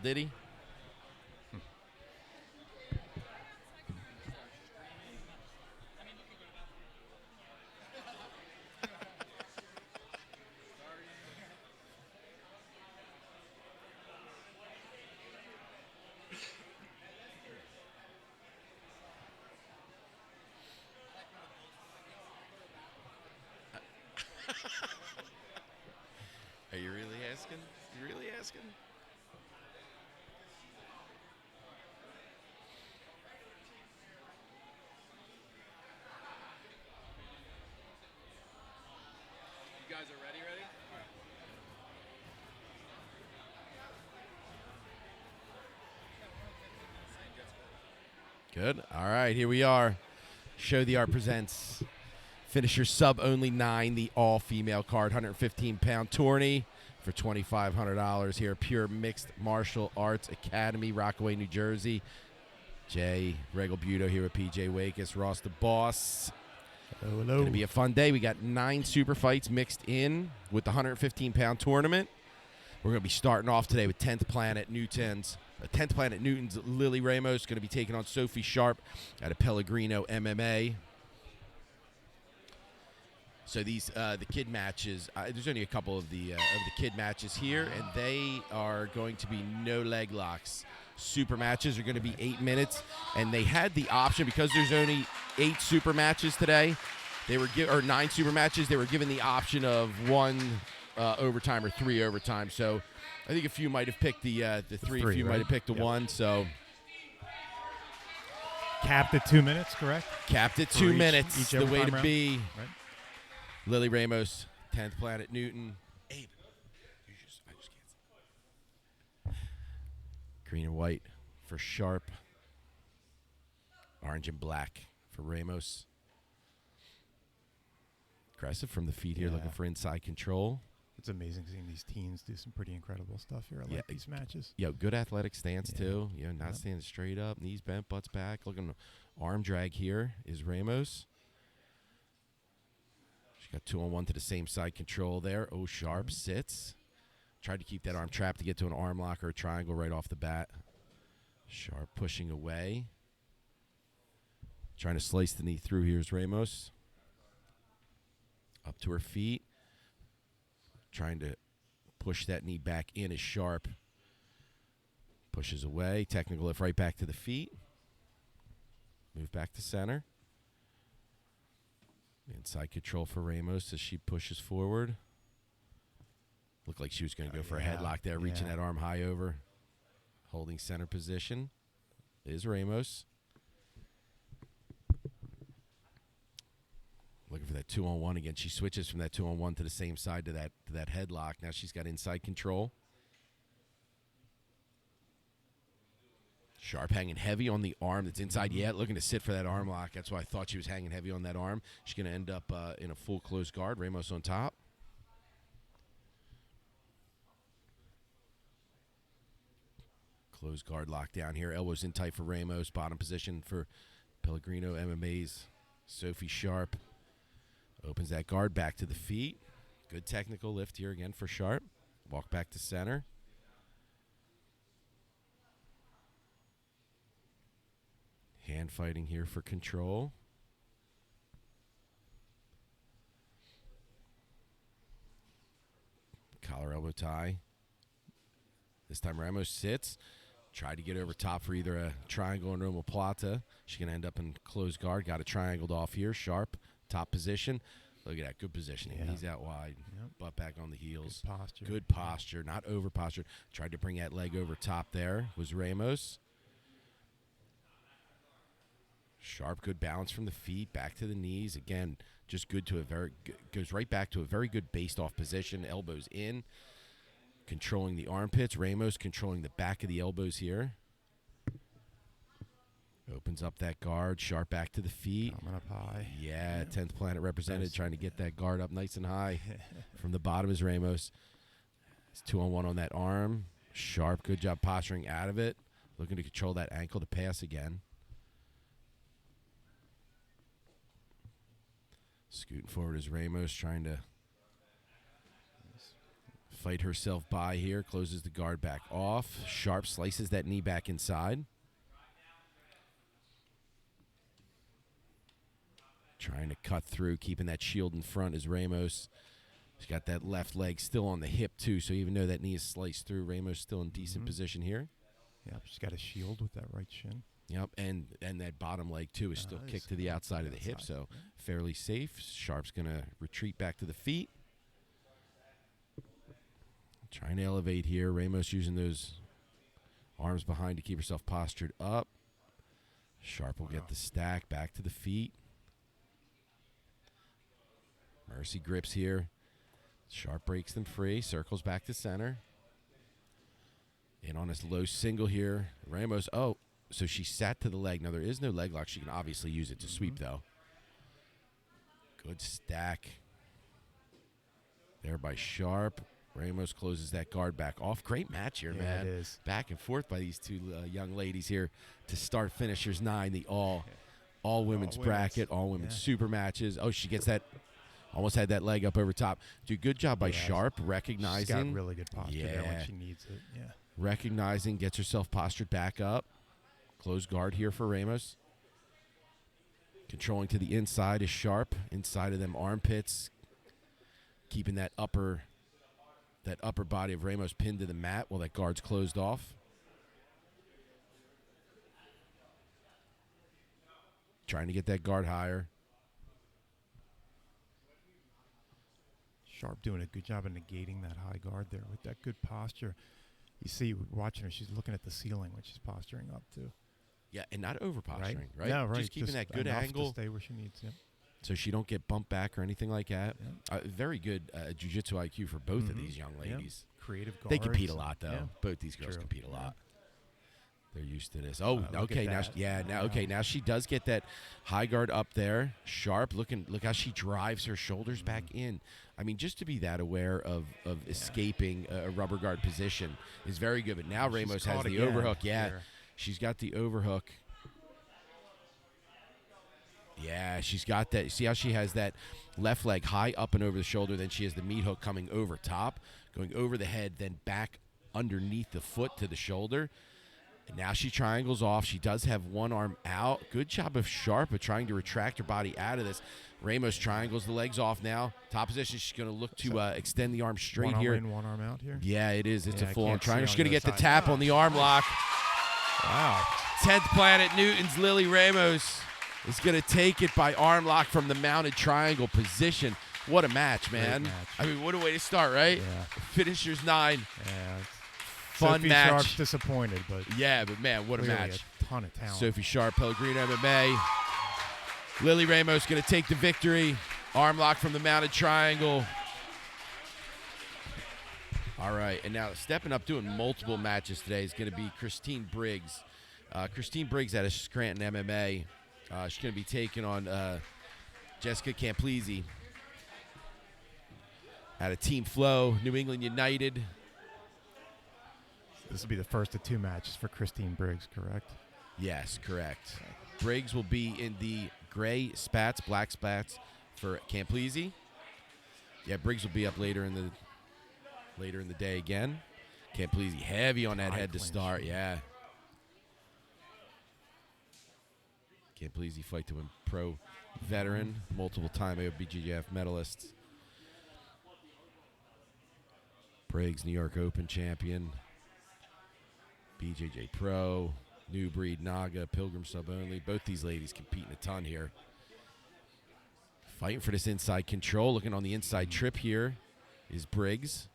Did he? Are you really asking? You really asking? You guys are ready? Good. All right, here we are. Show the Art presents Finisher Sub Only 9, the all-female card, 115-pound tourney for $2,500 here. Pure Mixed Martial Arts Academy, Rockaway, New Jersey. Jay Regal Buto here with PJ Wakis, Ross the Boss. Hello. Going to be a fun day. We got 9 super fights mixed in with the 115-pound tournament. We're going to be starting off today with 10th Planet Newton's. 10th Planet Newton's Lily Ramos going to be taking on Sophie Sharp out of Pellegrino MMA. So these the kid matches. There's only a couple of the kid matches here, and they are going to be no leg locks. Super matches are going to be 8 minutes, and they had the option because there's only 8 super matches today. They were or 9 super matches. They were given the option of 1 overtime or 3 overtime. So I think a few might have picked the 3. A few right? might have picked the Yep. 1. So Capped at 2 minutes, correct? capped at For 2 each minutes. The way overtime to round? be. Right. Lily Ramos, 10th Planet Newton. Abe, I just can't see. Green and white for Sharp. Orange and black for Ramos. Aggressive from the feet here, Yeah. looking for inside control. It's amazing seeing these teens do some pretty incredible stuff here. I like these matches. Good athletic stance, Yeah. too. Not standing straight up, knees bent, butts back. Looking arm drag here is Ramos. She's got 2-on-1 to the same side control there. Oh, Sharp sits. Tried to keep that arm trapped to get to an arm lock or a triangle right off the bat. Sharp pushing away. Trying to slice the knee through. Here's Ramos. Up to her feet. Trying to push that knee back in is Sharp. Pushes away. Technical lift right back to the feet. Move back to center. Inside control for Ramos as she pushes forward. Looked like she was going to go for a headlock there, reaching that arm high over. Holding center position is Ramos. Looking for that 2-on-1 again. She switches from that 2-on-1 to the same side to that headlock. Now she's got inside control. Sharp hanging heavy on the arm that's inside. Yeah, looking to sit for that arm lock. That's why I thought she was hanging heavy on that arm. She's going to end up in a full close guard. Ramos on top. Close guard lockdown here. Elbows in tight for Ramos. Bottom position for Pellegrino MMA's Sophie Sharp. Opens that guard back to the feet. Good technical lift here again for Sharp. Walk back to center. Hand fighting here for control. Collar elbow tie. This time Ramos sits. Tried to get over top for either a triangle or an omoplata. She's going to end up in closed guard. Got it triangled off here. Sharp, top position. Look at that. Good positioning. Yeah. He's out wide. Yep. Butt back on the heels. Good posture. Good posture. Not over posture. Tried to bring that leg over top there. Was Ramos. Sharp, good balance from the feet. Back to the knees. Again, just good to a very goes right back to a very good based off position. Elbows in. Controlling the armpits. Ramos controlling the back of the elbows here. Opens up that guard. Sharp back to the feet. Coming up high. Yeah, 10th Planet represented. Nice. Trying to get that guard up nice and high. From the bottom is Ramos. It's 2-on-1 on that arm. Sharp, good job posturing out of it. Looking to control that ankle to pass again. Scooting forward is Ramos, trying to fight herself by here. Closes the guard back off. Sharp slices that knee back inside. Trying to cut through, keeping that shield in front is Ramos. She's got that left leg still on the hip, too, so even though that knee is sliced through, Ramos still in decent position here. Yep, she's got a shield with that right shin. Yep, and that bottom leg, too, is still kicked to the outside of the hip, so fairly safe. Sharp's going to retreat back to the feet. Trying to elevate here. Ramos using those arms behind to keep herself postured up. Sharp will get the stack back to the feet. Mercy grips here. Sharp breaks them free. Circles back to center. In on his low single here. Ramos, so she sat to the leg. Now, there is no leg lock. She can obviously use it to sweep, though. Good stack there by Sharp. Ramos closes that guard back off. Great match here, man. It is. Back and forth by these two young ladies here to start Finishers 9, the all-women's bracket, all-women's super matches. Oh, she gets that. Almost had that leg up over top. Dude, good job by Sharp recognizing. She's got really good posture there when she needs it. Yeah. Recognizing, gets herself postured back up. Closed guard here for Ramos. Controlling to the inside is Sharp. Inside of them armpits. Keeping that upper body of Ramos pinned to the mat while that guard's closed off. Trying to get that guard higher. Sharp doing a good job of negating that high guard there with that good posture. You see, watching her, she's looking at the ceiling when she's posturing up, too. Yeah, and not over posturing, right? Yeah, right. Just keeping that good angle. To stay where she needs, so she don't get bumped back or anything like that. Very good jiu-jitsu IQ for both of these young ladies. Creative guards. They compete a lot, though. Both these girls compete a lot. They're used to this. Oh, okay. Now she does get that high guard up there. Sharp. Look how she drives her shoulders back in. I mean, just to be that aware of escaping a rubber guard position is very good. But now Ramos has the overhook. Yeah, she's got the overhook. Yeah, she's got that. See how she has that left leg high up and over the shoulder. Then she has the meat hook coming over top, going over the head, then back underneath the foot to the shoulder. And now she triangles off. She does have one arm out. Good job of Sharp of trying to retract her body out of this. Ramos triangles the legs off now. Top position, she's going to look to extend the arm straight here. One arm in, one arm out here? Yeah, it is. It's a full-on triangle. She's going to get the tap on the arm lock. Wow. 10th Planet Newton's Lily Ramos is going to take it by arm lock from the mounted triangle position. What a match, man. Great match. I mean, what a way to start, right? Yeah. Finishers 9. Yeah. Fun Sophie match. Sharp's disappointed, but man, what a match. A ton of talent. Sophie Sharp, Pellegrino MMA. Lily Ramos going to take the victory. Arm lock from the mounted triangle. All right, and now stepping up, doing multiple matches today is going to be Christine Briggs. Christine Briggs out of Scranton MMA. She's going to be taking on Jessica Campisi out of Team Flow, New England United. This will be the first of 2 matches for Christine Briggs, correct? Yes, correct. Briggs will be in the gray spats, black spats for Campisi. Yeah, Briggs will be up later in the day again. Campisi heavy on that head to start. Yeah. Campisi fight to win pro veteran, multiple time AOBGF medalist. Briggs, New York Open champion. BJJ Pro, New Breed, Naga, Pilgrim Sub Only. Both these ladies competing a ton here. Fighting for this inside control. Looking on the inside trip here is Briggs.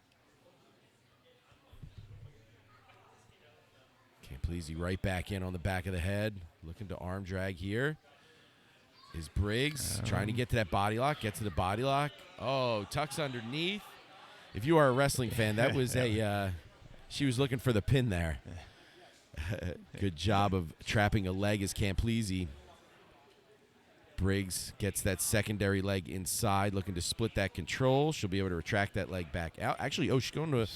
Campisi right back in on the back of the head. Looking to arm drag here is Briggs. Trying to get to that body lock. Get to the body lock. Oh, tucks underneath. If you are a wrestling fan, that was she was looking for the pin there. Good job of trapping a leg as Campisi. Briggs gets that secondary leg inside, looking to split that control. She'll be able to retract that leg back out. Actually, she's going for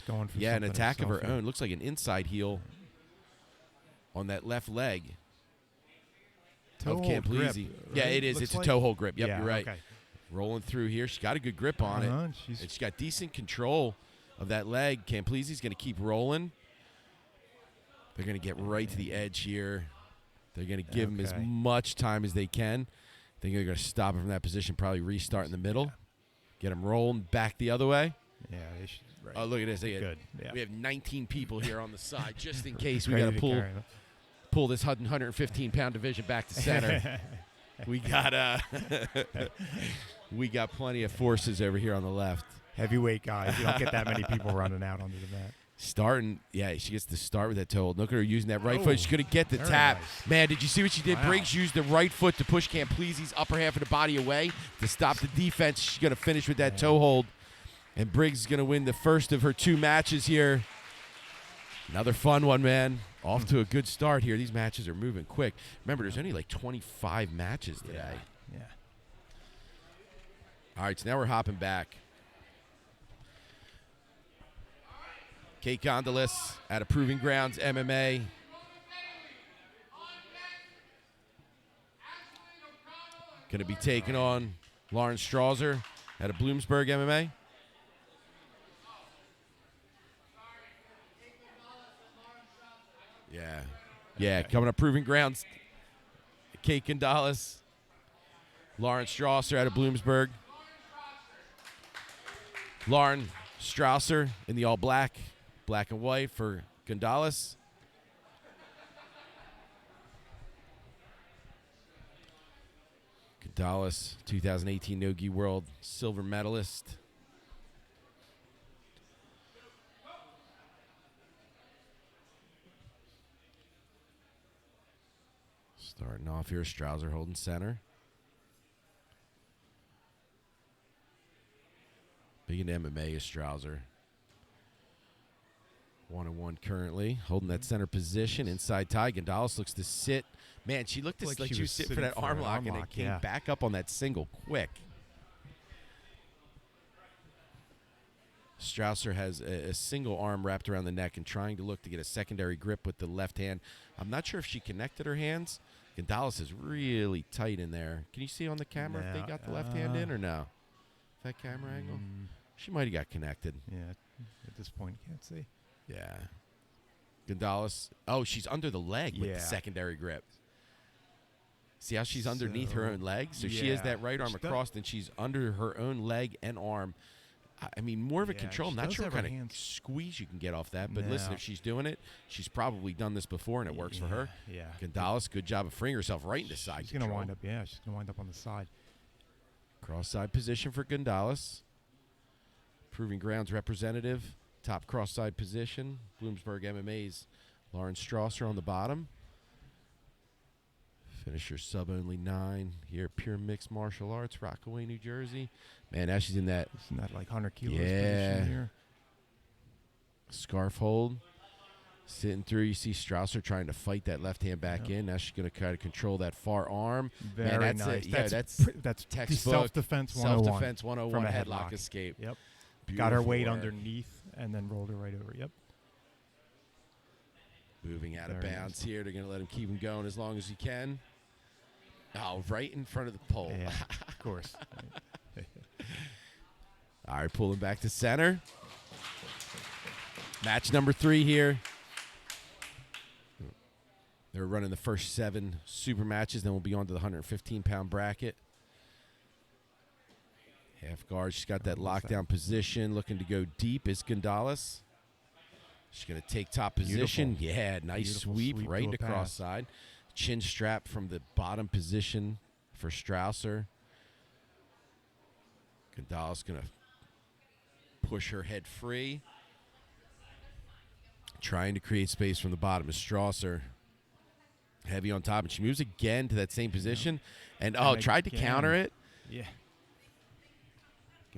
an attack of her own. Looks like an inside heel on that left leg of Campisi. Yeah, it is. It's a toe hold grip. Yep, you're right. Okay. Rolling through here. She's got a good grip on it. And she's got decent control. of that leg. Campisi's going to keep rolling. They're going to get right to the edge here. They're going to give him as much time as they can. I think they're going to stop him from that position, probably restart in the middle. Get him rolling back the other way. Yeah, they should. Right. Oh, look at this. Good. Yeah. We have 19 people here on the side just in case we got to pull this 115-pound division back to center. We got we got plenty of forces over here on the left. Heavyweight guys. You don't get that many people running out onto the mat. Starting, she gets to start with that toe hold. Look at her using that right foot. She's going to get the tap. Nice. Man, did you see what she did? Wow. Briggs used the right foot to push Campisi's upper half of the body away to stop the defense. She's going to finish with that toe hold. And Briggs is going to win the first of her 2 matches here. Another fun one, man. Off to a good start here. These matches are moving quick. Remember, there's only like 25 matches today. Yeah. All right, so now we're hopping back. Kate Kondylis at a Proving Grounds MMA. Going to be taking on Lauren Strasser at a Bloomsburg MMA. Yeah, coming up Proving Grounds. Kate Kondylis, Lauren Strasser out of Bloomsburg. Lauren Strasser in the all black and white for Kondylis. Kondylis, 2018 No-Gi World silver medalist. Starting off here, Strasser holding center. Big in MMA is Strasser. 1-1 currently, holding that center position. Inside tie, Kondylis looks to sit. Man, she looked like she was sitting for that arm lock, and it came back up on that single quick. Strasser has a single arm wrapped around the neck and trying to look to get a secondary grip with the left hand. I'm not sure if she connected her hands. Kondylis is really tight in there. Can you see on the camera if they got the left hand in or no? That camera angle? She might have got connected. Yeah, at this point, you can't see. Yeah. Kondylis. Oh, she's under the leg with the secondary grip. See how she's underneath her own leg? So she has that right arm across, and she's under her own leg and arm. I mean, more of a control. I'm not sure what kind of squeeze you can get off that. But listen, if she's doing it, she's probably done this before, and it works for her. Yeah. Kondylis, good job of freeing herself right into side control. She's going to wind up, she's going to wind up on the side. Cross-side position for Kondylis. Proving Grounds representative. Top cross-side position. Bloomsburg MMA's Lauren Strasser on the bottom. Finisher sub-only 9 here, Pure Mixed Martial Arts, Rockaway, New Jersey. Man, now she's in that. Isn't that like 100 kilos position here? Scarf hold. Sitting through, you see Strasser trying to fight that left hand back in. Now she's going to try to control that far arm. Very Man, nice. That's textbook. Self-defense 101. Self-defense 101 from a headlock escape. Yep. Beautiful Got her weight work. underneath and then rolled her right over. Yep. Moving out of bounds here. They're going to let him keep him going as long as he can. Oh, right in front of the pole. Yeah, of course. All right, pulling back to center. Match number 3 here. They're running the first 7 super matches. Then we'll be on to the 115-pound bracket. Half guard. She's got that lockdown position. Looking to go deep is Kondylis. She's going to take top position. Beautiful. Yeah, nice sweep right into cross side. Chin strap from the bottom position for Strasser. Kondylis going to push her head free. Trying to create space from the bottom is Strasser. Heavy on top, and she moves again to that same position. And tried to counter it. Yeah.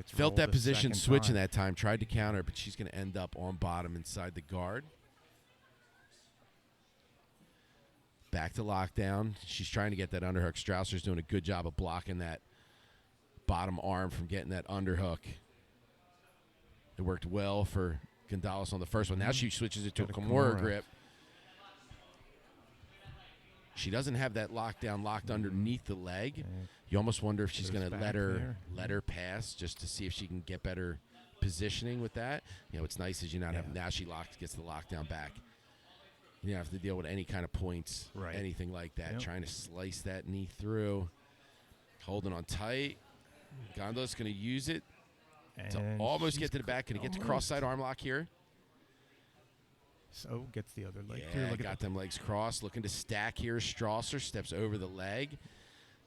Felt that position switching that time. Tried to counter, but she's going to end up on bottom inside the guard. Back to lockdown. She's trying to get that underhook. Strasser's doing a good job of blocking that bottom arm from getting that underhook. It worked well for Kondylis on the first one. Now she switches it to a Kimura grip. She doesn't have that lockdown locked underneath the leg. You almost wonder if she's going to let her pass just to see if she can get better positioning with that. What's nice is you not have, now she gets the lockdown back. You don't have to deal with any kind of points, anything like that. Yep. Trying to slice that knee through. Holding on tight. Kondylis going to use it to almost get to the back. Can he get the cross-side arm lock here? So gets the other leg. Yeah, got them legs crossed. Looking to stack here. Strasser steps over the leg.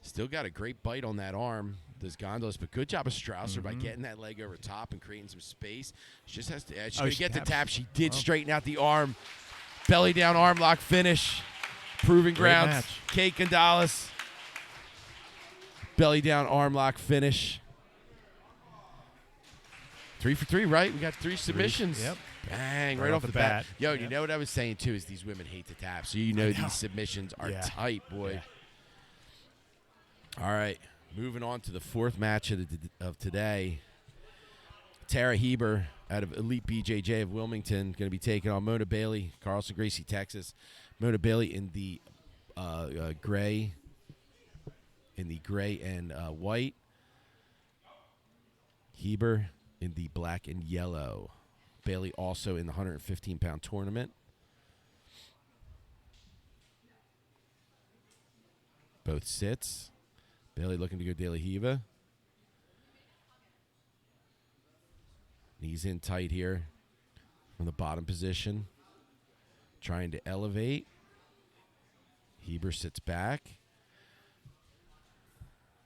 Still got a great bite on that arm, does Kondylis, but good job of Strasser by getting that leg over top and creating some space. She just has to. She's going to get the tap. She did straighten out the arm. Belly down arm lock finish. Proving grounds. Kate Kondylis. Belly down arm lock finish. 3 for 3, right? We got 3 submissions. Yep. Bang, right off the bat. Yo, you know what I was saying, too, is these women hate to tap. So these submissions are tight, boy. Yeah. All right, moving on to the 4th match of today. Tara Heber out of Elite BJJ of Wilmington going to be taking on Mona Bailey, Carlson Gracie, Texas. Mona Bailey in the gray and white. Heber in the black and yellow. Bailey also in the 115-pound tournament. Both sits. Bailey looking to go De La Hiva. Knees in tight here from the bottom position. Trying to elevate. Heber sits back.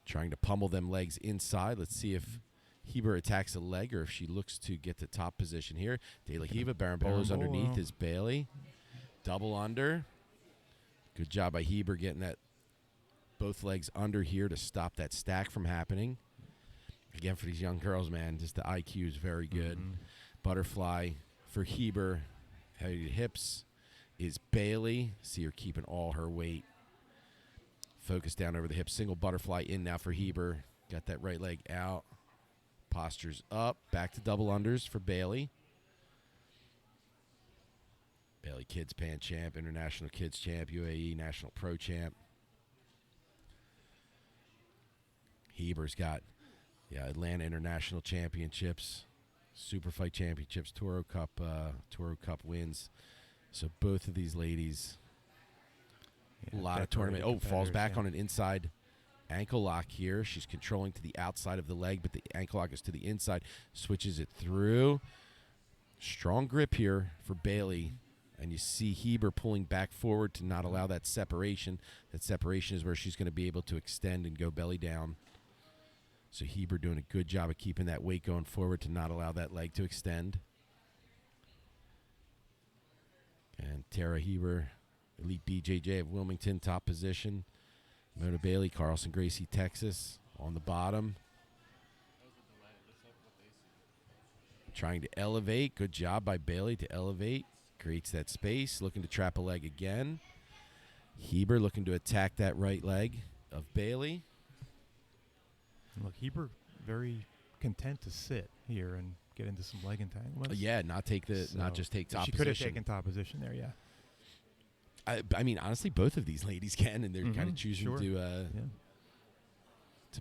Trying to pummel them legs inside. Let's see if Heber attacks a leg or if she looks to get to top position here. De La Hiva, Berimbolo's underneath is Bailey. Double under. Good job by Heber getting that both legs under here to stop that stack from happening. Again, for these young girls, man, just the IQ is very good. Butterfly for Heber. Heavy hips is Bailey. See her keeping all her weight. Focus down over the hips. Single butterfly in now for Heber. Got that right leg out. Postures up. Back to double unders for Bailey. Bailey Kids Pan Champ, International Kids Champ, UAE National Pro Champ. Heber's got Atlanta International Championships, Super Fight Championships, Toro Cup wins. So both of these ladies, a lot of tournament. Oh, falls back on an inside ankle lock here. She's controlling to the outside of the leg, but the ankle lock is to the inside. Switches it through. Strong grip here for Bailey. And you see Heber pulling back forward to not allow that separation. That separation is where she's going to be able to extend and go belly down. So Heber doing a good job of keeping that weight going forward to not allow that leg to extend. And Tara Heber, Elite BJJ of Wilmington, top position. Mona Bailey, Carlson Gracie, Texas, on the bottom. Trying to elevate. Good job by Bailey to elevate. Creates that space. Looking to trap a leg again. Heber looking to attack that right leg of Bailey. Look, Heber very content to sit here and get into some leg entanglements. Not just take top position. She could have taken top position there, I mean, honestly, both of these ladies can, and they're kind of choosing to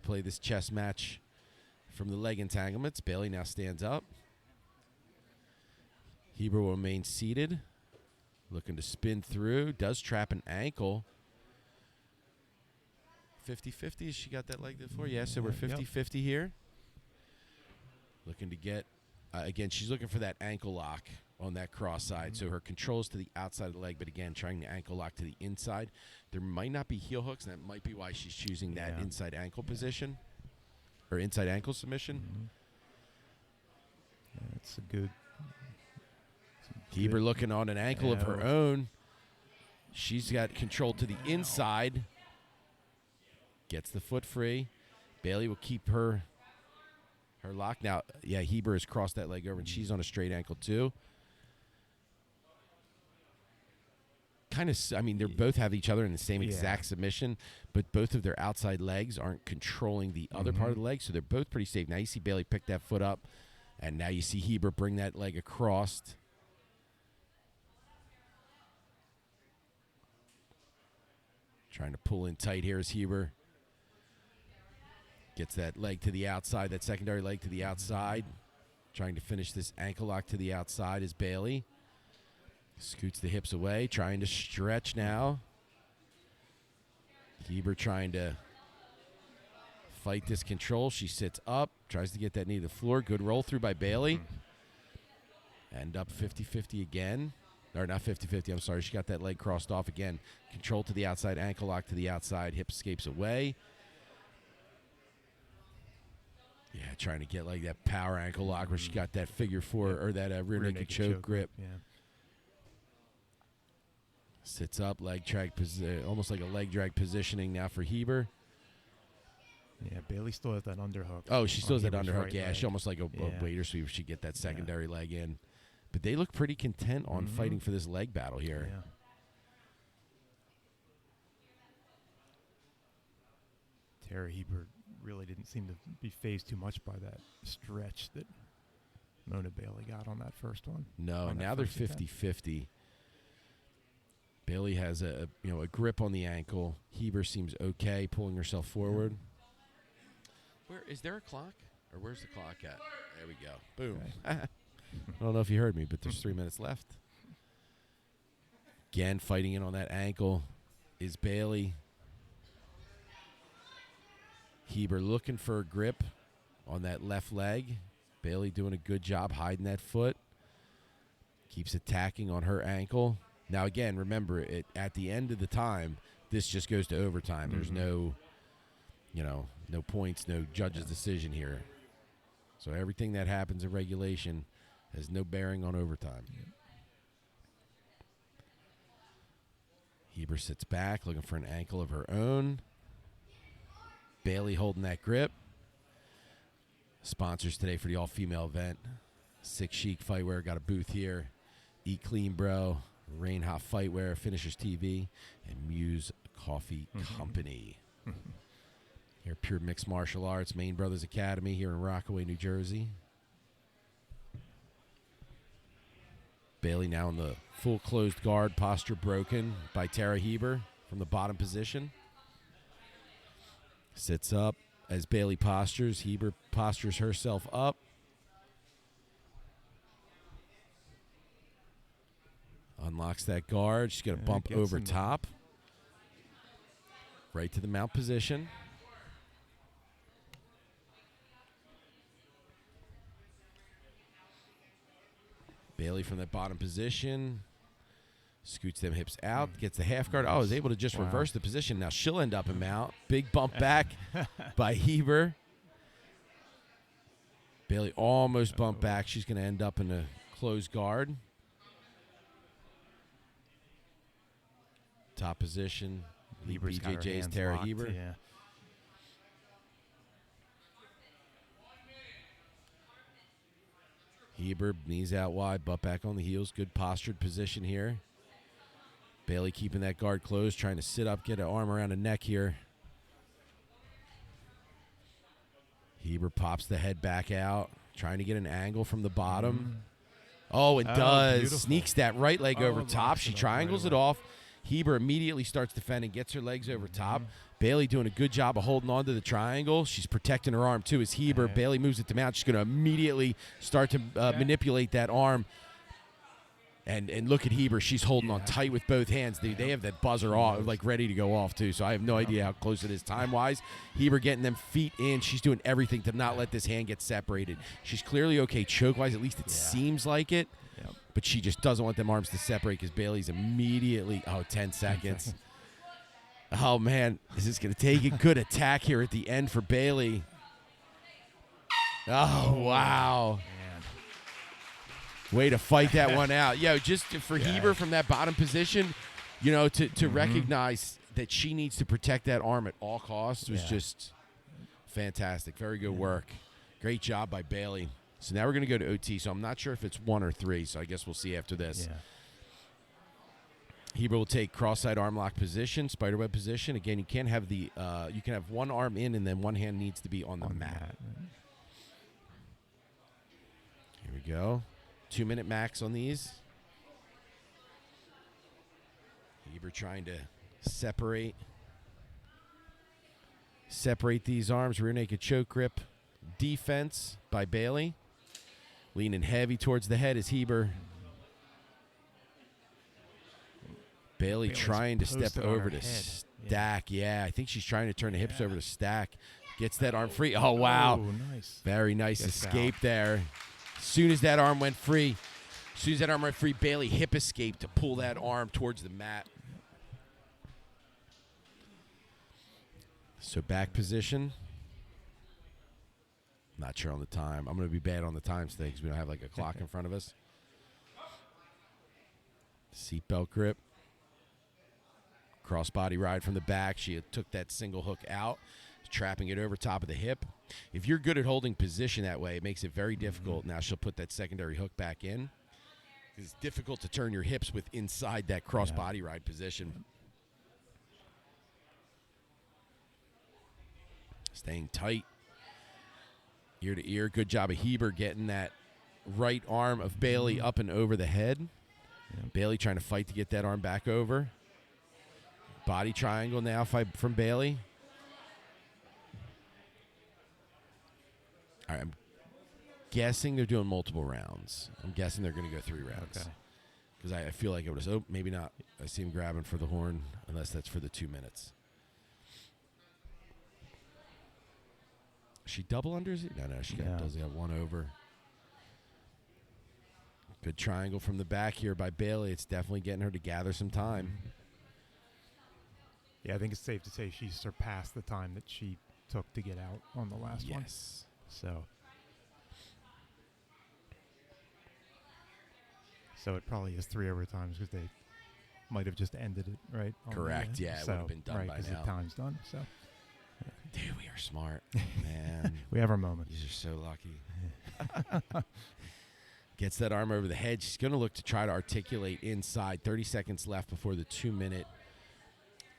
play this chess match from the leg entanglements. Bailey now stands up. Heber will remain seated, looking to spin through. Does trap an ankle. 50-50, she got that leg before? Yeah, so we're 50-50 here. Looking to get, again, she's looking for that ankle lock on that cross side. So her control is to the outside of the leg, but again, trying the ankle lock to the inside. There might not be heel hooks, and that might be why she's choosing that inside ankle position, or inside ankle submission. That's a good. Heber looking on an ankle of her own. She's got control to the inside. Gets the foot free. Bailey will keep her lock. Now, Heber has crossed that leg over, and she's on a straight ankle too. They both have each other in the same exact submission, but both of their outside legs aren't controlling the other part of the leg, so they're both pretty safe. Now you see Bailey pick that foot up, and now you see Heber bring that leg across. Trying to pull in tight here is Heber. Gets that leg to the outside, that secondary leg to the outside. Trying to finish this ankle lock to the outside is Bailey. Scoots the hips away, trying to stretch now. Heber trying to fight this control. She sits up, tries to get that knee to the floor. Good roll through by Bailey. End up 50-50 again. Or not 50-50, I'm sorry. She got that leg crossed off again. Control to the outside, ankle lock to the outside. Hip escapes away. Yeah, trying to get like that power ankle lock where she got that figure four or that rear naked choke grip. Yeah. Sits up, leg drag, almost like a leg drag positioning now for Heber. Yeah, Bailey still has that underhook. Oh, she still has that Heber's underhook. right Yeah, leg. she almost like a waiter sweep. She get that secondary leg in. But they look pretty content on fighting for this leg battle here. Yeah. Tara Heber really didn't seem to be phased too much by that stretch that Mona Bailey got on that first one. No, now they're 50-50. Bailey has a grip on the ankle. Heber seems okay, pulling herself forward. Where is there a clock? Or where's the clock at? There we go. Boom. Okay. I don't know if you heard me, but there's 3 minutes left. Again, fighting in on that ankle is Bailey. Heber looking for a grip on that left leg. Bailey doing a good job hiding that foot. Keeps attacking on her ankle. Now, again, remember, at the end of the time, this just goes to overtime. There's no points, no judge's decision here. So everything that happens in regulation has no bearing on overtime. Heber sits back, looking for an ankle of her own. Bailey holding that grip. Sponsors today for the all-female event. Six Chic Fightwear got a booth here. Eat Clean Bro, Rain Hot Fightwear, Finishers TV, and Muse Coffee Company. Here at Pure Mixed Martial Arts, Main Brothers Academy here in Rockaway, New Jersey. Bailey now in the full closed guard, posture broken by Tara Heber from the bottom position. Sits up as Bailey postures. Heber postures herself up. Unlocks that guard. She's going to bump over top. Right to the mount position. Bailey from that bottom position. Scoots them hips out. Gets the half guard. Oh, is able to just reverse the position. Now she'll end up in mount. Big bump back by Heber. Bailey almost bumped back. She's going to end up in a closed guard. Top position. Heber's got her BJJ's hands Tara locked, Heber. Yeah. Heber, knees out wide, butt back on the heels. Good postured position here. Bailey keeping that guard closed, trying to sit up, get an arm around the neck here. Heber pops the head back out, trying to get an angle from the bottom. Oh, it does. Beautiful. Sneaks that right leg over top. She triangles it off. Heber immediately starts defending, gets her legs over top. Bailey doing a good job of holding on to the triangle. She's protecting her arm, too, as Heber. Bailey moves it to mount. She's going to immediately start to manipulate that arm. And look at Heber. She's holding on tight with both hands. They have that buzzer off, like ready to go off, too. So I have no idea how close it is time-wise. Heber getting them feet in. She's doing everything to not let this hand get separated. She's clearly okay choke-wise. At least it seems like it. Yep. But she just doesn't want them arms to separate because Bailey's immediately, 10 seconds. Oh, man, is this going to take a good attack here at the end for Bailey? Oh, wow. Way to fight that one out. Yo, just for Heber from that bottom position, to recognize that she needs to protect that arm at all costs was just fantastic. Very good work. Great job by Bailey. So now we're going to go to OT, so I'm not sure if it's 1 or 3, so I guess we'll see after this. Yeah. Heber will take cross-side arm lock position, spiderweb position. Again, you can't have you can have one arm in and then one hand needs to be on the mat. Here we go. 2-minute max on these. Heber trying to separate these arms. Rear naked choke grip defense by Bailey. Leaning heavy towards the head is Heber. Bailey Bailey's trying to step posted on over her to head. stack. Yeah, I think she's trying to turn the hips over to stack. Gets that arm free. Oh, wow. Oh, nice. Very nice Gets escape out. there. As soon as that arm went free, Bailey hip escaped to pull that arm towards the mat. So back position. Not sure on the time. I'm going to be bad on the times today because we don't have like a clock in front of us. Seatbelt grip. Crossbody ride from the back. She took that single hook out, trapping it over top of the hip. If you're good at holding position that way, it makes it very difficult. Now she'll put that secondary hook back in. It's difficult to turn your hips with inside that crossbody ride position. Staying tight. Ear to ear. Good job of Heber getting that right arm of Bailey up and over the head. Yep. Bailey trying to fight to get that arm back over. Body triangle now from Bailey. All right, I'm guessing they're doing multiple rounds. I'm guessing they're going to go 3 rounds. Okay. Because I feel like it was, oh, maybe not. I see him grabbing for the horn, unless that's for the 2 minutes. She double unders it? No, she does have one over. Good triangle from the back here by Bailey. It's definitely getting her to gather some time. Yeah, I think it's safe to say she surpassed the time that she took to get out on the last one. Yes. So it probably is 3 overtimes because they might have just ended it, right? Correct, yeah, it would have been done right, by because now. the time's done, so. Dude, we are smart, man. We have our moments. These are so lucky. Gets that arm over the head. She's going to look to try to articulate inside. 30 seconds left before the 2-minute.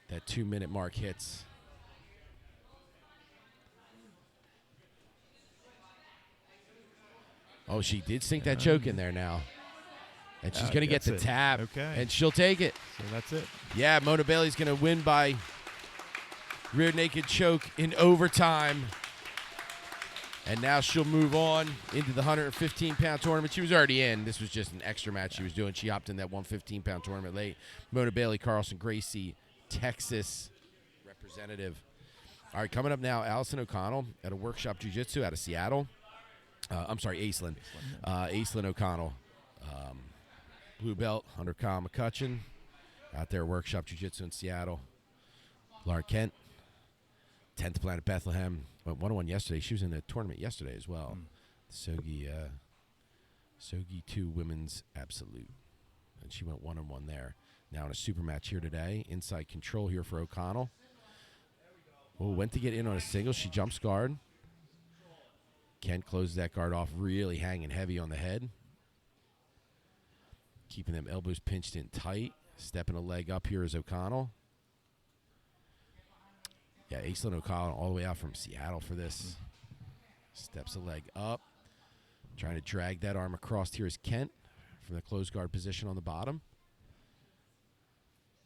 That 2-minute mark hits. Oh, she did sink that choke in there now. And she's going to get the tap. Okay. And she'll take it. So that's it. Yeah, Mona Bailey's going to win by rear naked choke in overtime. And now she'll move on into the 115-pound tournament. She was already in. This was just an extra match she was doing. She hopped in that 115-pound tournament late. Mona Bailey, Carlson Gracie, Texas representative. All right, coming up now, Allison O'Connell at a workshop jiu-jitsu out of Seattle. I'm sorry, Aislinn. Aislinn O'Connell. Blue belt under Kyle McCutcheon. Out there, workshop jiu-jitsu in Seattle. Laura Kent, 10th Planet Bethlehem. Went 1-1 yesterday. She was in the tournament yesterday as well. Sogi 2 Women's Absolute. And she went 1-1 there. Now in a super match here today. Inside control here for O'Connell. Oh, went to get in on a single. She jumps guard. Kent closes that guard off, really hanging heavy on the head. Keeping them elbows pinched in tight. Stepping a leg up here is O'Connell. Yeah, Aislinn O'Connell all the way out from Seattle for this. Steps a leg up. Trying to drag that arm across here is Kent from the closed guard position on the bottom.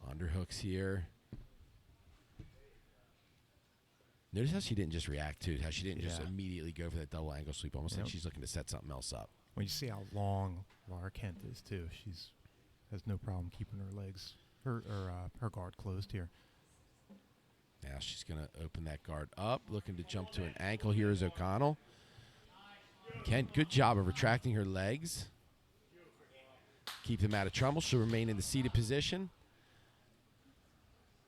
Underhooks here. Notice how she didn't just react to it, how she didn't just immediately go for that double ankle sweep, almost like she's looking to set something else up. When you see how long Laura Kent is, too, she's has no problem keeping her legs, her guard closed here. Now she's going to open that guard up, looking to jump to an ankle. Here is O'Connell. Kent, good job of retracting her legs. Keep them out of trouble. She'll remain in the seated position.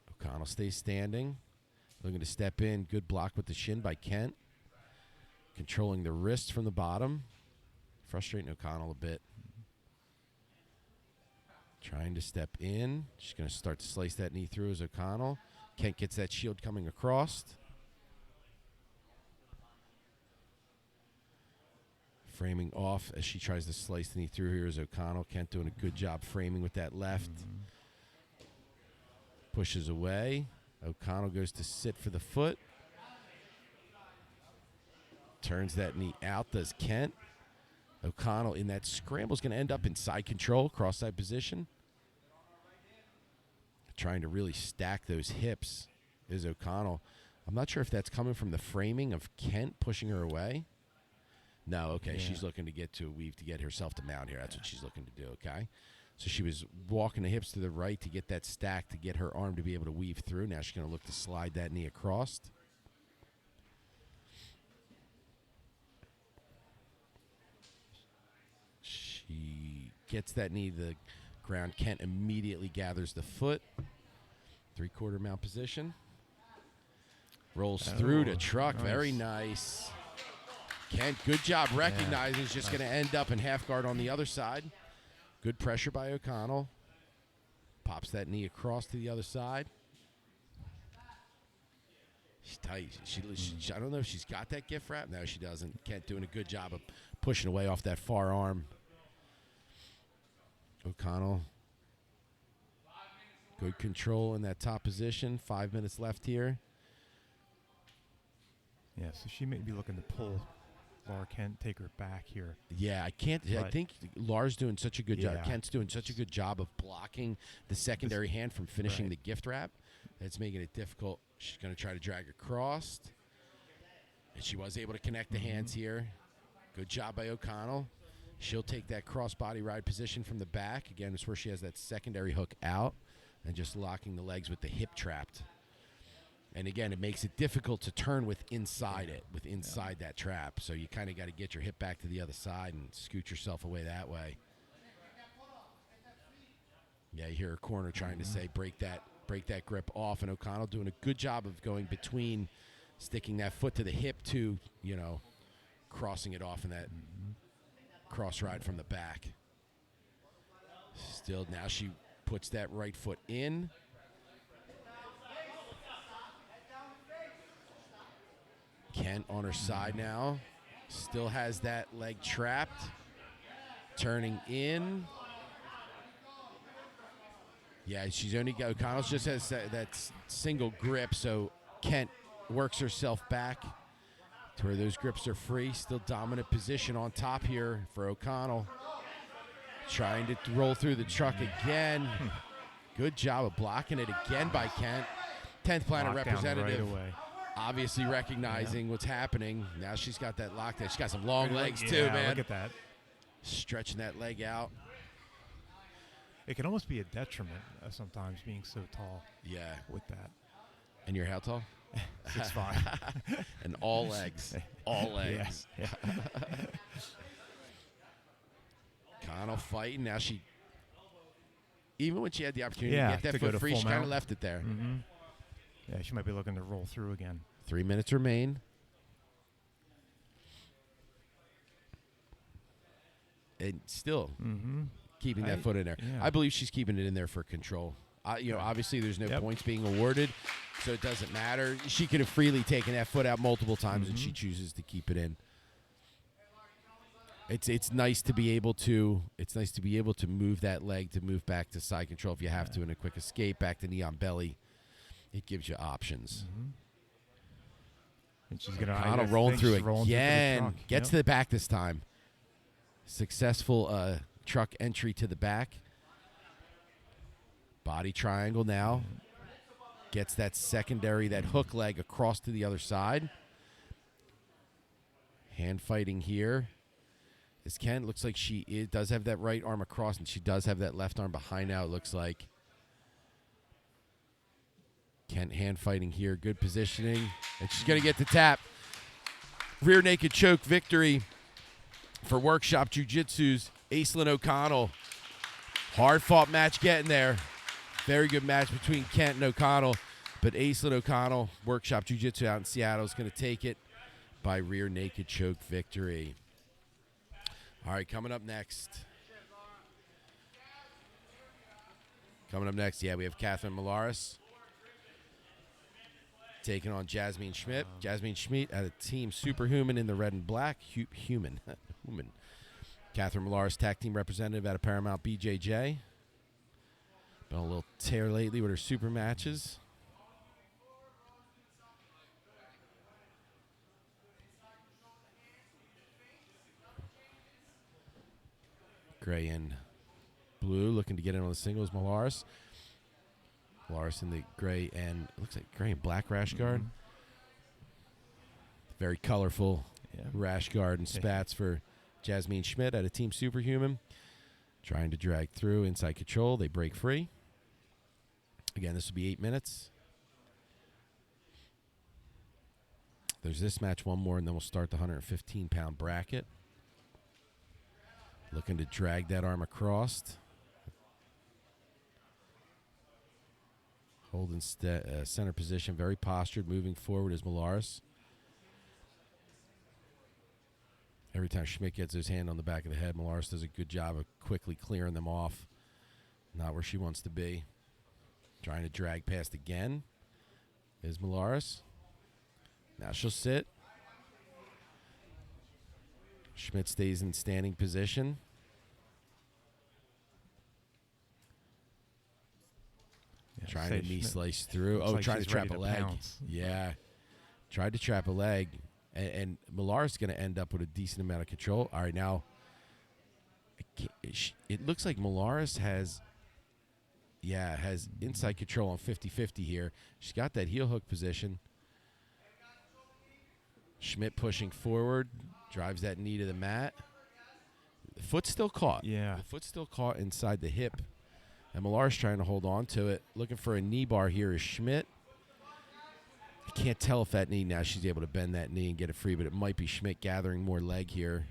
O'Connell stays standing. Looking to step in. Good block with the shin by Kent. Controlling the wrist from the bottom. Frustrating O'Connell a bit. Trying to step in. She's going to start to slice that knee through as O'Connell. Kent gets that shield coming across. Framing off as she tries to slice the knee through here is O'Connell. Kent doing a good job framing with that left. Pushes away. O'Connell goes to sit for the foot. Turns that knee out, does Kent. O'Connell in that scramble is going to end up in side control, cross-side position. Trying to really stack those hips is O'Connell. I'm not sure if that's coming from the framing of Kent pushing her away. No, okay. Yeah. She's looking to get to a weave to get herself to mount here. That's what she's looking to do, okay? So she was walking the hips to the right to get that stack to get her arm to be able to weave through. Now she's going to look to slide that knee across. She gets that knee to the ground. Kent immediately gathers the foot. 3/4 mount position. Rolls through to truck. Nice. Very nice. Kent, good job recognizing. He's just going to end up in half guard on the other side. Good pressure by O'Connell. Pops that knee across to the other side. She's tight. She I don't know if she's got that gift wrap. No, she doesn't. Kent doing a good job of pushing away off that far arm. O'Connell. Good control in that top position. 5 minutes left here. Yeah, so she may be looking to pull Laura Kent, take her back here. Yeah, I can't. I think Lars doing such a good job. Kent's doing such a good job of blocking the secondary hand from finishing the gift wrap. That's making it difficult. She's going to try to drag across. And she was able to connect the hands here. Good job by O'Connell. She'll take that cross-body ride position from the back. Again, it's where she has that secondary hook out and just locking the legs with the hip trapped. And again, it makes it difficult to turn with inside that trap. So you kind of got to get your hip back to the other side and scoot yourself away that way. Yeah, you hear her corner trying to say, break that grip off. And O'Connell doing a good job of going between sticking that foot to the hip to, crossing it off in that cross ride from the back. Still, now she puts that right foot in. Kent on her side now. Still has that leg trapped. Turning in. Yeah, O'Connell's just has that single grip, so Kent works herself back to where those grips are free. Still dominant position on top here for O'Connell. Trying to roll through the truck again. Good job of blocking it again by Kent. 10th Planet Lockdown representative. right away. Obviously recognizing what's happening. Now she's got that lockdown. She's got some long legs too, man. Look at that. Stretching that leg out. It can almost be a detriment sometimes being so tall. Yeah. With that. And you're how tall? 6'5". And all legs. All legs. Yeah. Connell fighting. Now she, even when she had the opportunity Yeah, to get that to go foot to free, full she kind of mount. left it there. Mm-hmm. Yeah, she might be looking to roll through again. 3 minutes remain. And still keeping that foot in there. Yeah. I believe she's keeping it in there for control. Obviously there's no points being awarded, so it doesn't matter. She could have freely taken that foot out multiple times, and she chooses to keep it in. It's nice to be able to move that leg to move back to side control if you have to, in a quick escape back to knee on belly. It gives you options. And she's gonna Connell rolling through again. Truck. Gets to the back this time. Successful truck entry to the back. Body triangle now. Gets that secondary, that hook leg across to the other side. Hand fighting here. As Kent looks like she does have that right arm across, and she does have that left arm behind now, it looks like. Kent hand fighting here. Good positioning. And she's going to get the tap. Rear naked choke victory for Workshop Jiu-Jitsu's Aislinn O'Connell. Hard fought match getting there. Very good match between Kent and O'Connell. But Aislinn O'Connell, Workshop Jiu-Jitsu out in Seattle, is going to take it by rear naked choke victory. All right, coming up next, we have Catherine Molaris taking on Jasmine Schmidt. Jasmine Schmidt at a team Superhuman in the red and black. Human. Catherine Molaris, tag team representative out of Paramount BJJ. Been a little tear lately with her super matches. Gray and blue looking to get in on the singles. Molaris in the gray and looks like gray and black rash guard. Very colorful Rash guard and spats for Jasmine Schmidt out of Team Superhuman. Trying to drag through inside control. They break free. Again, this will be 8 minutes. There's this match, one more, and then we'll start the 115-pound bracket. Looking to drag that arm across. Holding center position, very postured, moving forward is Molaris. Every time Schmidt gets his hand on the back of the head, Molaris does a good job of quickly clearing them off. Not where she wants to be. Trying to drag past again is Molaris. Now she'll sit. Schmidt stays in standing position. Yeah, trying to knee Schmidt slice through. looks Oh, like trying to she's trap ready a to leg. pounce. Yeah. Tried to trap a leg. And Millar's is going to end up with a decent amount of control. All right, now it looks like Molaris has inside control on 50-50 here. She's got that heel hook position. Schmidt pushing forward, drives that knee to the mat. The foot's still caught. Yeah. The foot's still caught inside the hip. And Molaris trying to hold on to it. Looking for a knee bar here is Schmidt. I can't tell if that knee, now she's able to bend that knee and get it free, but it might be Schmidt gathering more leg here.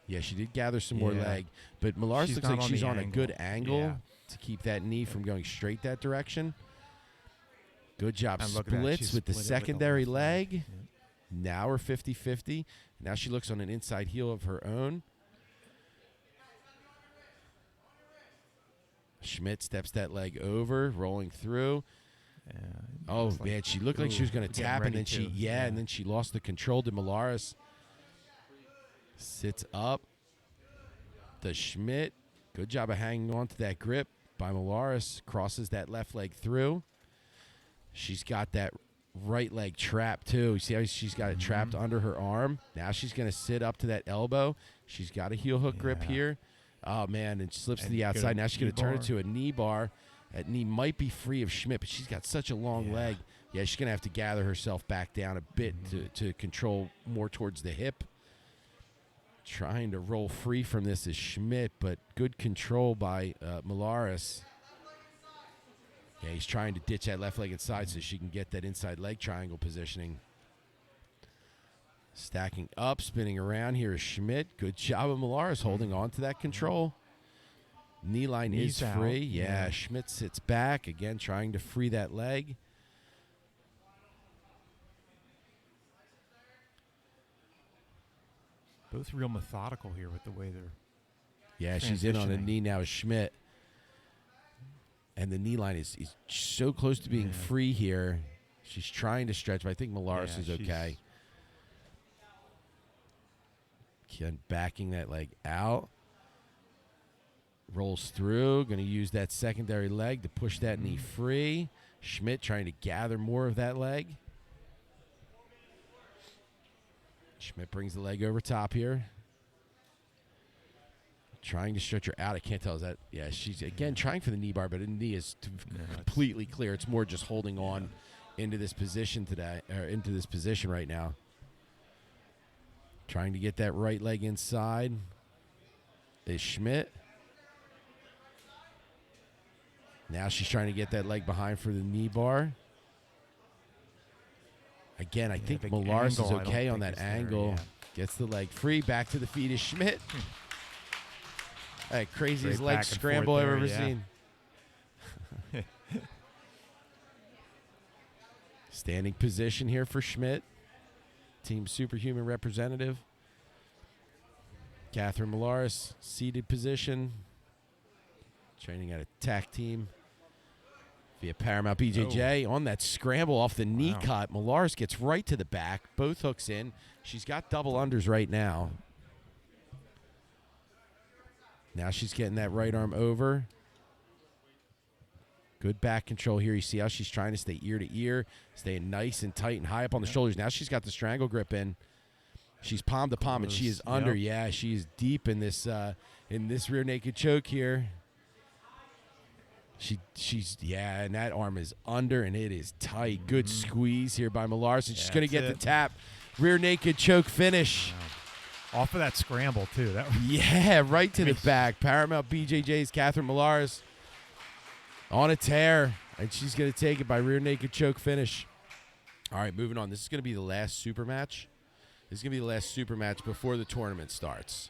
Yeah, she did gather some more leg, but Molaris looks like she's on a good angle to keep that knee from going straight that direction. Good job. Splits with the secondary leg. Yeah. Now we're 50-50. Now she looks on an inside heel of her own. Schmidt steps that leg over, rolling through. Oh, man, she looked like she was going to tap, and then and then she lost the control to Molaris. Sits up. The Schmidt. Good job of hanging on to that grip by Molaris. Crosses that left leg through. She's got that right leg trapped, too. You see how she's got it trapped under her arm? Now she's going to sit up to that elbow. She's got a heel hook grip here. Oh, man, and slips to the outside. Now she's going to turn it to a knee bar. That knee might be free of Schmidt, but she's got such a long leg. Yeah, she's going to have to gather herself back down a bit to control more towards the hip. Trying to roll free from this is Schmidt, but good control by Molaris. Yeah, he's trying to ditch that left leg inside so she can get that inside leg triangle positioning. Stacking up, spinning around here is Schmidt. Good job of Molaris holding on to that control. Knee line is free. Yeah, Schmidt sits back, again trying to free that leg. Both real methodical here with the way they're she's in on a knee now as Schmidt. And the knee line is so close to being free here. She's trying to stretch, but I think Molaris is okay. Again, backing that leg out. Rolls through. Going to use that secondary leg to push that knee free. Schmidt trying to gather more of that leg. Schmidt brings the leg over top here. Trying to stretch her out. I can't tell. Is that? Yeah, she's again trying for the knee bar, but the knee is completely clear. It's more just holding on into this position today, or into this position right now. Trying to get that right leg inside is Schmidt. Now she's trying to get that leg behind for the knee bar. Again, I think Molaris is okay on that angle. Gets the leg free. Back to the feet is Schmidt. Hey, craziest leg scramble I've ever seen. Standing position here for Schmidt. Team Superhuman representative. Catherine Molaris, seated position. Training at a TAC team via Paramount BJJ. On that scramble off the knee cut, Molaris gets right to the back. Both hooks in. She's got double unders right now. Now she's getting that right arm over. Good back control here. You see how she's trying to stay ear to ear, staying nice and tight and high up on the shoulders. Now she's got the strangle grip in. She's palm to palm, and she is under. Yeah, she is deep in this rear naked choke here. She's and that arm is under and it is tight. Good squeeze here by Millar. So she's going to get the tap. Rear naked choke finish. Wow. Off of that scramble too. That was right to the back. Paramount BJJ's Catherine Millar's on a tear, and she's going to take it by rear naked choke finish. All right, moving on. This is going to be the last super match. This is going to be the last super match before the tournament starts.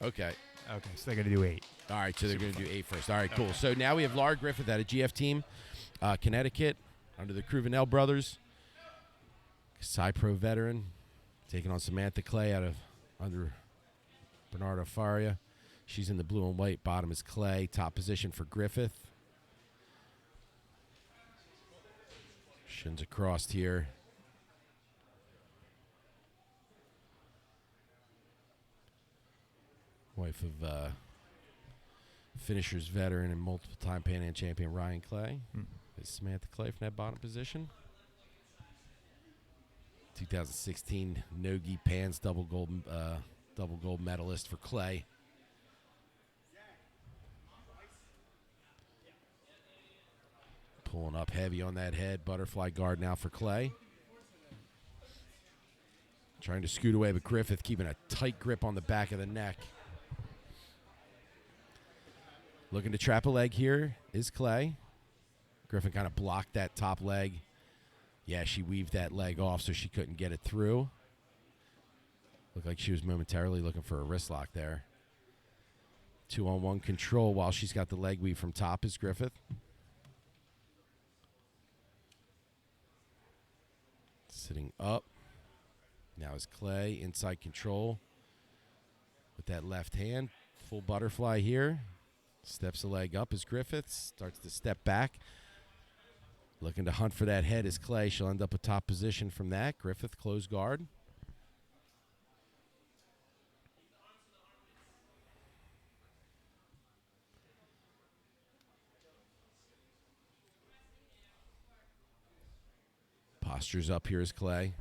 Okay, so they're going to do 8. All right, so they're going to do 8 first. All right, cool. So now we have Laura Griffith out of GF Team, Connecticut, under the Cruvinel brothers. Cy-Pro veteran, taking on Samantha Clay under Bernardo Faria. She's in the blue and white. Bottom is Clay. Top position for Griffith. Shins across here. Wife of finishers veteran and multiple-time Pan Am champion Ryan Clay. Is Samantha Clay from that bottom position. 2016 Nogi Pans double gold medalist for Clay. Pulling up heavy on that head. Butterfly guard now for Clay. Trying to scoot away, but Griffith keeping a tight grip on the back of the neck. Looking to trap a leg here is Clay. Griffin kind of blocked that top leg. Yeah, she weaved that leg off so she couldn't get it through. Looked like she was momentarily looking for a wrist lock there. 2-on-1 control while she's got the leg weave from top is Griffith. Sitting up. Now is Clay inside control with that left hand. Full butterfly here. Steps the leg up as Griffith starts to step back. Looking to hunt for that head is Clay. She'll end up a top position from that. Griffith closed guard. Postures up here is Clay.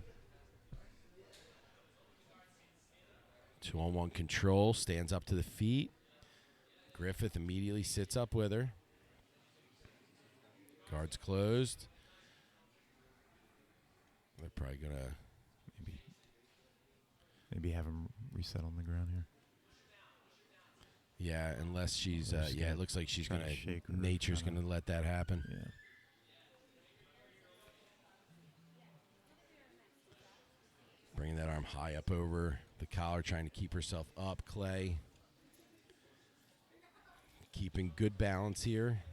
2-on-1 control. Stands up to the feet. Griffith immediately sits up with her. Guards closed. They're probably going to maybe have him reset on the ground here. Yeah, unless she's, it looks like she's going to, nature's going to let that happen. Yeah. Bringing that arm high up over the collar, trying to keep herself up. Clay keeping good balance here.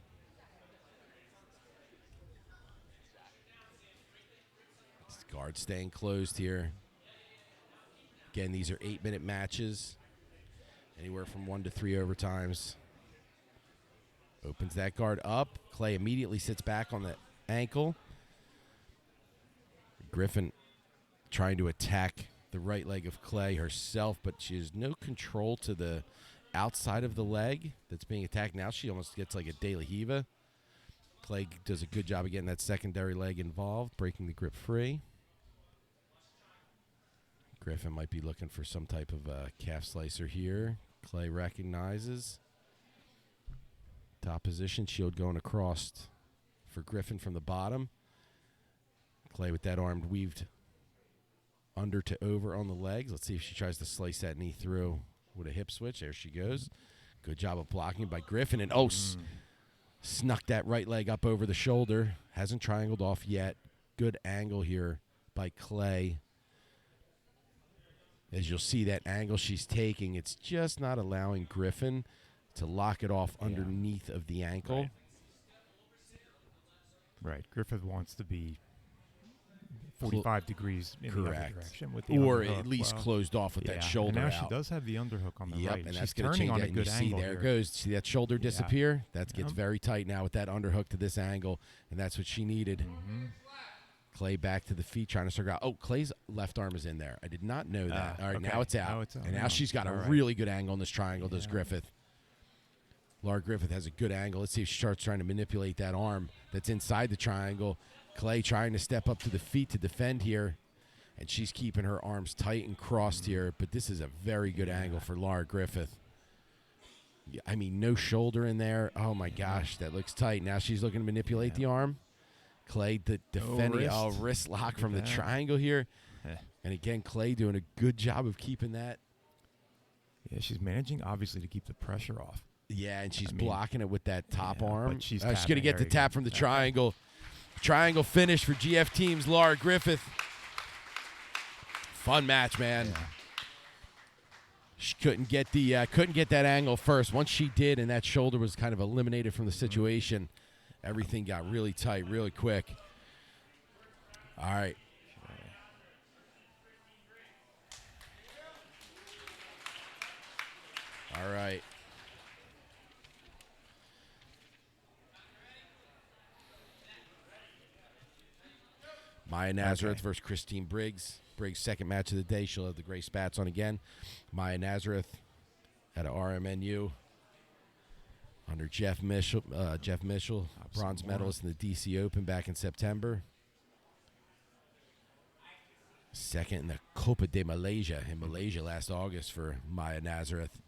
Guard staying closed here. Again, these are 8-minute matches. Anywhere from 1 to 3 overtimes. Opens that guard up. Clay immediately sits back on the ankle. Griffin trying to attack the right leg of Clay herself, but she has no control to the outside of the leg that's being attacked. Now she almost gets like a De La Hiva. Clay does a good job of getting that secondary leg involved, breaking the grip free. Griffin might be looking for some type of calf slicer here. Clay recognizes. Top position, shield going across for Griffin from the bottom. Clay with that arm weaved under to over on the legs. Let's see if she tries to slice that knee through with a hip switch. There she goes. Good job of blocking by Griffin. And snuck that right leg up over the shoulder. Hasn't triangled off yet. Good angle here by Clay. As you'll see that angle she's taking, it's just not allowing Griffin to lock it off underneath of the ankle. Right. Griffith wants to be 45 degrees in the other direction with the or underhook. At least closed off with that shoulder and now out. she does have the underhook on the right. And she's that's going to turning change on that. a good angle. See, there it goes. See that shoulder disappear? That gets very tight now with that underhook to this angle, and that's what she needed. Clay back to the feet, trying to circle out. Oh, Clay's left arm is in there. I did not know that. All right, now it's out. And now she's got a really good angle in this triangle, does Griffith. Laura Griffith has a good angle. Let's see if she starts trying to manipulate that arm that's inside the triangle. Clay trying to step up to the feet to defend here. And she's keeping her arms tight and crossed here, but this is a very good angle for Laura Griffith. Yeah, I mean, no shoulder in there. Oh, my gosh, that looks tight. Now she's looking to manipulate the arm. Clay defending. Wrist lock from the triangle here. And again, Clay doing a good job of keeping that. Yeah, she's managing, obviously, to keep the pressure off. Yeah, and she's blocking it with that top arm. But she's going to get the tap from the triangle. Triangle finish for GF Team's Laura Griffith. Fun match, man. Yeah. She couldn't get that angle first. Once she did, and that shoulder was kind of eliminated from the situation, everything got really tight, really quick. All right. All right. Maya Nazareth versus Christine Briggs. Briggs' second match of the day. She'll have the gray spats on again. Maya Nazareth at a RMNU under Jeff Mitchell, bronze medalist in the DC Open back in September. Second in the Copa de Malaysia in Malaysia last August for Maya Nazareth.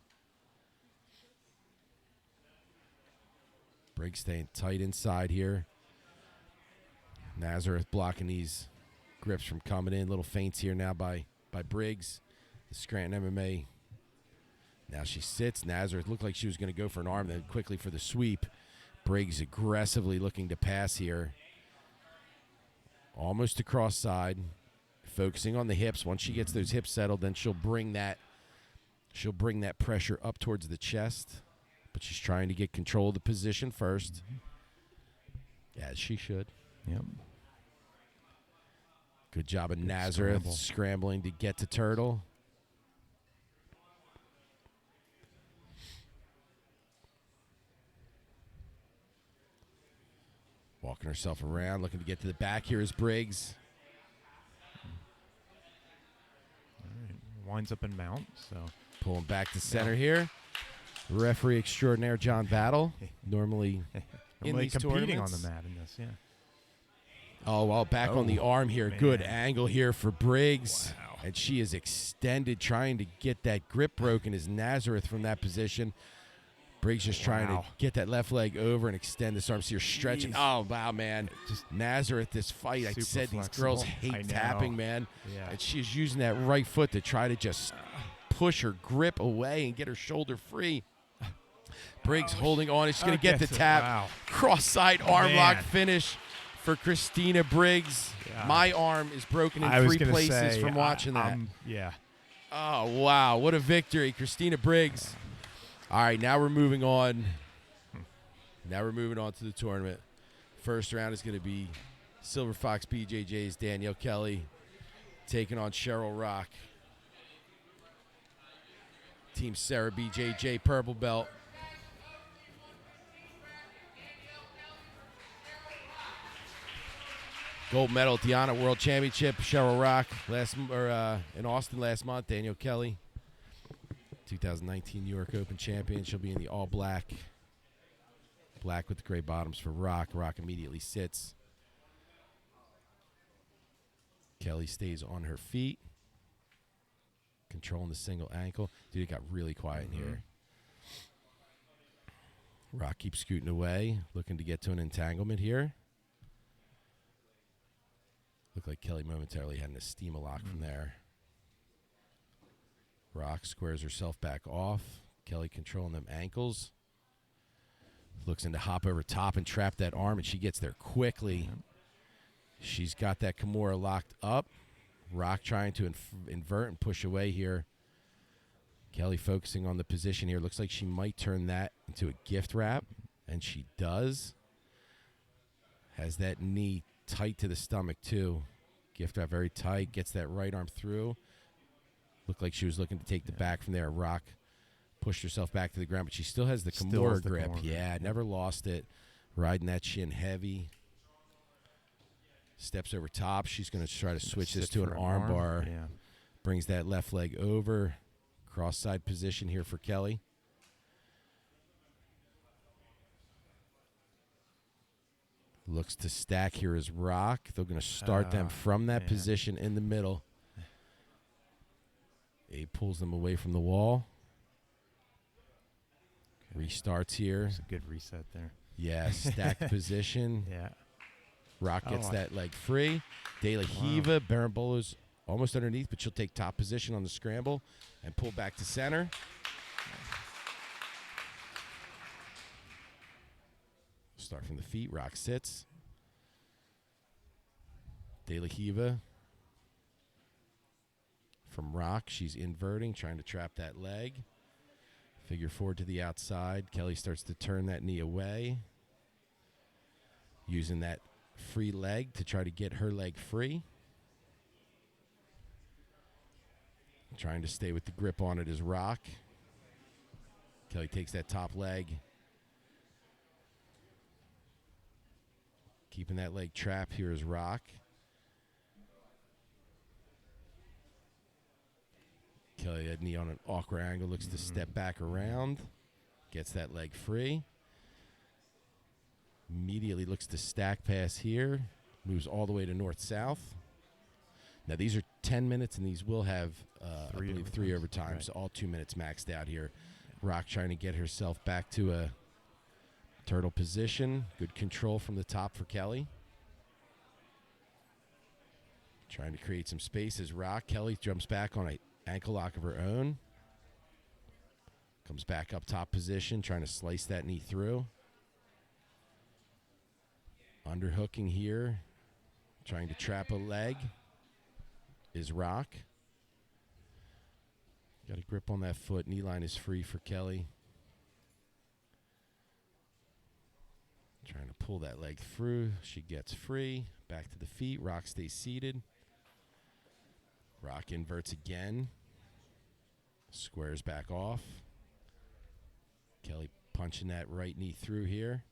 Briggs staying tight inside here. Nazareth blocking these grips from coming in. Little feints here now by Briggs. The Scranton MMA. Now she sits. Nazareth looked like she was going to go for an arm, then quickly for the sweep. Briggs aggressively looking to pass here. Almost to cross side. Focusing on the hips. Once she gets those hips settled, then she'll bring that pressure up towards the chest. But she's trying to get control of the position first. As she should. Yep. Good job of Nazareth scrambling to get to Turtle. Walking herself around, looking to get to the back. Here is Briggs. All right. Winds up in mount. So pulling back to center here. Referee extraordinaire John Battle. Normally in these competing tournaments. on the mat in this, yeah. Oh, well, back on the arm here. Man. Good angle here for Briggs. Wow. And she is extended, trying to get that grip broken as Nazareth from that position. Briggs just trying to get that left leg over and extend this arm. See her stretching. Oh, wow, man. Just Nazareth, this fight. I said these girls hate tapping, man. Yeah. And she's using that right foot to try to just push her grip away and get her shoulder free. Briggs holding on. She's going to get the tap. Wow. Cross-side arm lock finish for Christina Briggs. Yeah. My arm is broken in 3 places from watching that. Yeah. Oh, wow. What a victory. Christina Briggs. All right, now we're moving on. Now we're moving on to the tournament. First round is going to be Silver Fox BJJ's Danielle Kelly taking on Cheryl Rock. Team Sarah BJJ purple belt. Gold medal at the Honor World Championship. Cheryl Rock in Austin last month. Danielle Kelly, 2019 New York Open champion. She'll be in the all black. Black with the gray bottoms for Rock. Rock immediately sits. Kelly stays on her feet. Controlling the single ankle. Dude, it got really quiet in here. Rock keeps scooting away. Looking to get to an entanglement here. Looked like Kelly momentarily had an Estima lock from there. Rock squares herself back off. Kelly controlling them ankles. Looks in to hop over top and trap that arm, and she gets there quickly. She's got that Kimura locked up. Rock trying to invert and push away here. Kelly focusing on the position here. Looks like she might turn that into a gift wrap, and she does. Has that knee tight to the stomach, too. Gift wrap very tight. Gets that right arm through. Looked like she was looking to take the back from there. Rock pushed herself back to the ground, but she still has the Kimura grip. Yeah, never lost it. Riding that shin heavy. Steps over top. She's going to try to switch this to an arm bar. Yeah. Brings that left leg over. Cross-side position here for Kelly. Looks to stack here is Rock. They're going to start them from that position in the middle. Abe pulls them away from the wall. Restarts here. It's a good reset there. Yeah, stacked position. Yeah. Rock gets that leg free. De La Hiva, Barambola's almost underneath, but she'll take top position on the scramble and pull back to center. Start from the feet. Rock sits. De La Hiva from Rock. She's inverting, trying to trap that leg. Figure forward to the outside. Kelly starts to turn that knee away, using that free leg to try to get her leg free. Trying to stay with the grip on it is Rock. Kelly takes that top leg. Keeping that leg trapped here is Rock. Kelly, that knee on an awkward angle, looks to step back around. Gets that leg free. Immediately looks to stack pass here. Moves all the way to north-south. Now, these are 10 minutes, and these will have, I believe, 3 overtimes. Right. So all 2 minutes maxed out here. Rock trying to get herself back to a turtle position. Good control from the top for Kelly. Trying to create some space as Rock. Kelly jumps back on a ankle lock of her own. Comes back up top position, trying to slice that knee through. Underhooking here. Trying to trap a leg is Rock. Got a grip on that foot. Knee line is free for Kelly. Trying to pull that leg through. She gets free. Back to the feet. Rock stays seated. Rock inverts again. Squares back off. Kelly punching that right knee through here.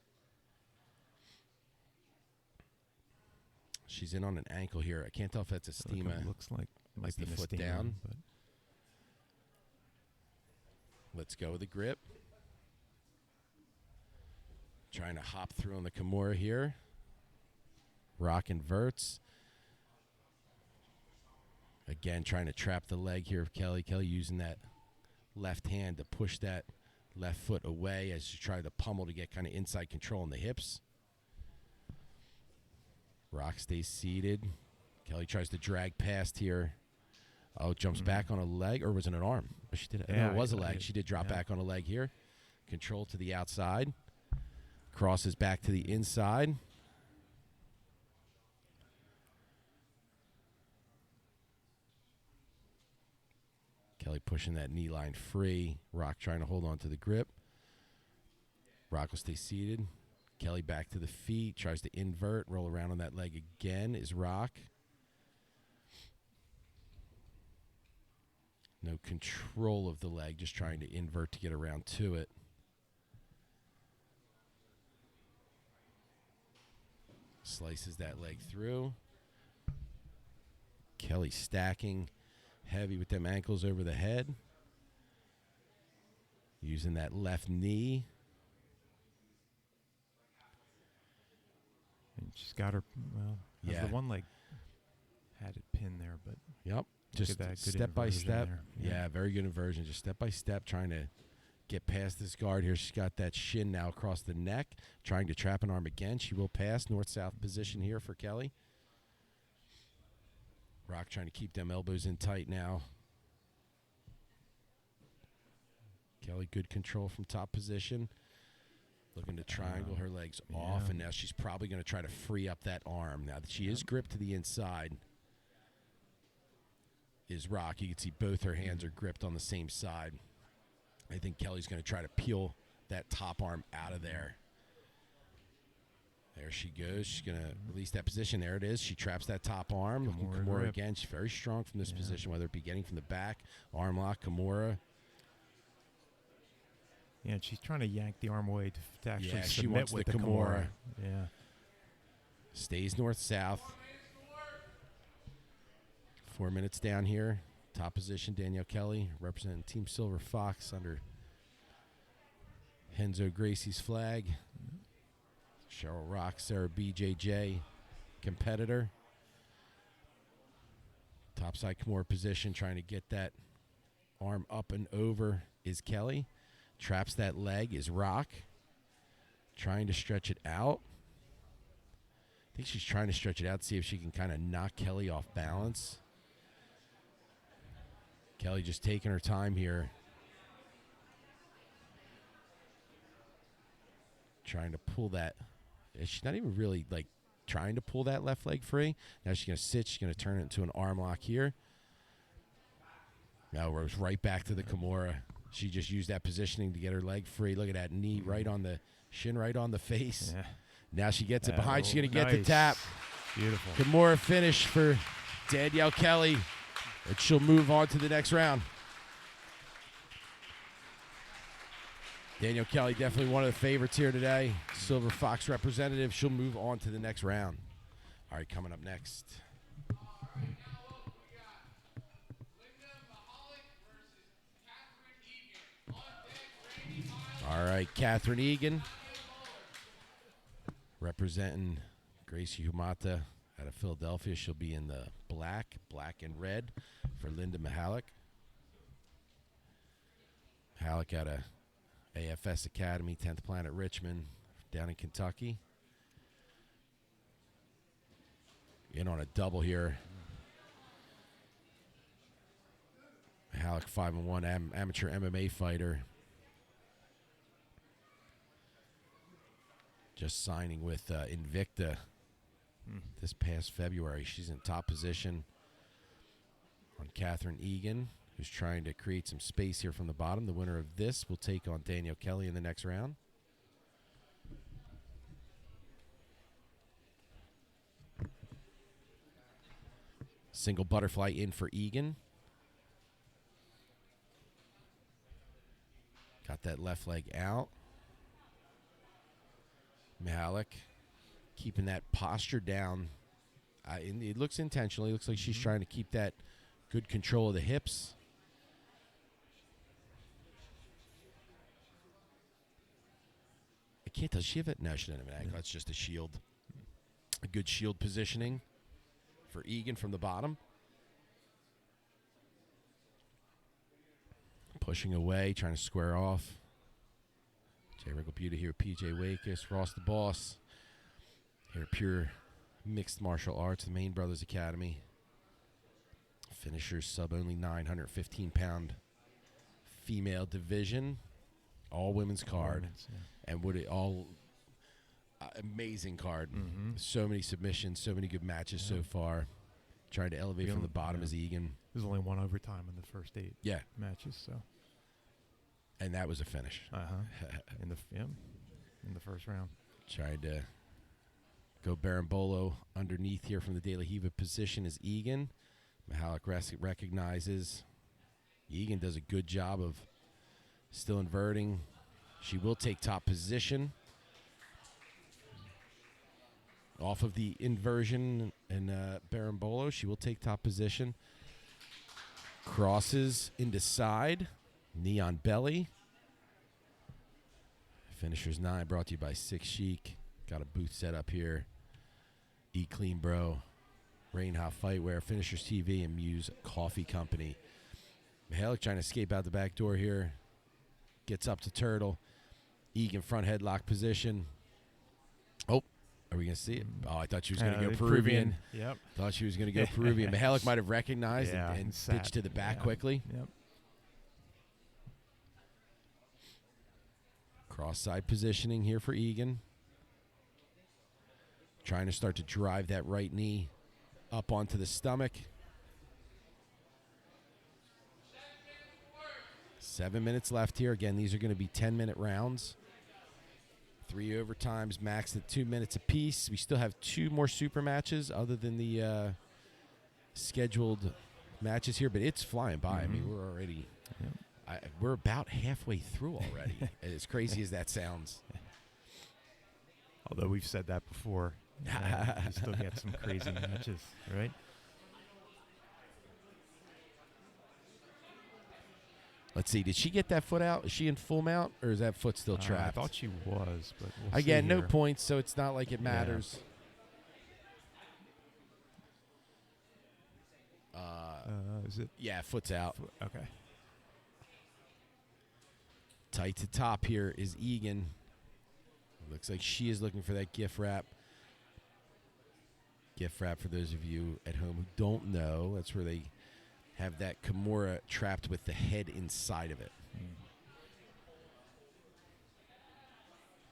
She's in on an ankle here. I can't tell if that's a stima. Looks like it might be the a foot stima, down. but Let's go with the grip. Trying to hop through on the Kimura here. Rock inverts. Again, trying to trap the leg here of Kelly. Kelly using that left hand to push that left foot away as she tried to pummel to get kind of inside control in the hips. Rock stays seated. Kelly tries to drag past here. Oh, jumps back on a leg, or was it an arm? She did. Yeah, no, it was a leg. She did drop back on a leg here. Control to the outside. Crosses back to the inside. Kelly pushing that knee line free. Rock trying to hold on to the grip. Rock will stay seated. Kelly back to the feet. Tries to invert. Roll around on that leg again is Rock. No control of the leg. Just trying to invert to get around to it. Slices that leg through. Kelly stacking heavy with them ankles over the head. Using that left knee. And she's got her, well, yeah. The one leg had it pinned there, but yep. Just step by step. Yeah, very good inversion. Just step by step, trying to get past this guard here. She's got that shin now across the neck, trying to trap an arm again. She will pass north-south position here for Kelly. Rock trying to keep them elbows in tight now. Kelly, good control from top position. Looking to triangle her legs off, and now she's probably going to try to free up that arm. Now that she is gripped to the inside is Rock. You can see both her hands are gripped on the same side. I think Kelly's going to try to peel that top arm out of there. There she goes. She's going to release that position. There it is. She traps that top arm. Kimura again. She's very strong from this position, whether it be getting from the back, arm lock, Kimura. Yeah, and she's trying to yank the arm away to actually she submit wants with the the Kimura. Yeah. Stays north-south. 4 minutes down here. Top position, Danielle Kelly, representing Team Silver Fox under Henzo Gracie's flag. Cheryl Rock, Sarah BJJ, competitor. Topside Kimura position, trying to get that Arm up and over is Kelly. Traps that leg is Rock. Trying to stretch it out. I think she's trying to stretch it out, see if she can kind of knock Kelly off balance. Kelly just taking her time here. Trying to pull that. She's not even really like trying to pull that left leg free. Now she's going to sit. She's going to turn it into an arm lock here. Now we're right back to the Kimura. She just used that positioning to get her leg free. Look at that knee right on the shin, right on the face. Yeah. Now she gets it behind. She's going to get the tap. Beautiful. Kimura finish for Danielle Kelly. And she'll move on to the next round. Danielle Kelly, definitely one of the favorites here today. Silver Fox representative. She'll move on to the next round. All right, coming up next. All right, Catherine Egan representing Gracie Humata out of Philadelphia. She'll be in the black and red for Linda Mihalick. Mihalick out of AFS Academy, 10th Planet Richmond, down in Kentucky. In on a double here. Mihalick 5-1, amateur MMA fighter. Just signing with Invicta this past February. She's in top position on Catherine Egan, who's trying to create some space here from the bottom. The winner of this will take on Danielle Kelly in the next round. Single butterfly in for Egan. Got that left leg out. Mihalick keeping that posture down. It looks intentional. It looks like she's trying to keep that good control of the hips. I can't tell. Does she have it? No, she doesn't have an ankle. That's just a shield. A good shield positioning for Egan from the bottom. Pushing away, trying to square off. Jay Wrinkle Beauty here, PJ Wakis, Ross the Boss. Here, Pure Mixed Martial Arts, the Main Brothers Academy. Finishers sub only 915-pound female division. All women's card. And would it all amazing card. So many submissions, so many good matches so far. Trying to elevate from the bottom is Egan. There's only one overtime in the first 8 matches, so. And that was a finish. In the first round. Tried to go Berimbolo underneath here from the De La Hiva position is Egan. Mihalick recognizes. Egan does a good job of still inverting. She will take top position. Off of the inversion and Berimbolo, she will take top position. Crosses into side. Knee on belly. Finishers 9 brought to you by Six Chic. Got a booth set up here. Eat Clean Bro. Rain Hot Fightwear. Finishers TV and Muse Coffee Company. Mihalick trying to escape out the back door here. Gets up to Turtle. Egan front headlock position. Oh, are we going to see it? Oh, I thought she was going to go Peruvian. Yep. Thought she was going to go Peruvian. Mihalick might have recognized and ditched to the back quickly. Yep. Cross-side positioning here for Egan. Trying to start to drive that right knee up onto the stomach. 7 minutes left here. Again, these are going to be 10-minute rounds. 3 overtimes, maxed at 2 minutes apiece. We still have 2 more super matches other than the scheduled matches here, but it's flying by. I mean, we're already... we're about halfway through already, as crazy as that sounds. Although we've said that before, you still get some crazy matches, right? Let's see. Did she get that foot out? Is she in full mount, or is that foot still trapped? I thought she was, but we'll again, see no here. points, so it's not like it matters. Is it? Yeah, foot's out. Okay. Tight to top here is Egan. Looks like she is looking for that gift wrap. Gift wrap, for those of you at home who don't know, that's where they have that Kimura trapped with the head inside of it.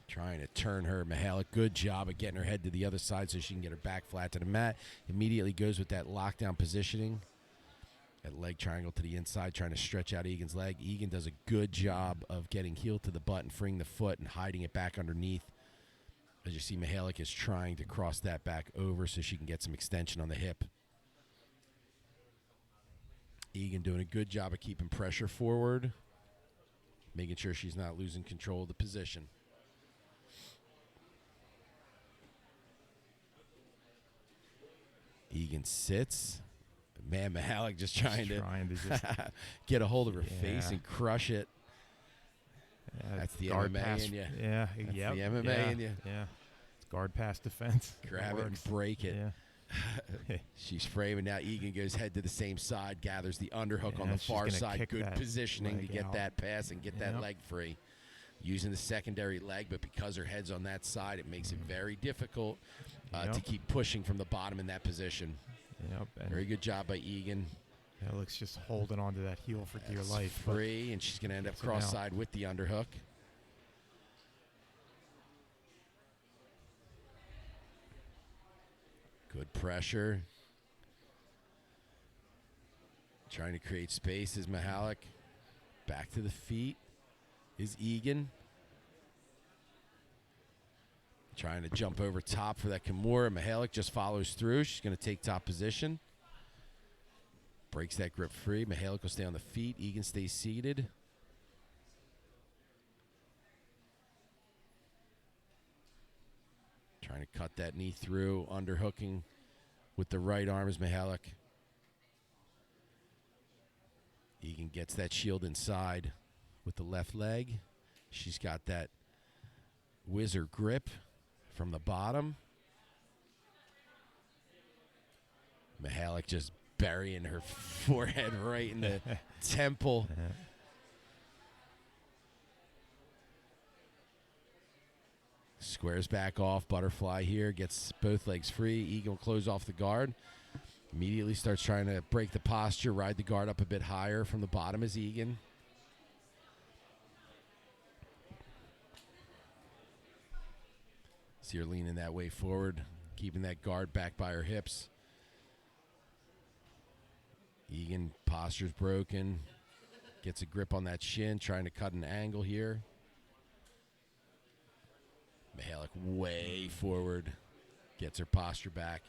Trying to turn her. Mihalick, good job of getting her head to the other side so she can get her back flat to the mat. Immediately goes with that lockdown positioning. That leg triangle to the inside, trying to stretch out Egan's leg. Egan does a good job of getting heel to the butt and freeing the foot and hiding it back underneath. As you see, Mihalick is trying to cross that back over so she can get some extension on the hip. Egan doing a good job of keeping pressure forward, making sure she's not losing control of the position. Egan sits. Man, Mihalick just trying to get a hold of her face and crush it. Yeah, that's the guard MMA pass, in you. Yeah, that's yep, the MMA in you. Yeah, it's guard pass defense. Grab it and break it. Yeah. She's framing now. Egan goes head to the same side, gathers the underhook on the far side. Good positioning to get that pass and get that leg free. Using the secondary leg, but because her head's on that side, it makes it very difficult to keep pushing from the bottom in that position. Very good job by Egan. Alex just holding on to that heel for dear life. Free, and she's going to end up cross-side with the underhook. Good pressure. Trying to create space is Mihalick. Back to the feet is Egan. Trying to jump over top for that Kimura. Mihalick just follows through. She's going to take top position. Breaks that grip free. Mihalick will stay on the feet. Egan stays seated. Trying to cut that knee through. Underhooking with the right arm is Mihalick. Egan gets that shield inside with the left leg. She's got that whizzer grip from the bottom. Mihalick just burying her forehead right in the temple. Squares back off. Butterfly here. Gets both legs free. Egan will close off the guard. Immediately starts trying to break the posture. Ride the guard up a bit higher from the bottom is Egan. See her leaning that way forward. Keeping that guard back by her hips. Egan, posture's broken. Gets a grip on that shin, trying to cut an angle here. Mihalick way forward. Gets her posture back.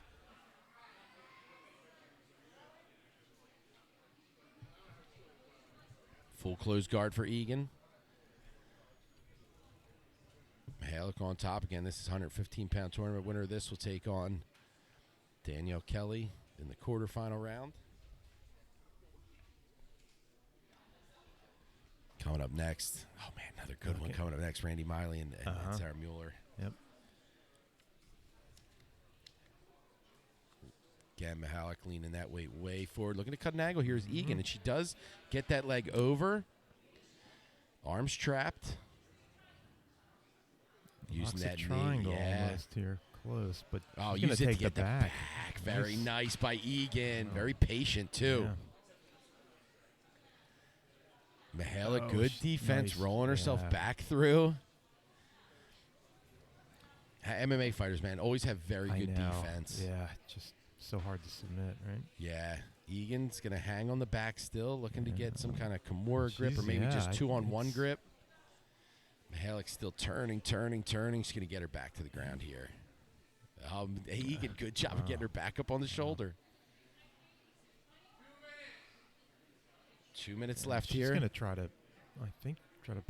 Full closed guard for Egan. Mihalick on top again. This is 115-pound tournament. Winner of this will take on Danielle Kelly in the quarterfinal round. Coming up next. Oh, man, another good one coming up next. Randy Miley and Sarah Muller. Yep. Again, Mihalick leaning that weight way forward. Looking to cut an angle here is Egan, and she does get that leg over. Arms trapped. Using that triangle almost here. Close, but use it to get the back. Very nice by Egan. Very patient, too. Yeah. Mihalick, good defense, rolling herself back through. MMA fighters, man, always have very good defense. Yeah, just so hard to submit, right? Yeah. Egan's going to hang on the back still, looking to get some kind of Kimura grip or maybe just two-on-one grip. Mihalick still turning. She's going to get her back to the ground here. Egan, good job of getting her back up on the shoulder. 2 minutes left here. She's going to try to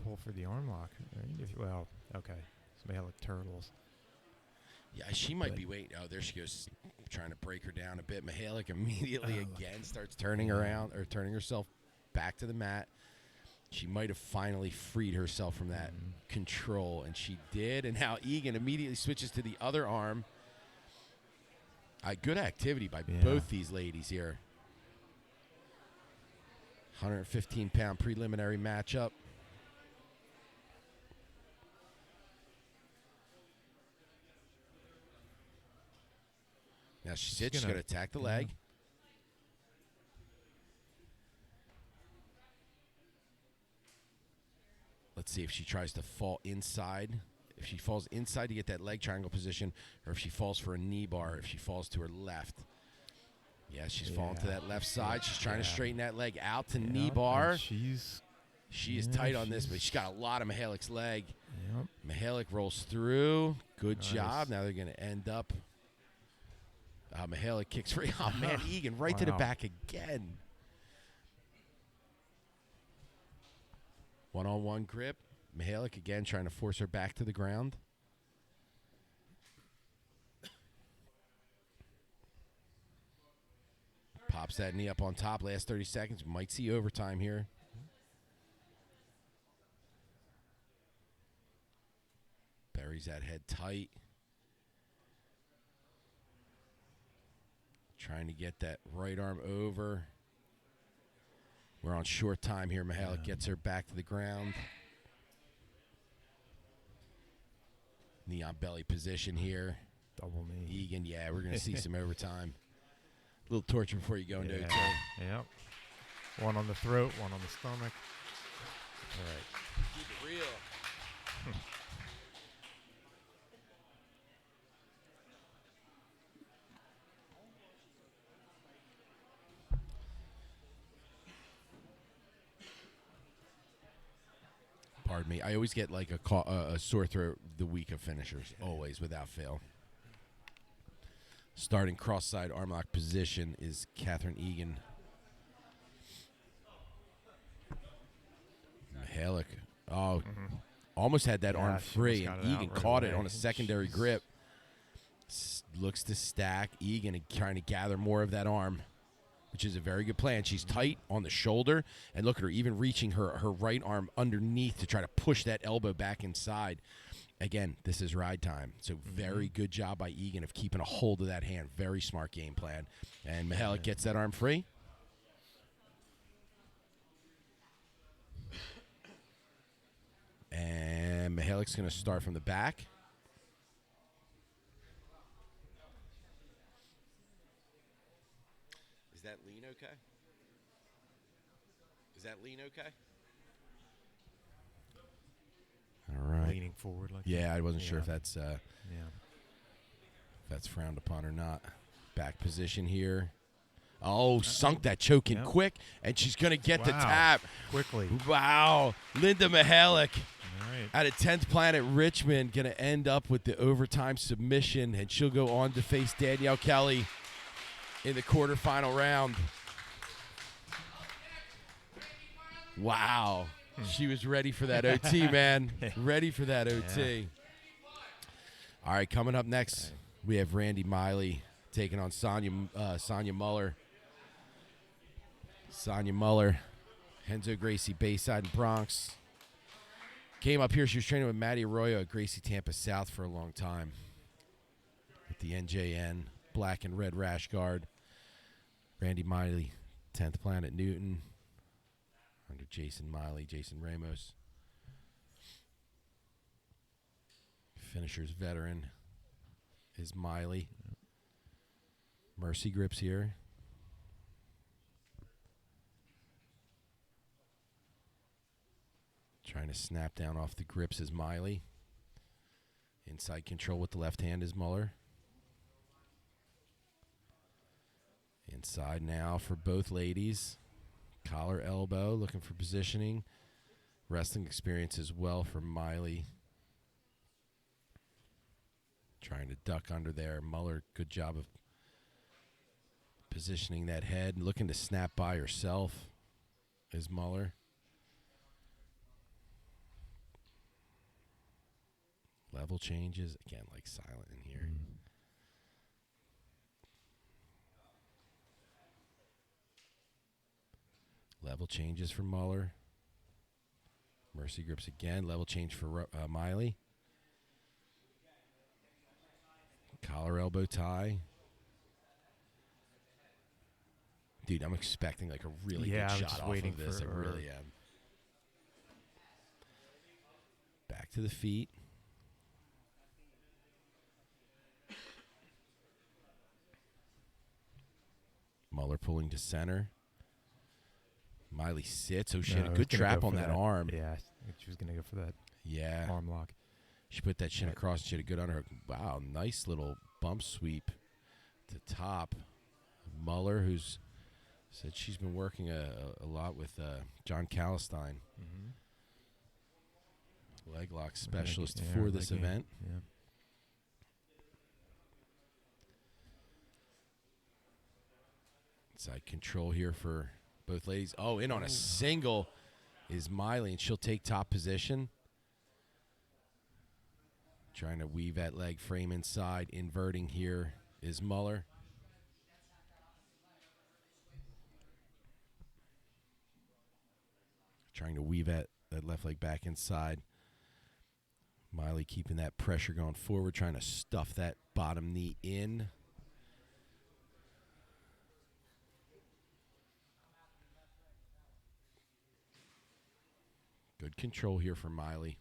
pull for the arm lock. Right? Okay. So Mihalick turtles. Yeah, she might be waiting. Oh, there she goes, trying to break her down a bit. Mihalick immediately again starts turning around or turning herself back to the mat. She might have finally freed herself from that control, and she did. And now Egan immediately switches to the other arm. Good activity by both these ladies here. 115-pound preliminary matchup. Now she sits. She's going to attack the leg. Let's see if she tries to fall inside. If she falls inside to get that leg triangle position, or if she falls for a knee bar, if she falls to her left. Yeah, she's falling to that left side. She's trying to straighten that leg out to knee bar. She is tight on this, but she's got a lot of Mihalick's leg. Yep. Mihalick rolls through. Good job. Now they're going to end up. Mihalick kicks free. Oh, man, Egan right to the back again. One-on-one grip. Mihalick again trying to force her back to the ground. Pops that knee up on top. Last 30 seconds. Might see overtime here. Buries that head tight. Trying to get that right arm over. We're on short time here. Mihalick gets her back to the ground. Knee on belly position here. Double knee. Egan, we're going to see some overtime. A little torture before you go into OT. Yep. One on the throat, one on the stomach. All right. Keep it real. Pardon me. I always get like a sore throat the week of finishers, always, without fail. Starting cross-side arm lock position is Catherine Egan. Mihalick. Oh, almost had that arm free, and Egan caught it on a secondary grip. Looks to stack. Egan trying to gather more of that arm, which is a very good plan. She's tight on the shoulder, and look at her even reaching her right arm underneath to try to push that elbow back inside. Again, this is ride time, so very good job by Egan of keeping a hold of that hand. Very smart game plan. And Mihalick gets that arm free. And Mihalick's going to start from the back. Is that lean okay? Is that lean okay? All right. Leaning forward like that. I wasn't sure if that's if that's frowned upon or not. Back position here. Oh, sunk that choke in quick, and she's going to get the tap. Quickly. Wow. Linda Mihalick right. out of 10th Planet Richmond going to end up with the overtime submission, and she'll go on to face Danielle Kelly in the quarterfinal round. Wow. She was ready for that OT, man. Ready for that OT. All right, coming up next, we have Randy Miley taking on Sonia Muller. Sonia Muller, Henzo Gracie, Bayside and Bronx. Came up here. She was training with Maddie Arroyo at Gracie Tampa South for a long time. With the NJN, black and red rash guard. Randy Miley, 10th Planet Newton. Under Jason Miley, Jason Ramos. Finishers veteran is Miley. Mercy grips here. Trying to snap down off the grips is Miley. Inside control with the left hand is Muller. Inside now for both ladies. Collar, elbow, looking for positioning. Wrestling experience as well for Miley. Trying to duck under there. Muller, good job of positioning that head. Looking to snap by herself is Muller. Level changes. Again, like silent in here. Level changes for Muller. Mercy grips again. Level change for Miley. Collar elbow tie. Dude, I'm expecting like a really good shot off of this. I really am. Back to the feet. Muller pulling to center. Miley sits. Oh, she No, had a I was good gonna trap go on for that arm. Yeah, I think she was going to go for that Yeah. arm lock. She put that shin across. She had a good underhook. Wow, nice little bump sweep to top. Muller, who's said she's been working a lot with John Calistine, leg lock specialist for this event. Yeah. Side control here for both ladies. Oh, in on a single is Miley, and she'll take top position. Trying to weave that leg frame inside. Inverting here is Muller. Trying to weave that left leg back inside. Miley keeping that pressure going forward, trying to stuff that bottom knee in. Good control here for Miley.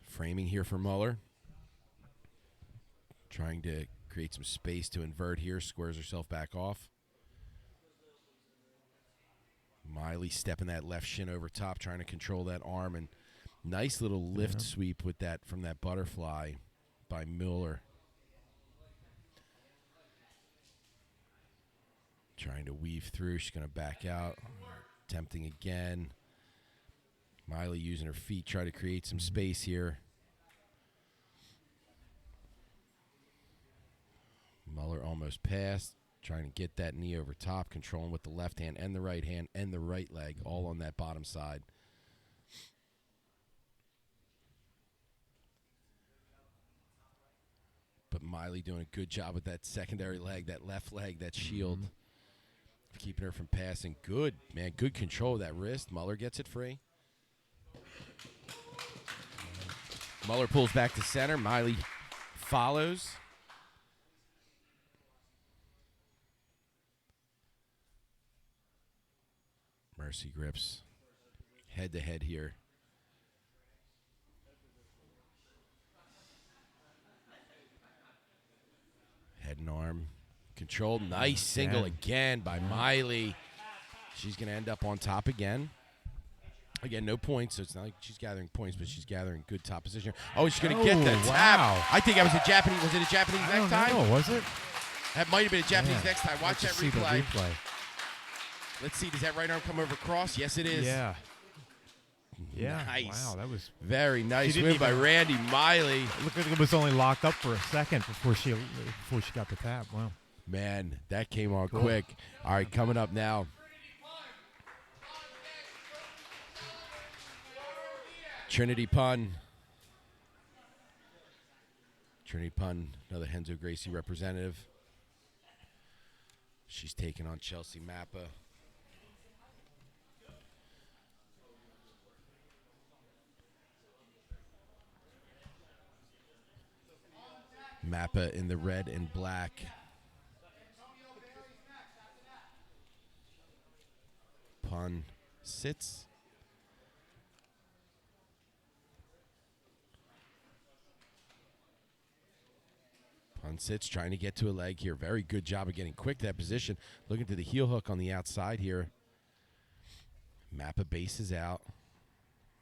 Framing here for Muller. Trying to create some space to invert here. Squares herself back off. Miley stepping that left shin over top, trying to control that arm. And nice little lift sweep with that from that butterfly by Muller. Trying to weave through. She's going to back out. Tempting again. Miley using her feet, try to create some space here. Muller almost passed. Trying to get that knee over top, controlling with the left hand and the right leg, all on that bottom side. But Miley doing a good job with that secondary leg, that left leg, that shield, keeping her from passing. Good, man, good control of that wrist. Muller gets it free. Muller pulls back to center. Miley follows. Mercy grips head-to-head here. Head and arm controlled. Nice single again by Miley. She's going to end up on top again. Again, no points, so it's not like she's gathering points, but she's gathering good top position. Oh, she's going to get the tap. I think that was a Japanese. Was it a Japanese next time? No, was it? That might have been a Japanese next time. Watch that see the replay. Let's see. Does that right arm come over cross? Yes, it is. Yeah. Yeah. Nice. Wow, that was very nice move by Randy Miley. It looked like it was only locked up for a second before she got the tap. Wow. Man, that came on quick. All right, coming up now. Trinity Pun. Trinity Pun, another Henzo Gracie representative. She's taking on Chelsea Mapa. Mapa in the red and black. Pun sits. Pun sits, trying to get to a leg here. Very good job of getting quick to that position. Looking to the heel hook on the outside here. Mapa bases out.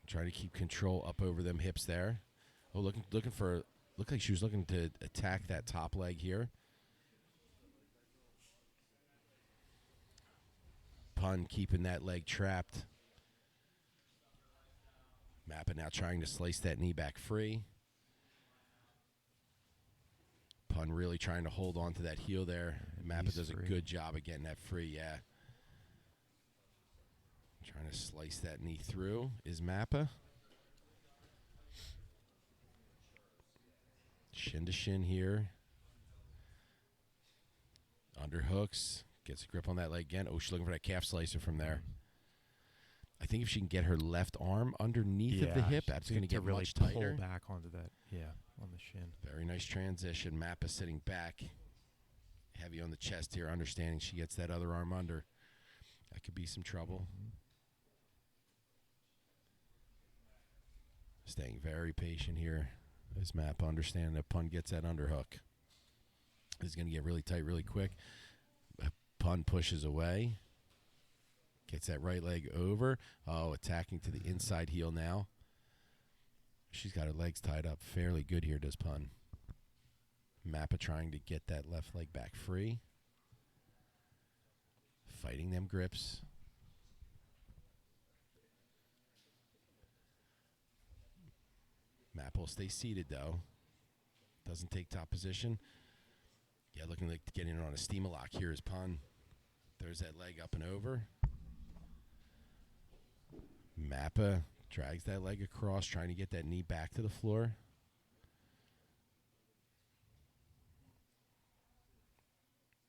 Trying to keep control up over them hips there. Oh, looking for. Looked like she was looking to attack that top leg here. Pun keeping that leg trapped. Mapa now trying to slice that knee back free. Pun really trying to hold on to that heel there. Mapa does a good job of getting that free, yeah. Trying to slice that knee through is Mapa. Shin to shin here. Underhooks. Gets a grip on that leg again. Oh, she's looking for that calf slicer from there. I think if she can get her left arm underneath of the hip, that's going to get really much tighter. Pull back onto that, on the shin. Very nice transition. Mapa sitting back. Heavy on the chest here, understanding she gets that other arm under. That could be some trouble. Staying very patient here. As Mapa understanding that Pun gets that underhook. This is going to get really tight really quick. Pun pushes away. Gets that right leg over. Oh, attacking to the inside heel now. She's got her legs tied up fairly good here, does Pun. Mapa trying to get that left leg back free. Fighting them grips. Mapa will stay seated, though. Doesn't take top position. Yeah, looking like getting it on a steam lock here is Pun. Throws that leg up and over. Mapa drags that leg across, trying to get that knee back to the floor.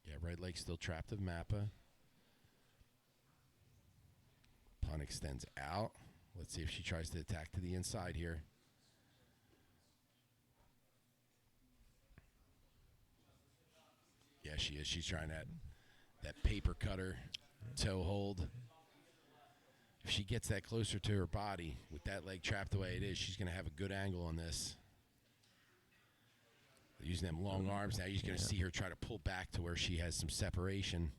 Yeah, right leg still trapped of Mapa. Pun extends out. Let's see if she tries to attack to the inside here. Yeah, she is. She's trying that paper cutter toe hold. If she gets that closer to her body with that leg trapped the way it is, she's going to have a good angle on this. Using them long arms, now you're going to see her try to pull back to where she has some separation.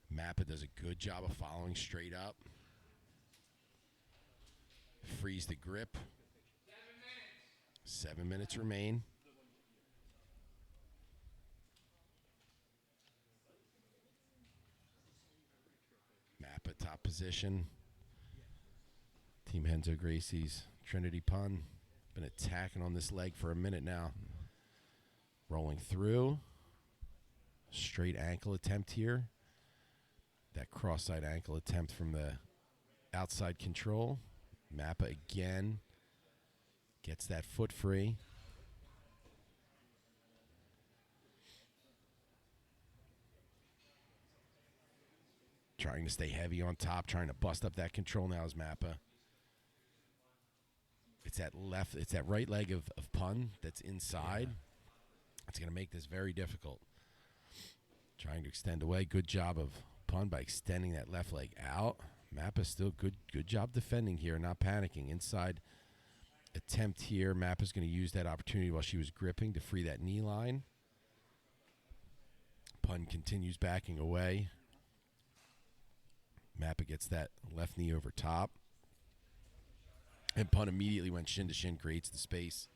Mapa does a good job of following straight up. Freeze the grip. 7 minutes remain. Mapa top position. Team Henzo Gracie's Trinity Pun. Been attacking on this leg for a minute now. Rolling through. Straight ankle attempt here. That cross-side ankle attempt from the outside control. Mapa again. Gets that foot free. Trying to stay heavy on top, trying to bust up that control now is Mapa. It's that right leg of Pun that's inside. It's going to make this very difficult. Trying to extend away. Good job of Pun by extending that left leg out. Mapa still good job defending here, not panicking. Inside attempt here. Mapa's going to use that opportunity while she was gripping to free that knee line. Pun continues backing away. Mapa gets that left knee over top. And Pun immediately went shin to shin, creates the space.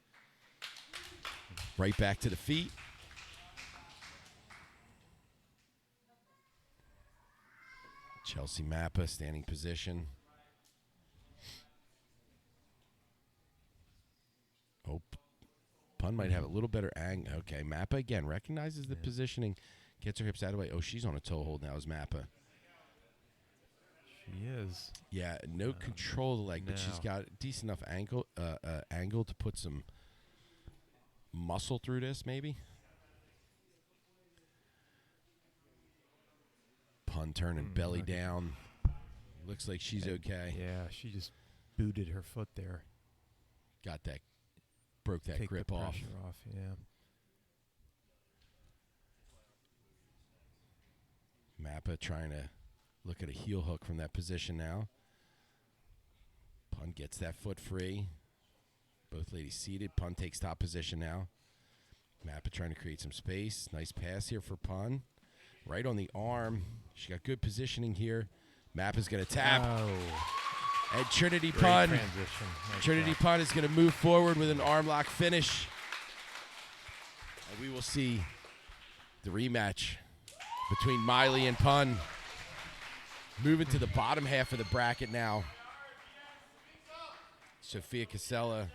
Right back to the feet. Chelsea Mapa, standing position. Oh, Pun might have a little better angle. Okay, Mapa again recognizes the positioning, gets her hips out of the way. Oh, she's on a toe hold now as Mapa. She is. Yeah, no control of the leg, but she's got a decent enough angle to put some muscle through this, maybe. Pun turning belly down. Looks like she's okay. Yeah, she just booted her foot there. Got that, broke that Take grip the off. pressure off. Yeah. Mapa trying to look at a heel hook from that position now. Pun gets that foot free. Both ladies seated. Pun takes top position now. Mapa trying to create some space. Nice pass here for Pun. Right on the arm. She got good positioning here. Mapa's going to tap. Oh. And Trinity Great Pun. transition. Nice Trinity job. Pun is going to move forward with an arm lock finish. And we will see the rematch between Miley and Pun. Moving to the bottom half of the bracket now. Sophia Casella,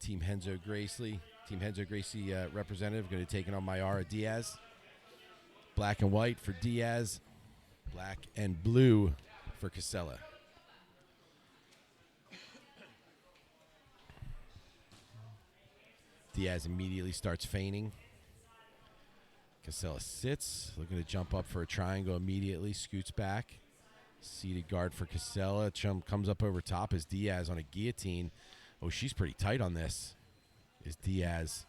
Team Henzo Gracie representative, going to take it on Mayara Diaz. Black and white for Diaz. Black and blue for Casella. Diaz immediately starts feigning. Casella sits, looking to jump up for a triangle immediately, scoots back. Seated guard for Casella. Comes up over top as Diaz on a guillotine. Oh, she's pretty tight on this. Is Diaz.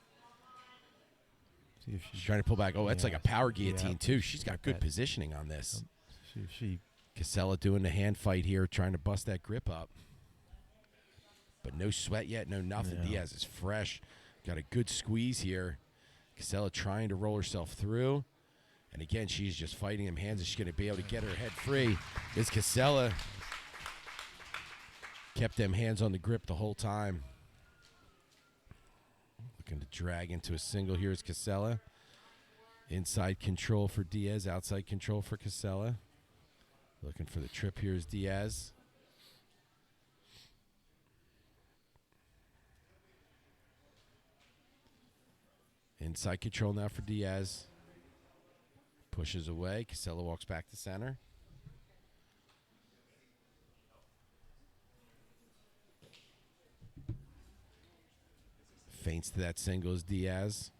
See if She's trying to pull back. Oh, that's like a power guillotine, too. She's got good that. positioning on this. She Casella doing the hand fight here, trying to bust that grip up. but no sweat yet, no nothing. Yeah. Diaz is fresh. Got a good squeeze here. Casella trying to roll herself through. And again, she's just fighting him hands. Is she going to be able to get her head free? Is Casella. Kept them hands on the grip the whole time. Looking to drag into a single. Here's Casella. Inside control for Diaz. Outside control for Casella. Looking for the trip. Here's Diaz. Inside control now for Diaz. Pushes away. Casella walks back to center. Feints to that single is Diaz.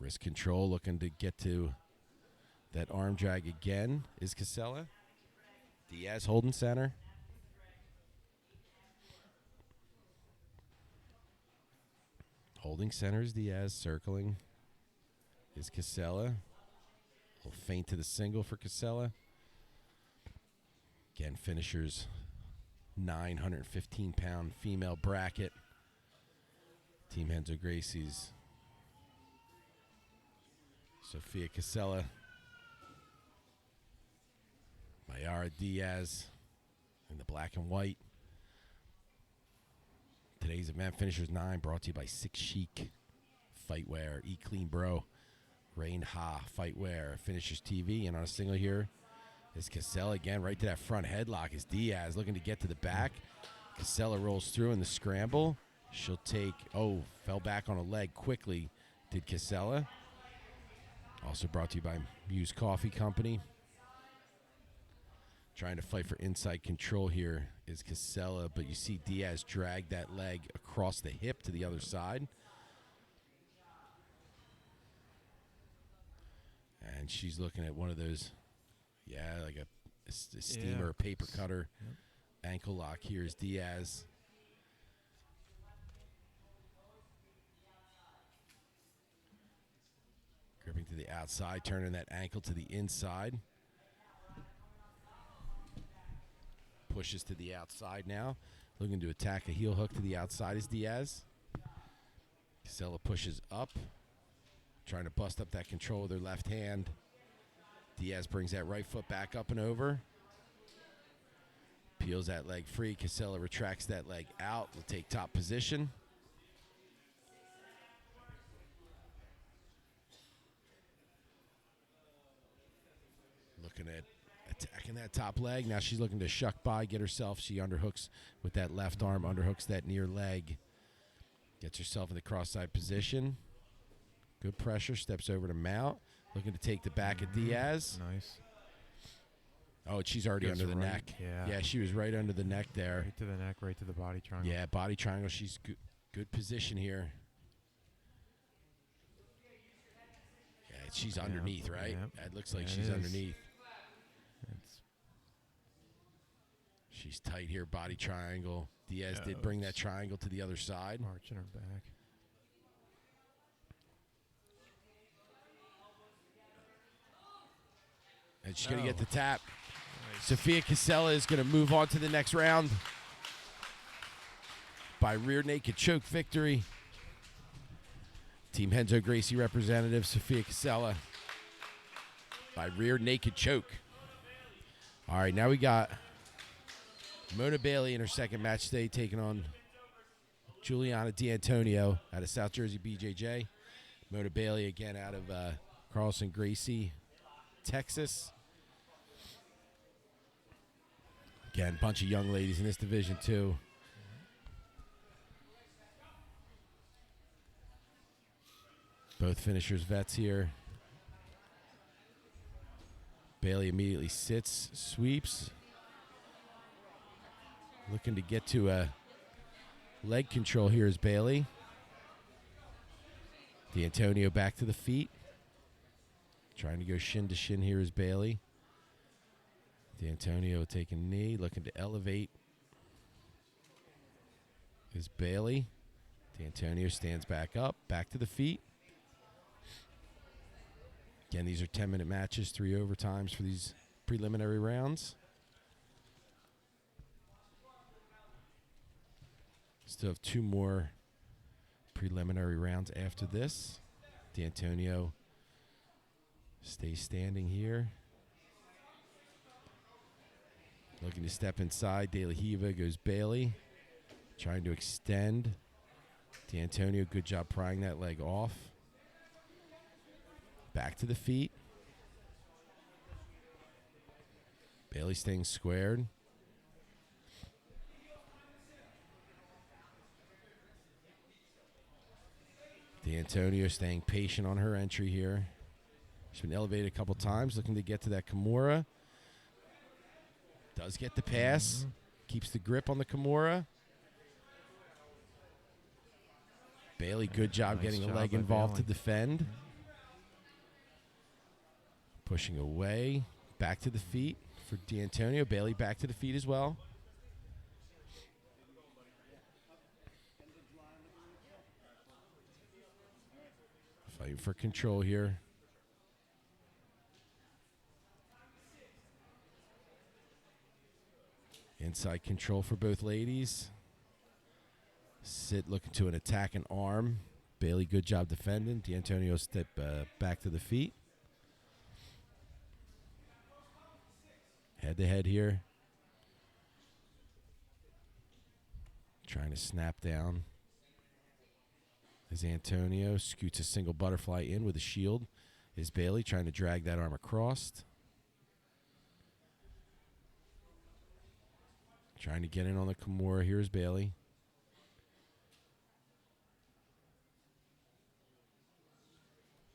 Wrist control, looking to get to that arm drag again is Casella. Diaz holding center. Holding center is Diaz, circling is Casella. Little feint to the single for Casella. Again, finishers 915-pound female bracket. Team Henzo Gracie's Sofia Casella. Mayara Diaz in the black and white. Today's event, Finishers 9, brought to you by Six Chic Fightwear, Eat Clean Bro, Rain Ha Fightwear, Finishers TV, and on a single here is Casella again, right to that front headlock is Diaz looking to get to the back. Casella rolls through in the scramble. She'll take, fell back on a leg quickly, did Casella. Also brought to you by Muse Coffee Company. Trying to fight for inside control here is Casella, but you see Diaz drag that leg across the hip to the other side. And she's looking at one of those, like a steamer, a paper cutter, ankle lock. Here's Diaz. Gripping to the outside, turning that ankle to the inside. Pushes to the outside now. Looking to attack a heel hook to the outside is Diaz. Casella pushes up. Trying to bust up that control with her left hand. Diaz brings that right foot back up and over. Peels that leg free. Casella retracts that leg out. Will take top position. Looking at attacking that top leg. Now she's looking to shuck by, get herself. She underhooks with that left arm, underhooks that near leg. Gets herself in the cross-side position. Good pressure, steps over to mount. Looking to take the back of Diaz. Nice. Oh, and she's already under the neck. Yeah, she was right under the neck there. Right to the neck, right to the body triangle. Yeah, body triangle. She's good position here. Yeah, she's underneath, right? Yeah. It looks like Yeah, she's it is. underneath. She's tight here, body triangle. Diaz did bring that triangle to the other side. Arching her back. And she's going to get the tap. Nice. Sofia Casella is going to move on to the next round by rear naked choke victory. Team Henzo Gracie representative Sofia Casella by rear naked choke. All right, now we got Mona Bailey in her second match today, taking on Juliana Diantonio out of South Jersey BJJ. Mona Bailey again out of Carlson Gracie, Texas. Again, bunch of young ladies in this division too. Both finishers vets here. Bailey immediately sits, sweeps. Looking to get to a leg control here is Bailey. Diantonio back to the feet. Trying to go shin to shin here is Bailey. Diantonio taking a knee, looking to elevate is Bailey. Diantonio stands back up, back to the feet. Again, these are 10-minute matches, 3 overtimes for these preliminary rounds. Still have 2 more preliminary rounds after this. Diantonio stays standing here. Looking to step inside. De La Hiva goes Bailey. Trying to extend. Diantonio, good job prying that leg off. Back to the feet. Bailey staying squared. Diantonio staying patient on her entry here. She's been elevated a couple times, looking to get to that Kimura. Does get the pass. Keeps the grip on the Kimura. Bailey, good job getting a leg involved to defend. Pushing away. Back to the feet for Diantonio. Bailey back to the feet as well. Fighting for control here. Inside control for both ladies. Sit looking to an attack and arm. Bailey, good job defending. Diantonio step back to the feet. Head to head here. Trying to snap down. As Antonio scoots a single butterfly in with a shield. Is Bailey trying to drag that arm across. Trying to get in on the Kimura. Here's Bailey.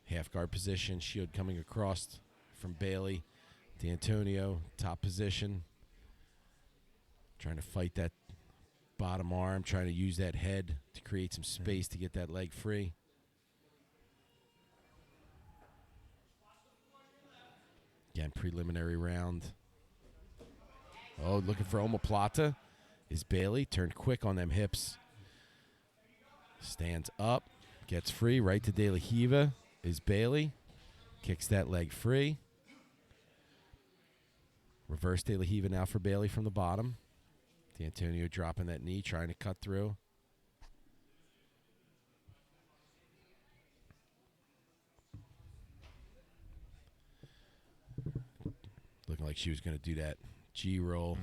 Half guard position. Shield coming across from Bailey. Diantonio, top position. Trying to fight that bottom arm. Trying to use that head to create some space to get that leg free. Again, preliminary round. Oh, looking for omoplata is Bailey. Turned quick on them hips. Stands up. Gets free. Right to De La Hiva is Bailey. Kicks that leg free. Reverse De La Hiva now for Bailey from the bottom. Diantonio dropping that knee, trying to cut through. Looking like she was going to do that G roll.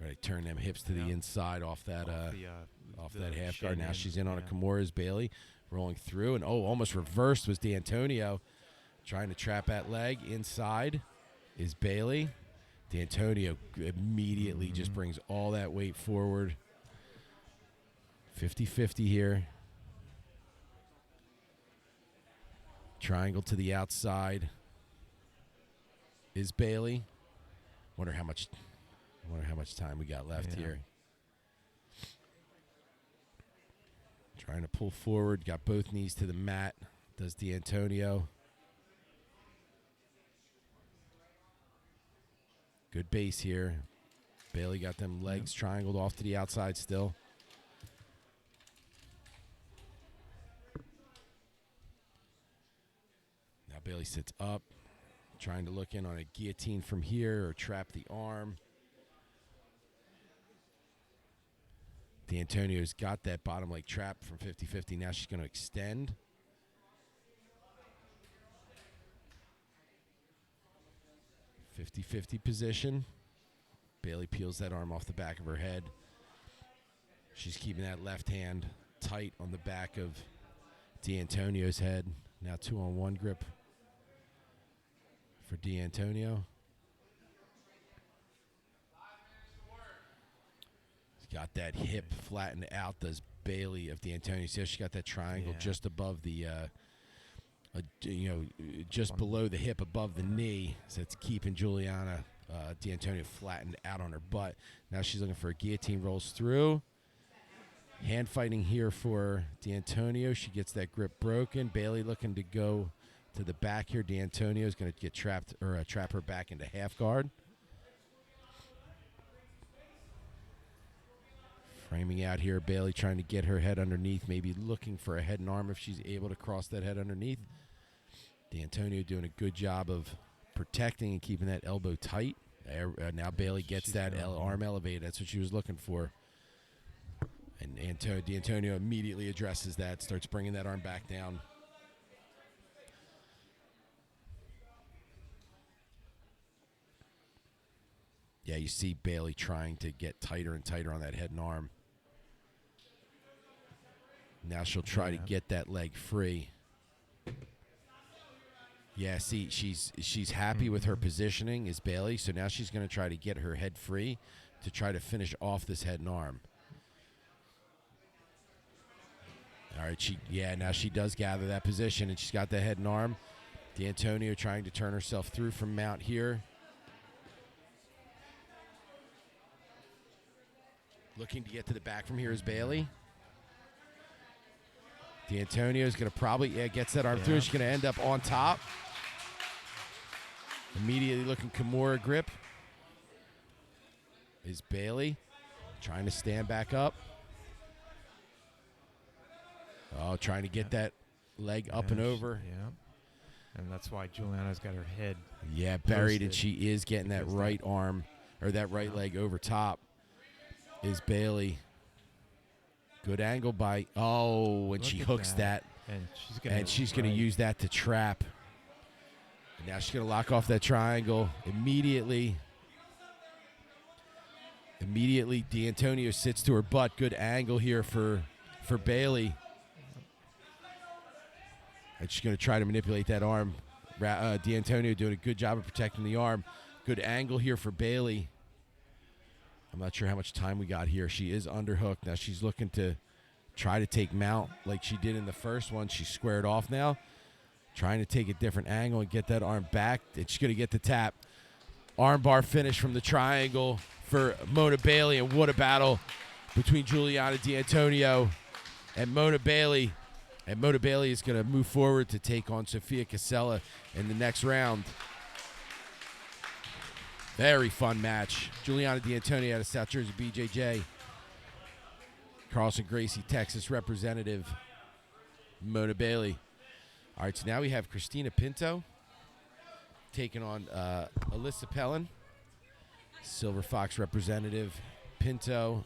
Right, turn them hips to the inside off that half guard. Now she's in on a Kimura's Bailey, rolling through, and almost reversed was Diantonio, trying to trap that leg. Inside is Bailey. Diantonio immediately just brings all that weight forward. 50-50 here. Triangle to the outside is Bailey. Wonder how much time we got left here. Trying to pull forward. Got both knees to the mat. Does Diantonio. Good base here. Bailey got them legs triangled off to the outside still. Now Bailey sits up. Trying to look in on a guillotine from here or trap the arm. Diantonio's got that bottom leg trap from 50-50. Now she's going to extend. (50-50) position. Bailey peels that arm off the back of her head. She's keeping that left hand tight on the back of Diantonio's head. Now 2-on-1 grip for Diantonio. He's got that hip flattened out, does Bailey of Diantonio. See how she got that triangle just above the, just below the hip, above the knee. So it's keeping Juliana Diantonio flattened out on her butt. Now she's looking for a guillotine, rolls through. Hand fighting here for Diantonio. She gets that grip broken. Bailey looking to go to the back here. Diantonio is going to get trapped or trap her back into half guard. Framing out here, Bailey trying to get her head underneath, maybe looking for a head and arm if she's able to cross that head underneath. Diantonio doing a good job of protecting and keeping that elbow tight. Now Bailey gets that arm elevated. That's what she was looking for. And Diantonio immediately addresses that, starts bringing that arm back down. Yeah, you see Bailey trying to get tighter and tighter on that head and arm. Now she'll try to get that leg free. Yeah, see, she's happy with her positioning, is Bailey, so now she's going to try to get her head free to try to finish off this head and arm. All right, now she does gather that position, and she's got the head and arm. Diantonio trying to turn herself through from mount here. Looking to get to the back from here is Bailey. Diantonio is going to probably, gets that arm through. She's going to end up on top. Immediately looking Kimura grip is Bailey. Trying to stand back up. Oh, trying to get that leg up and over. Yeah. And that's why Juliana's got her head buried, and she is getting that right arm, or that right leg over top is Bailey. Good angle by, and she hooks that. And she's going to use that to trap. And now she's going to lock off that triangle. Immediately, Diantonio sits to her butt. Good angle here for Bailey. And she's going to try to manipulate that arm. Diantonio doing a good job of protecting the arm. Good angle here for Bailey. I'm not sure how much time we got here. She is underhooked. Now she's looking to try to take mount like she did in the first one. She's squared off now. Trying to take a different angle and get that arm back. And she's going to get the tap. Armbar finish from the triangle for Mona Bailey. And what a battle between Juliana Diantonio and Mona Bailey. And Mona Bailey is going to move forward to take on Sofia Casella in the next round. Very fun match. Juliana Diantonio out of South Jersey, BJJ. Carlson Gracie, Texas representative, Mona Bailey. All right, so now we have Christina Pinto taking on Alyssa Pelin, Silver Fox representative. Pinto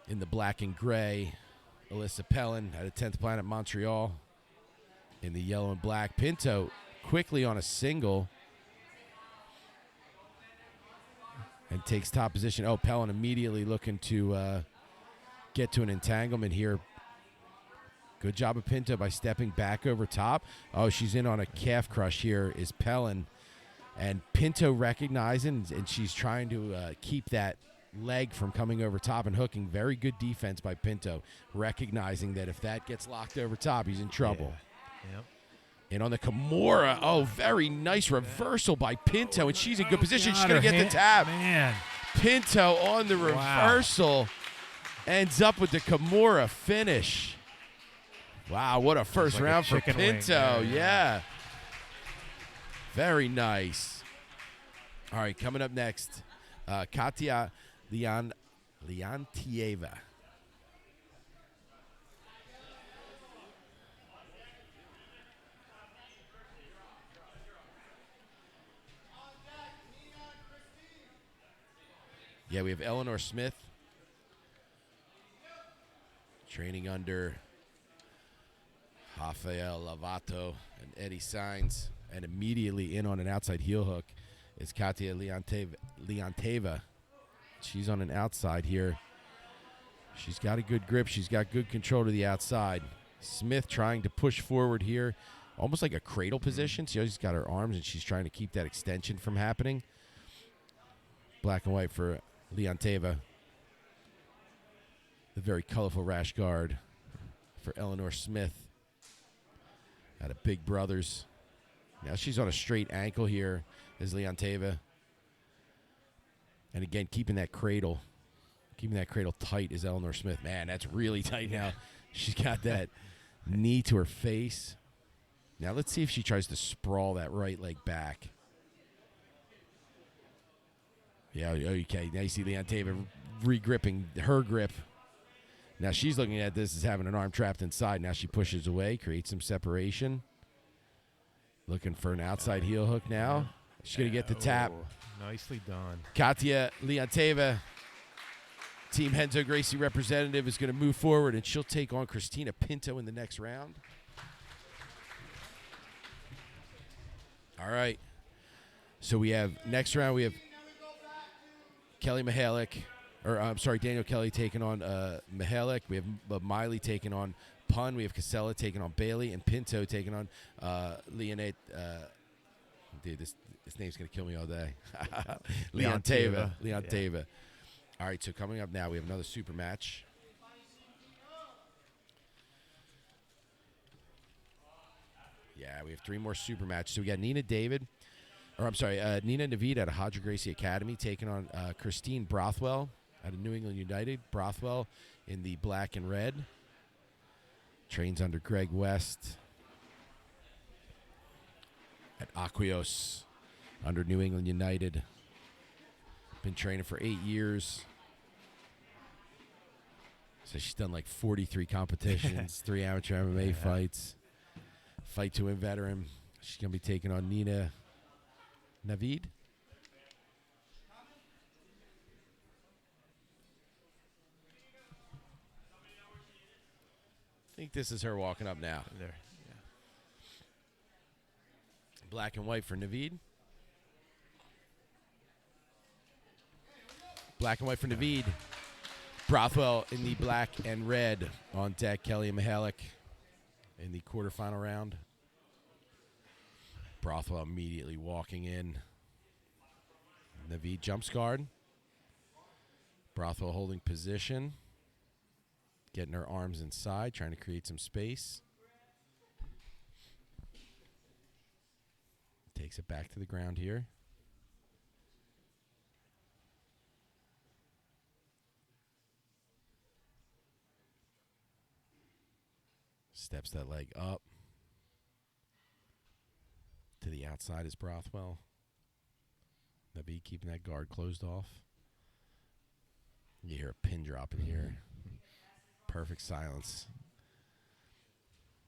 in the black and gray. Alyssa Pelin at a 10th Planet Montreal in the yellow and black. Pinto quickly on a single and takes top position. Oh, Pelin immediately looking to get to an entanglement here. Good job of Pinto by stepping back over top. Oh, she's in on a calf crush here is Pelin. And Pinto recognizing, and she's trying to keep that leg from coming over top and hooking. Very good defense by Pinto, recognizing that if that gets locked over top, he's in trouble. Yeah. Yep. And on the Kimura, very nice reversal by Pinto, and she's in good position. She's going to get the tap. Man. Pinto on the reversal ends up with the Kimura finish. Wow, what a first round for Pinto. Yeah. Very nice. All right, coming up next, Leon Teva. Yeah, we have Eleanor Smith training under Rafael Lavato and Eddie Sainz, and immediately in on an outside heel hook is Leon Teva. She's on an outside here. She's got a good grip. She's got good control to the outside. Smith trying to push forward here, almost like a cradle position. She's got her arms, and she's trying to keep that extension from happening. Black and white for Leon Teva. The very colorful rash guard for Eleanor Smith out of Big Brothers. Now she's on a straight ankle here as Leon Teva. And again, keeping that cradle tight is Eleanor Smith. Man, that's really tight now. She's got that knee to her face. Now let's see if she tries to sprawl that right leg back. Yeah, okay. Now you see Leon Teva re-gripping her grip. Now she's looking at this as having an arm trapped inside. Now she pushes away, creates some separation. Looking for an outside heel hook now. She's going to get the tap. Oh, nicely done. Katia Leon Teva, Team Henzo Gracie representative, is going to move forward, and she'll take on Christina Pinto in the next round. All right. So we have, next round, we have Kelly Mihalick, or I'm sorry, Daniel Kelly taking on Mihalick. We have Miley taking on Pun. We have Casella taking on Bailey, and Pinto taking on Leonate. Dude, this name's going to kill me all day. Leon Teva. Leon Teva. All right, so coming up now, we have another super match. Yeah, we have 3 more super matches. So we got Nina Naveed out of Hodger Gracie Academy taking on Christine Brothwell out of New England United. Brothwell in the black and red. Trains under Greg West at Aquios under New England United. Been training for 8 years. So she's done like 43 competitions, 3 amateur MMA fights. Fight to win veteran. She's going to be taking on Nina Naveed. I think this is her walking up now. There. Yeah. Black and white for Naveed. Black and white for Naveed. Brothwell in the black and red on deck. Kelly and Mihalick in the quarterfinal round. Brothwell immediately walking in. Naveed jumps guard. Brothwell holding position. Getting her arms inside, trying to create some space. Takes it back to the ground here. Steps that leg up. To the outside is Brothwell. Naveed keeping that guard closed off. You hear a pin drop in here. Perfect silence.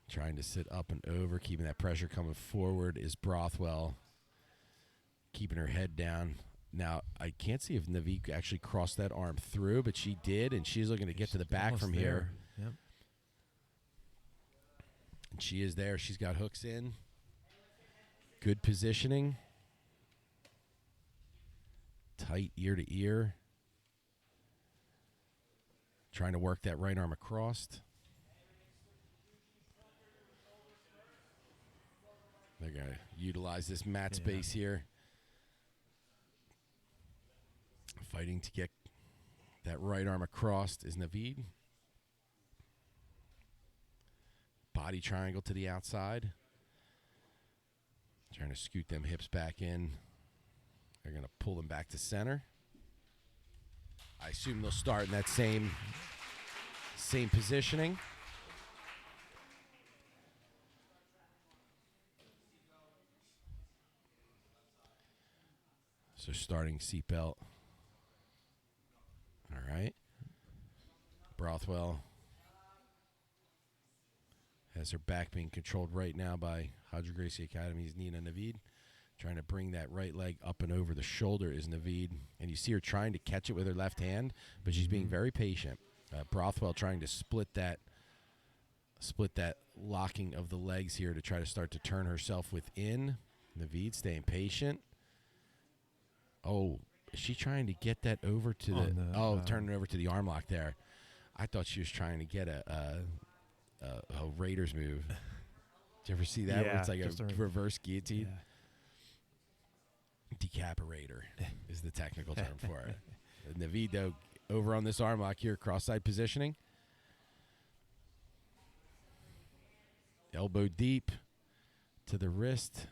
Trying to sit up and over, keeping that pressure coming forward is Brothwell. Keeping her head down. Now, I can't see if Naveed actually crossed that arm through, but she did, and she's looking to get to the back from here. Yep. And she is there. She's got hooks in. Good positioning. Tight ear to ear. Trying to work that right arm across. They're going to utilize this mat space here. Fighting to get that right arm across is Naveed. Body triangle to the outside. Trying to scoot them hips back in. They're going to pull them back to center. I assume they'll start in that same positioning. So starting seatbelt. All right. Brothwell has her back being controlled right now by Hodger Gracie Academy's Nina Naveed. Trying to bring that right leg up and over the shoulder is Naveed. And you see her trying to catch it with her left hand, but she's being very patient. Brothwell trying to split that locking of the legs here to try to start to turn herself within. Naveed staying patient. Oh, is she trying to get that over to turning it over to the arm lock there. I thought she was trying to get a Raiders move. Did you ever see that? Where it's like a reverse guillotine? Yeah. Decapitator is the technical term for it. Naveed, though, over on this arm lock here, cross-side positioning. Elbow deep to the wrist.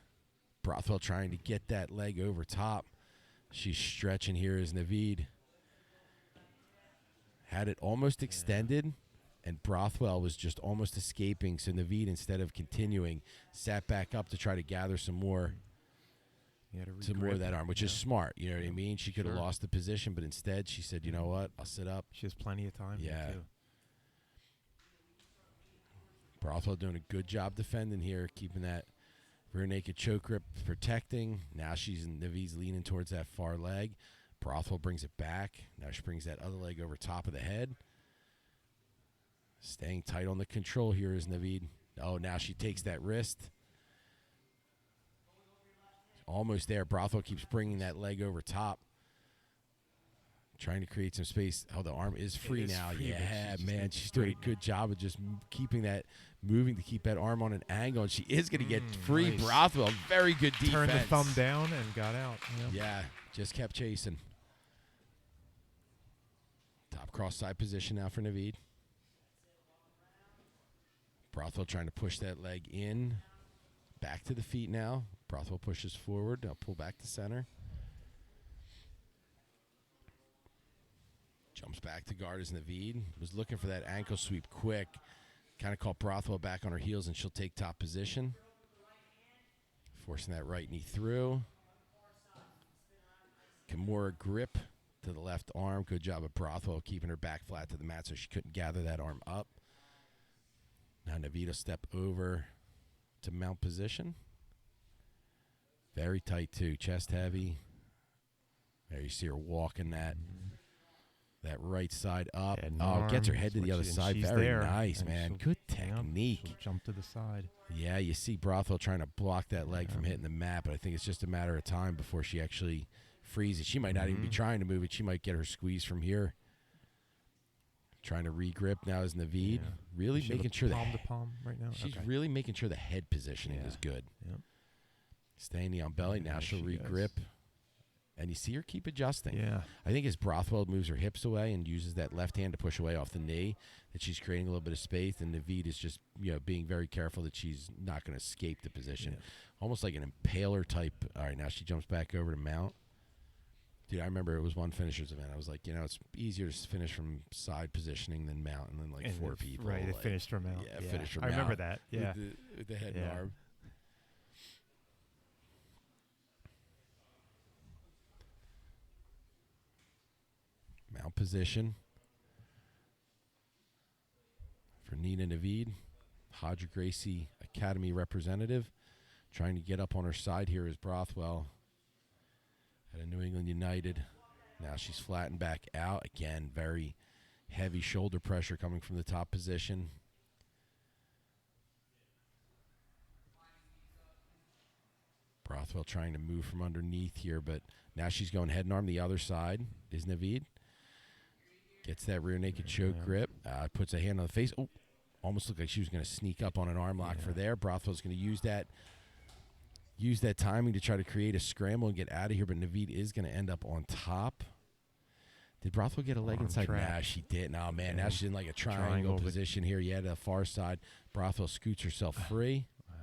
Brothwell trying to get that leg over top. She's stretching here as Naveed. Had it almost extended, and Brothwell was just almost escaping. So Naveed, instead of continuing, sat back up to try to gather some more of that arm, which is smart. You know what I mean? She could have lost the position, but instead she said, you know what, I'll sit up. She has plenty of time. Yeah. Brothwell doing a good job defending here, keeping that Rear naked choke grip protecting. Now Naveed's leaning towards that far leg. Brothwell brings it back. Now she brings that other leg over top of the head. Staying tight on the control here is Naveed. Oh, now she takes that wrist. Almost there. Brothwell keeps bringing that leg over top. Trying to create some space. Oh, the arm is free now. Yeah, man. She's doing a good job of just keeping that moving to keep that arm on an angle. And she is going to get free. Nice. Brothwell, very good defense. Turned the thumb down and got out. Yeah, just kept chasing. Top cross side position now for Naveed. Brothwell trying to push that leg in. Back to the feet now. Brothwell pushes forward. Now pull back to center. Jumps back to guard as Naveed. Was looking for that ankle sweep quick. Kind of caught Brothwell back on her heels, and she'll take top position. Forcing that right knee through. Kimura grip to the left arm. Good job of Brothwell keeping her back flat to the mat so she couldn't gather that arm up. Now Naveed will step over to mount position. Very tight too, chest heavy. There you see her walking that right side up. Oh, gets her head to the other side. Very nice, man. Good technique. She'll jump to the side. Yeah, you see Brothwell trying to block that leg from hitting the mat, but I think it's just a matter of time before she actually freezes. She might not even be trying to move it. She might get her squeeze from here. Trying to re-grip now is Naveed. Yeah. Really making sure palm to palm right now. She's really making sure the head positioning is good. Yep. Staying on belly. Now she'll re-grip. And you see her keep adjusting. Yeah. I think as Brothwell moves her hips away and uses that left hand to push away off the knee, that she's creating a little bit of space, and Naveed is just being very careful that she's not going to escape the position. Yeah. Almost like an impaler type. All right, now she jumps back over to mount. Dude, I remember it was one finisher's event. I was like, it's easier to finish from side positioning than mount, and then like and four people. Right, like, it finished from mount. Yeah, finished from mount. I remember that. Yeah. With the head and arm. Mount position for Nina Naveed, Hodger Gracie Academy representative. Trying to get up on her side here is Brothwell at a New England United. Now she's flattened back out. Again, very heavy shoulder pressure coming from the top position. Brothwell trying to move from underneath here, but now she's going head and arm the other side is Naveed. Gets that rear naked choke grip. Puts a hand on the face. Oh, almost looked like she was going to sneak up on an arm lock for there. Brothwell's going to use that timing to try to create a scramble and get out of here, but Naveed is going to end up on top. Did Brothwell get a leg inside? Nah, she didn't. Oh, man, now she's in like a triangle position here. Yeah, to the far side. Brothwell scoots herself free. Wow.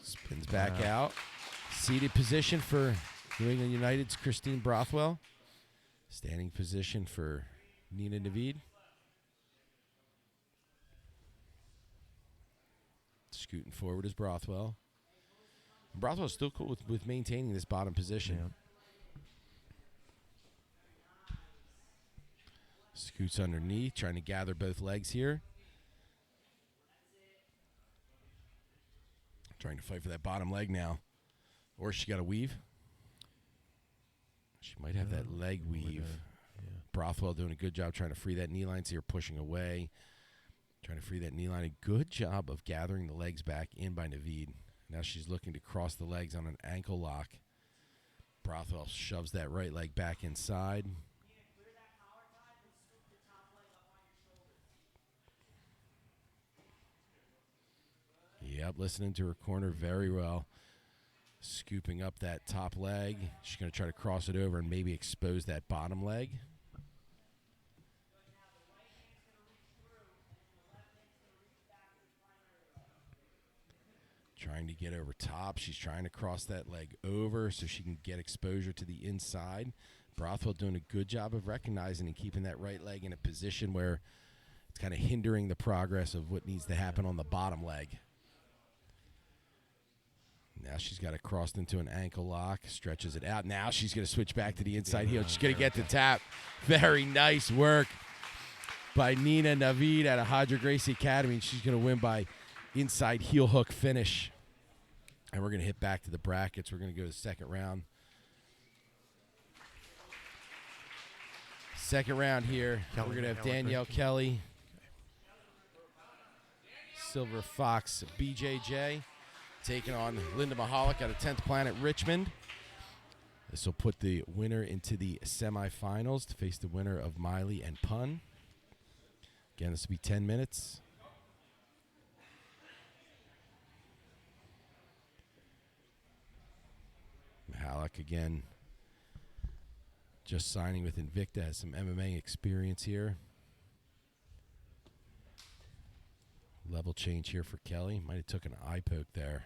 Spins back out. Seated position for New England United's Christine Brothwell. Standing position for Nina Naveed. Scooting forward is Brothwell. Brothwell's still cool with maintaining this bottom position. Yeah. Scoots underneath, trying to gather both legs here. Trying to fight for that bottom leg now. Or she got a weave. She might have that leg weave. Brothwell doing a good job trying to free that knee line. See her pushing away. Trying to free that knee line. A good job of gathering the legs back in by Naveed. Now she's looking to cross the legs on an ankle lock. Brothwell shoves that right leg back inside. Yep, listening to her corner very well. Scooping up that top leg. She's going to try to cross it over and maybe expose that bottom leg. Trying to get over top. She's trying to cross that leg over so she can get exposure to the inside. Brothwell doing a good job of recognizing and keeping that right leg in a position where it's kind of hindering the progress of what needs to happen on the bottom leg. Now she's got it crossed into an ankle lock, stretches it out. Now she's going to switch back to the inside heel. She's going to get the tap. Very nice work. by Nina Naveed out of Hydra Gracie Academy. And she's going to win by inside heel hook finish. And we're going to hit back to the brackets. We're going to go to the second round. Second round here. We're going to have Danielle Kelly, Silver Fox BJJ, taking on Linda Mihalick out of 10th Planet Richmond. This will put the winner into the semifinals to face the winner of Miley and Pun. Again, this will be 10 minutes. Mihalick again, just signing with Invicta, has some MMA experience here. Level change here for Kelly. Might have took an eye poke there.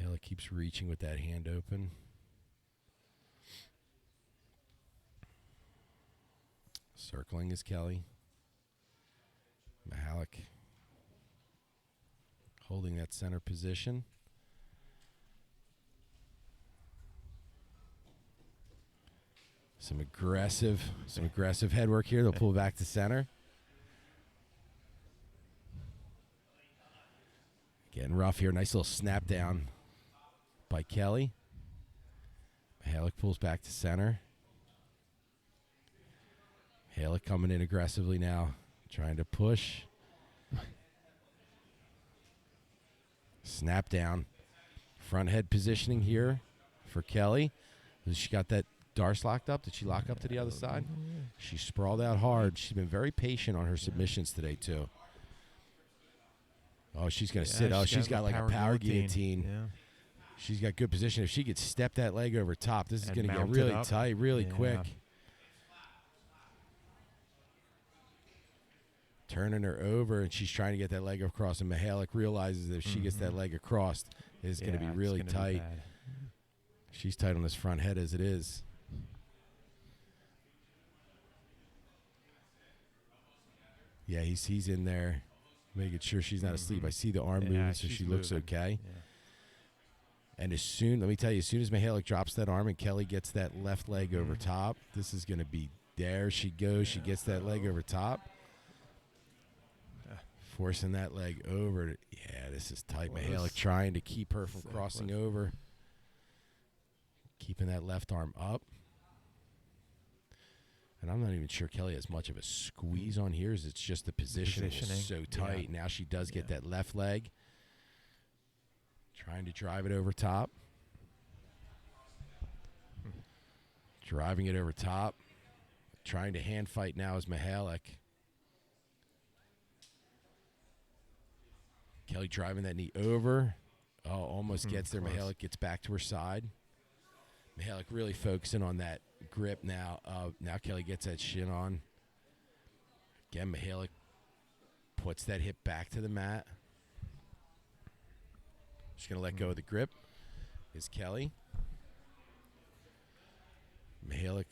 Mihalick keeps reaching with that hand open. Circling is Kelly. Mihalick holding that center position. Some aggressive headwork here. They'll pull back to center. Getting rough here. Nice little snap down by Kelly. Mihalick pulls back to center. Mihalick coming in aggressively now, trying to push. Snap down. Front head positioning here for Kelly. She got that Darce locked up. Did she lock up to the other side? She sprawled out hard. She's been very patient on her submissions today, too. Oh, she's going to sit. Oh, she's got like a power guillotine. Yeah. She's got good position. If she could step that leg over top, this is going to get really tight, really quick. Turning her over, and she's trying to get that leg across, and Mihalick realizes that if she gets that leg across, it's going to be really tight. She's tight on this front head as it is. Yeah, he's in there, making sure she's not asleep. I see the arm moving, so she looks okay. Yeah. And let me tell you, as soon as Mihalick drops that arm and Kelly gets that left leg over top, this is going to be, there she goes. She gets that leg over top. Forcing that leg over. Yeah, this is tight. Mihalick trying to keep her from crossing over. Keeping that left arm up. And I'm not even sure Kelly has much of a squeeze on here. It's just the positioning is so tight. Yeah. Now she does get that left leg. Trying to drive it over top. Driving it over top. Trying to hand fight now is Mihalick. Kelly driving that knee over. Oh, almost gets there. Mihalick gets back to her side. Mihalick really focusing on that grip now. Now Kelly gets that shin on. Again, Mihalick puts that hip back to the mat. She's going to let go of the grip. Is Kelly. Mihalick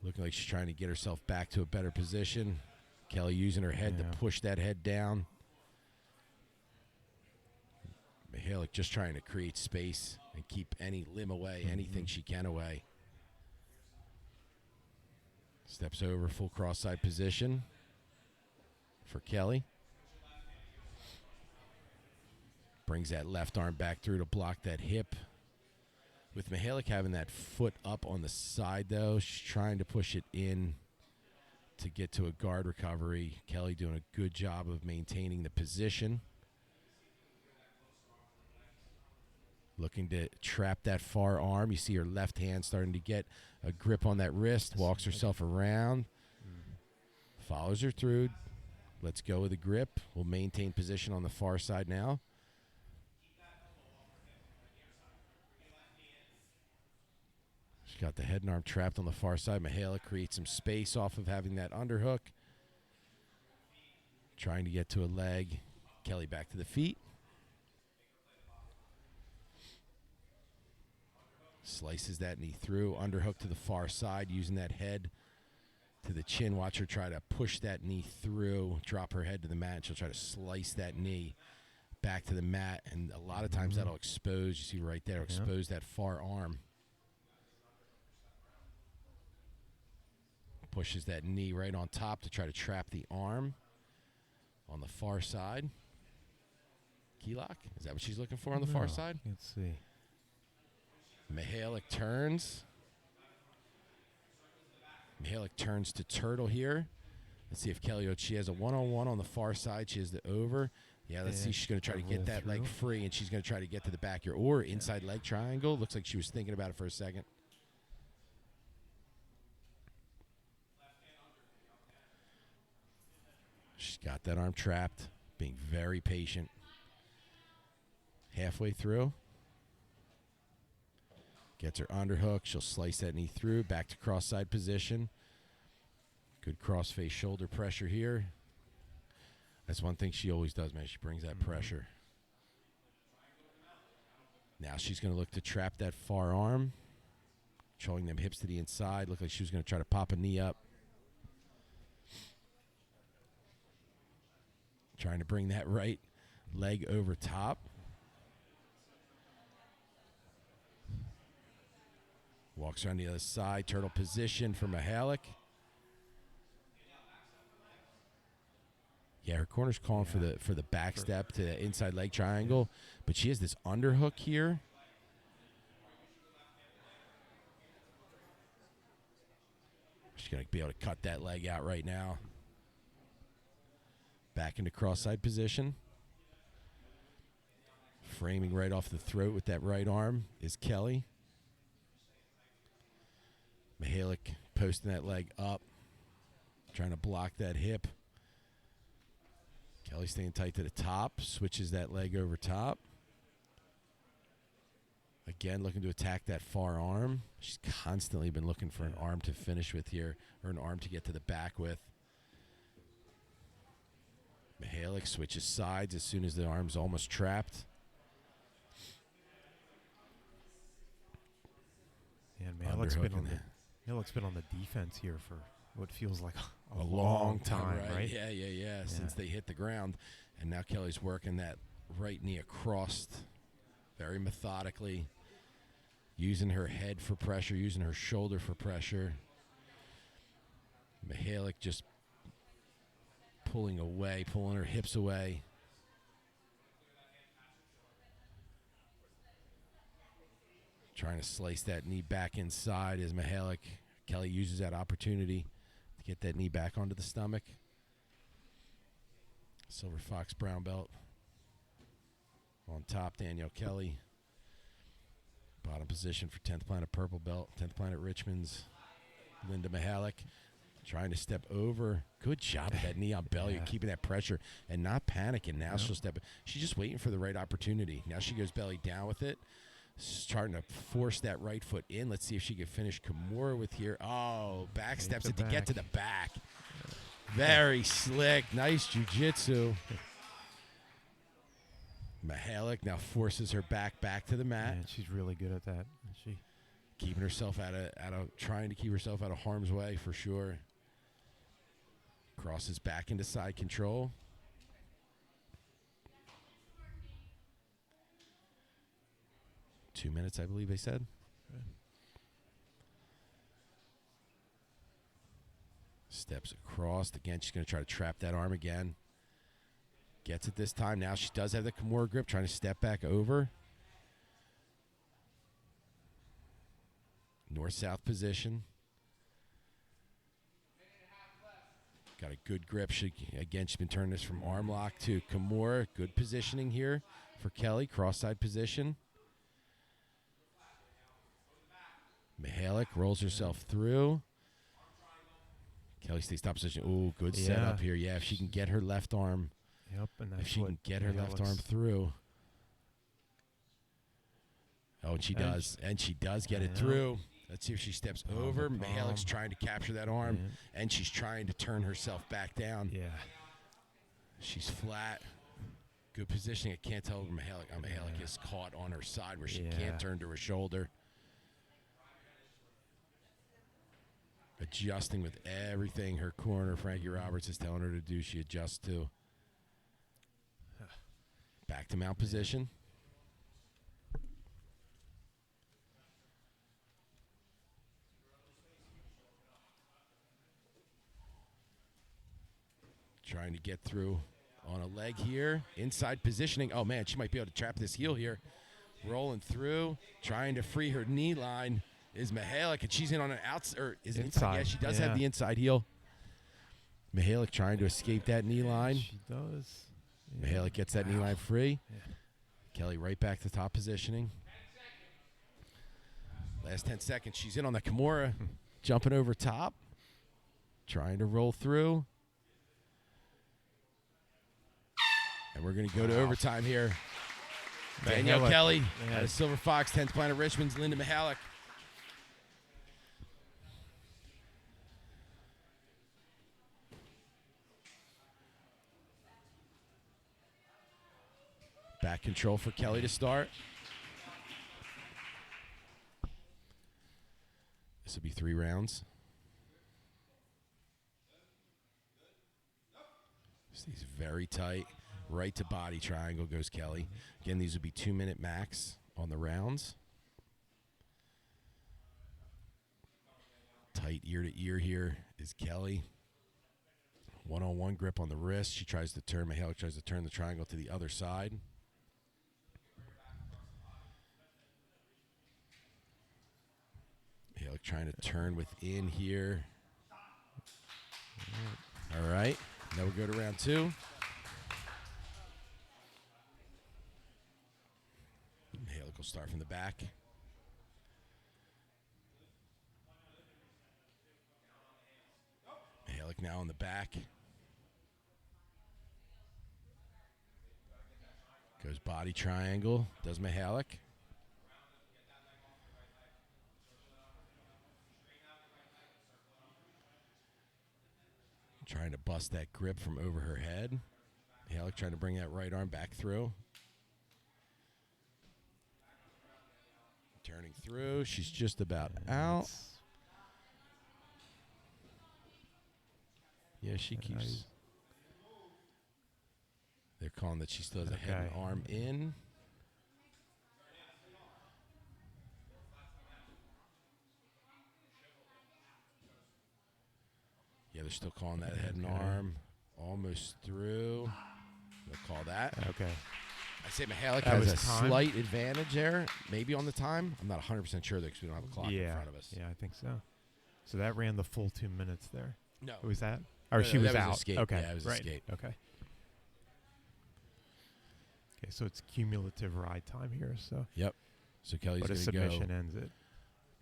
looking like she's trying to get herself back to a better position. Kelly using her head to push that head down. Mihalick just trying to create space and keep any limb away, anything she can away. Steps over, full cross-side position for Kelly. Brings that left arm back through to block that hip. With Mihalick having that foot up on the side, though, she's trying to push it in to get to a guard recovery. Kelly doing a good job of maintaining the position. Looking to trap that far arm. You see her left hand starting to get a grip on that wrist. Walks herself around. Follows her through. Let's go with the grip. We'll maintain position on the far side now. She's got the head and arm trapped on the far side. Mihalick creates some space off of having that underhook. Trying to get to a leg. Kelly back to the feet. Slices that knee through, underhook to the far side, using that head to the chin. Watch her try to push that knee through, drop her head to the mat, and she'll try to slice that knee back to the mat. And a lot of times that'll expose, you see right there, expose that far arm. Pushes that knee right on top to try to trap the arm on the far side. Key lock? Is that what she's looking for on the far side? Let's see. Mihalick turns. Mihalick turns to turtle here. Let's see if Kelly, she has a one-on-one on the far side. She has the over. Yeah, let's see. She's going to try to get that leg free, and she's going to try to get to the back here. Or inside leg triangle. Looks like she was thinking about it for a second. She's got that arm trapped, being very patient. Halfway through. Gets her underhook. She'll slice that knee through. Back to cross-side position. Good cross-face shoulder pressure here. That's one thing she always does, man. She brings that pressure. Now she's going to look to trap that far arm. Showing them hips to the inside. Looked like she was going to try to pop a knee up. Trying to bring that right leg over top. Walks around the other side. Turtle position for Mihalick. Yeah, her corner's calling for the back step to the inside leg triangle, but she has this underhook here. She's going to be able to cut that leg out right now. Back into cross-side position. Framing right off the throat with that right arm is Kelly. Mihalick posting that leg up, trying to block that hip. Kelly staying tight to the top, switches that leg over top. Again, looking to attack that far arm. She's constantly been looking for an arm to finish with here, or an arm to get to the back with. Mihalick switches sides as soon as the arm's almost trapped. And Mihalick's been on the defense here for what feels like a long time, right? Yeah, since they hit the ground. And now Kelly's working that right knee across very methodically, using her head for pressure, using her shoulder for pressure. Mihalick just pulling away, pulling her hips away. Trying to slice that knee back inside as Mihalick. Kelly uses that opportunity to get that knee back onto the stomach. Silver Fox brown belt. On top, Danielle Kelly. Bottom position for 10th Planet purple belt. 10th Planet Richmond's Linda Mihalick. Trying to step over. Good job with that knee on belly, keeping that pressure and not panicking. Now she'll step. She's just waiting for the right opportunity. Now she goes belly down with it. Starting to force that right foot in. Let's see if she can finish Kimura with here. Oh, back steps it to get to the back. Very slick. Nice jiu-jitsu. Mihalick now forces her back to the mat. Man, she's really good at that. Keeping herself trying to keep herself out of harm's way for sure. Crosses back into side control. $2 minutes, I believe they said. Okay. Steps across. Again, she's going to try to trap that arm again. Gets it this time. Now she does have the Kimura grip, trying to step back over. North-south position. Got a good grip. She's been turning this from arm lock to Kimura. Good positioning here for Kelly. Cross-side position. Mihalick rolls herself through. Kelly stays top position. Ooh, good setup here. Yeah, if she can get her left arm. Yep, and if she can get her left arm through. Oh, and she does. And she does get it through. Let's see if she steps over. Mihalick's trying to capture that arm, and she's trying to turn herself back down. Yeah. She's flat. Good positioning. I can't tell where Mihalick is caught on her side where she can't turn to her shoulder. Adjusting with everything her corner, Frankie Roberts, is telling her to do, she adjusts to. Back to mount position. Trying to get through on a leg here. Inside positioning. Oh, man, she might be able to trap this heel here. Rolling through. Trying to free her knee line is Mihalick, and she's in on an outside. Or is it inside? Yeah, she does have the inside heel. Mihalick trying to escape that knee line. She does. Yeah. Mihalick gets that knee line free. Yeah. Kelly right back to top positioning. Last 10 seconds. She's in on the Kimura. Jumping over top. Trying to roll through. And we're going to go to overtime here. Danielle Kelly out of Silver Fox, 10th Planet Richmond's Linda Mihalick. Back control for Kelly to start. This will be 3 rounds. Stays very tight. Right to body triangle goes Kelly. Again, these would be 2-minute max on the rounds. Tight ear to ear here is Kelly. One-on-one grip on the wrist. She tries to turn. Mihalick tries to turn the triangle to the other side. Mihalick trying to turn within here. All right. Now we'll go to round 2. Mihalick will start from the back. Mihalick now on the back. Goes body triangle. Does Mihalick. Trying to bust that grip from over her head. Mihalick trying to bring that right arm back through. Turning through. She's just about out. Yeah, she keeps. They're calling that she still has a head and arm in. Yeah, they're still calling that head and arm. Almost through. They'll call that. Okay. I say Mihalick has a slight advantage there, maybe on the time. I'm not 100% sure because we don't have a clock in front of us. Yeah, I think so. So that ran the full 2 minutes there. No. Was that? Or she was out. Escape. Okay. Yeah, it was escape. Okay. Okay, so it's cumulative ride time here. So. Yep. So Kelly's going to go. But a submission ends it.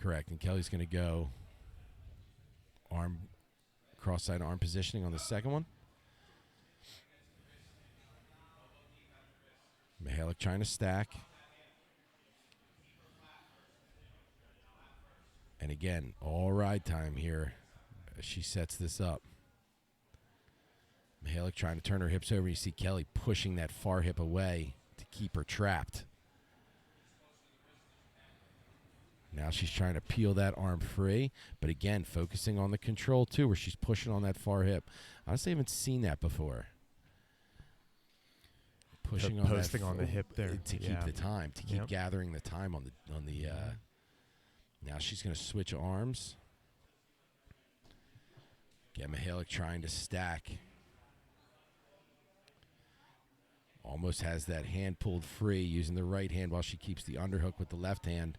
Correct. And Kelly's going to go arm, cross-side arm positioning on the second one. Mihalick trying to stack. And again, all ride time here as she sets this up. Mihalick trying to turn her hips over. You see Kelly pushing that far hip away to keep her trapped. Now she's trying to peel that arm free, but again, focusing on the control too, where she's pushing on that far hip. Honestly, I haven't seen that before. Pushing on posting on the hip there to keep the time, to keep gathering the time on the. Now she's going to switch arms. Get Mihalick trying to stack. Almost has that hand pulled free, using the right hand while she keeps the underhook with the left hand.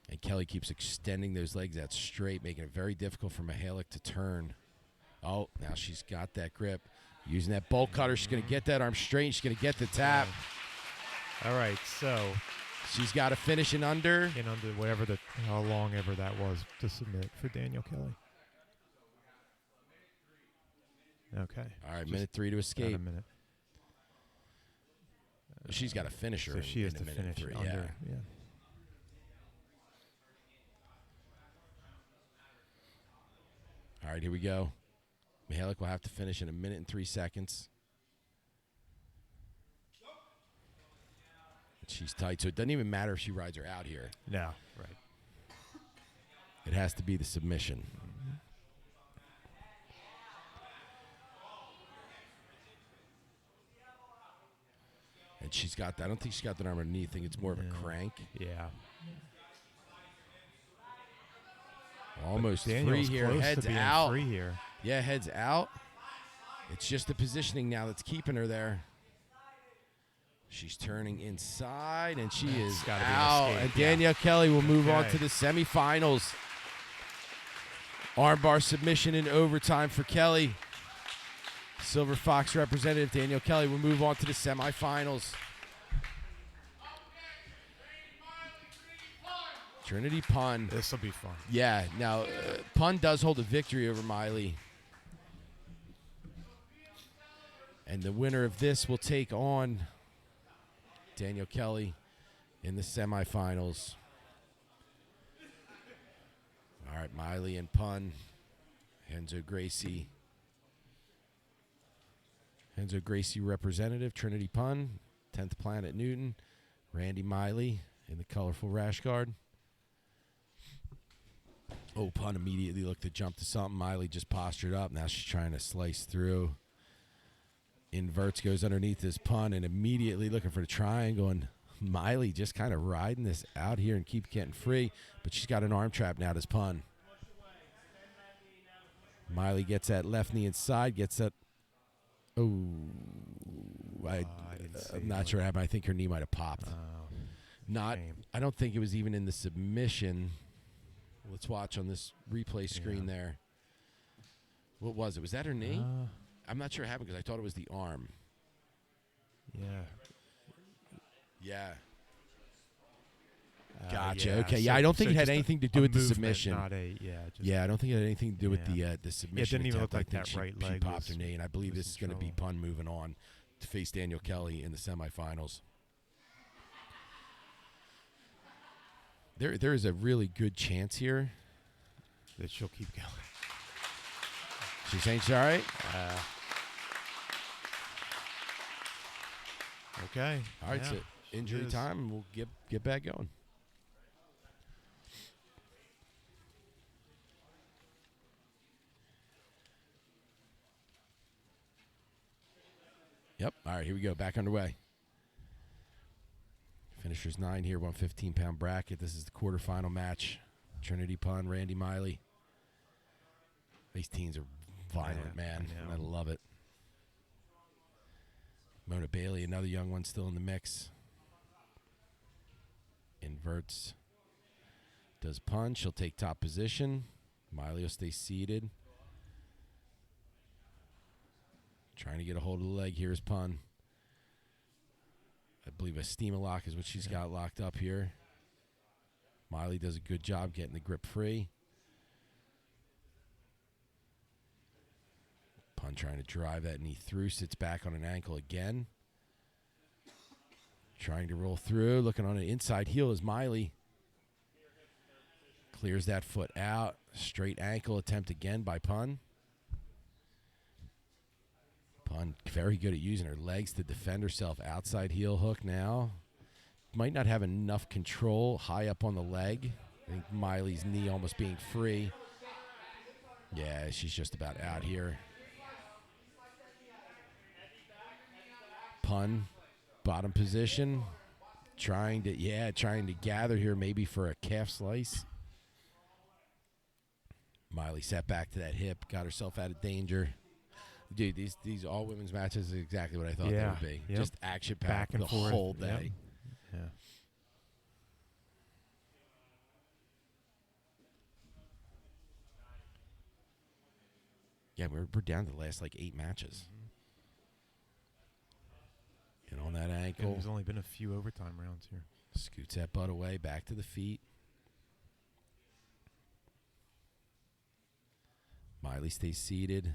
And Kelly keeps extending those legs out straight, making it very difficult for Mihalick to turn. Oh, now she's got that grip. Using that bolt cutter, she's going to get that arm straight. She's going to get the tap. All right, so she's got to finish in under. In under whatever how long ever that was to submit for Danielle Kelly. Okay. All right, minute 3 to escape. A minute. She's got to finish her. So she has to minute finish 3. under. Yeah. All right, here we go. Mihalick will have to finish in a minute and 3 seconds. She's tight, so it doesn't even matter if she rides her out here. No, right. It has to be the submission. And she's got that. I don't think she's got that arm underneath. I think it's more of a crank. Yeah. Almost free here. Heads out. Free here. Yeah, heads out. It's just the positioning now that's keeping her there. She's turning inside, and she is gotta be an out. escape, And yeah. Danielle Kelly will move on Okay. to the semifinals. Armbar submission in overtime for Kelly. Silver Fox representative Danielle Kelly will move on to the semifinals. Trinity Pun. This will be fun. Yeah, now Pun does hold a victory over Miley. And the winner of this will take on Danielle Kelly in the semifinals. All right, Miley and Pun. Enzo Gracie. Enzo Gracie representative, Trinity Pun. 10th Planet Newton. Randy Miley in the colorful rash guard. Oh, Pun immediately looked to jump to something. Miley just postured up. Now she's trying to slice through. Inverts, goes underneath this Pun, and immediately looking for the triangle. And Miley just kind of riding this out here and keep getting free. But she's got an arm trap now, this Pun. Miley gets that left knee inside, gets that. Oh, I didn't see I'm not it. sure what happened. I think her knee might have popped. Not. shame. I don't think it was even in the submission. Let's watch on this replay screen there. What was it? Was that her knee? I'm not sure what happened because I thought it was the arm. Yeah. Yeah. Gotcha. Yeah, Okay. so- Yeah, I don't think so it had just anything to a do with the movement, submission. Not a, just Yeah, I don't think it had anything to do with Yeah. the submission. didn't even look attempt. like I think that she, right she leg popped her was- knee, and I believe was this is in going to be trouble. Pun moving on to face Danielle Kelly in the semifinals. There is a really good chance here. that she'll keep going. She's saying she's all right. Okay. All right, yeah, so she injury is. time, and we'll get back going. Yep. All right, here we go. Back underway. Finishers 9 here, 115-pound bracket. This is the quarterfinal match. Trinity Pun, Randy Miley. These teams are violent, Yeah, man. I know. And I love it. Mona Bailey, another young one still in the mix. Inverts. Does Pun. She'll take top position. Miley will stay seated. Trying to get a hold of the leg. Here's Pun. I believe a steamer lock is what she's got locked up here. Miley does a good job getting the grip free. Pun trying to drive that knee through. Sits back on an ankle again. Trying to roll through. Looking on an inside heel is Miley. Clears that foot out. Straight ankle attempt again by Pun. Pun very good at using her legs to defend herself. Outside heel hook now. Might not have enough control high up on the leg. I think Miley's knee almost being free. Yeah, she's just about out here. Pun, bottom position. Trying to gather here maybe for a calf slice. Miley sat back to that hip, got herself out of danger. Dude, these all women's matches is exactly what I thought they would be. Yep. Just action Back packed and the forth. whole Yep. day. Yeah. Yeah, we're down to the last like 8 matches. And on that And ankle, there's only been a few overtime rounds here. scoots that butt away, back to the feet. Miley stays seated.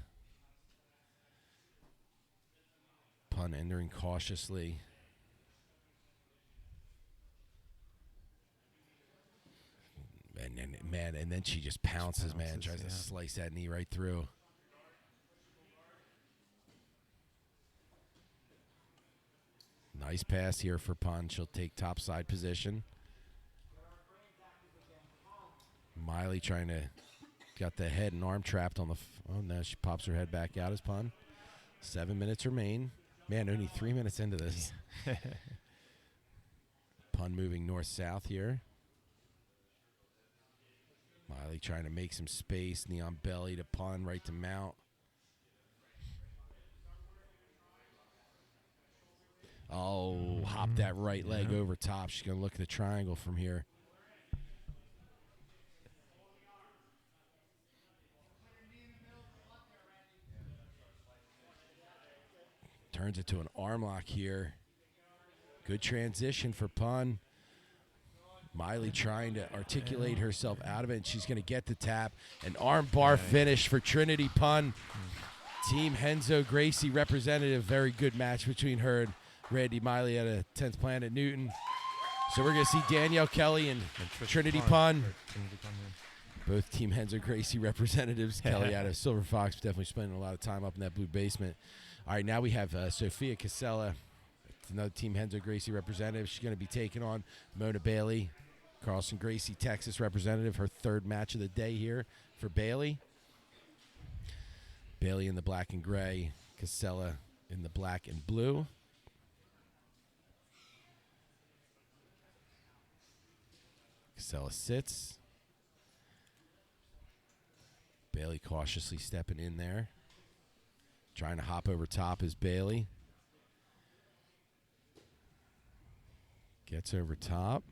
Pun entering cautiously. And then she just pounces, man. Tries to slice that knee right through. Nice pass here for Pun. She'll take topside position. Miley trying to got the head and arm trapped on the. Oh no, she pops her head back out as Pun. 7 minutes remain. Man, only 3 minutes into this. Pun moving north-south here. Miley trying to make some space. Knee on belly to Pun, right to mount. Oh, hop that right leg over top. She's going to look at the triangle from here. Turns it to an arm lock here. Good transition for Pun. Miley trying to articulate herself out of it, and she's going to get the tap. An arm bar finish for Trinity Pun. Team Henzo Gracie representative. Very good match between her and Randy Miley at a 10th Planet Newton. So we're going to see Danielle Kelly and Trinity Pun. Both Team Henzo Gracie representatives. Kelly out of Silver Fox, definitely spending a lot of time up in that blue basement. All right, now we have Sophia Casella, another Team Henzo Gracie representative. She's going to be taking on Mona Bailey, Carlson Gracie, Texas representative. Her third match of the day here for Bailey. Bailey in the black and gray, Casella in the black and blue. Casella sits. Bailey cautiously stepping in there. Trying to hop over top is Bailey. Gets over top.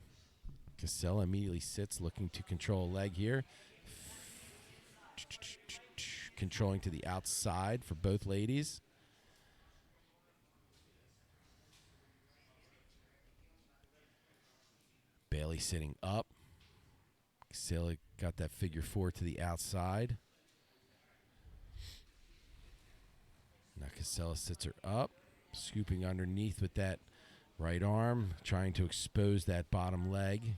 Casella immediately sits, looking to control a leg here. Controlling to the outside for both ladies. Bailey sitting up. Casella got that figure four to the outside. Now Casella sits her up, scooping underneath with that right arm, trying to expose that bottom leg.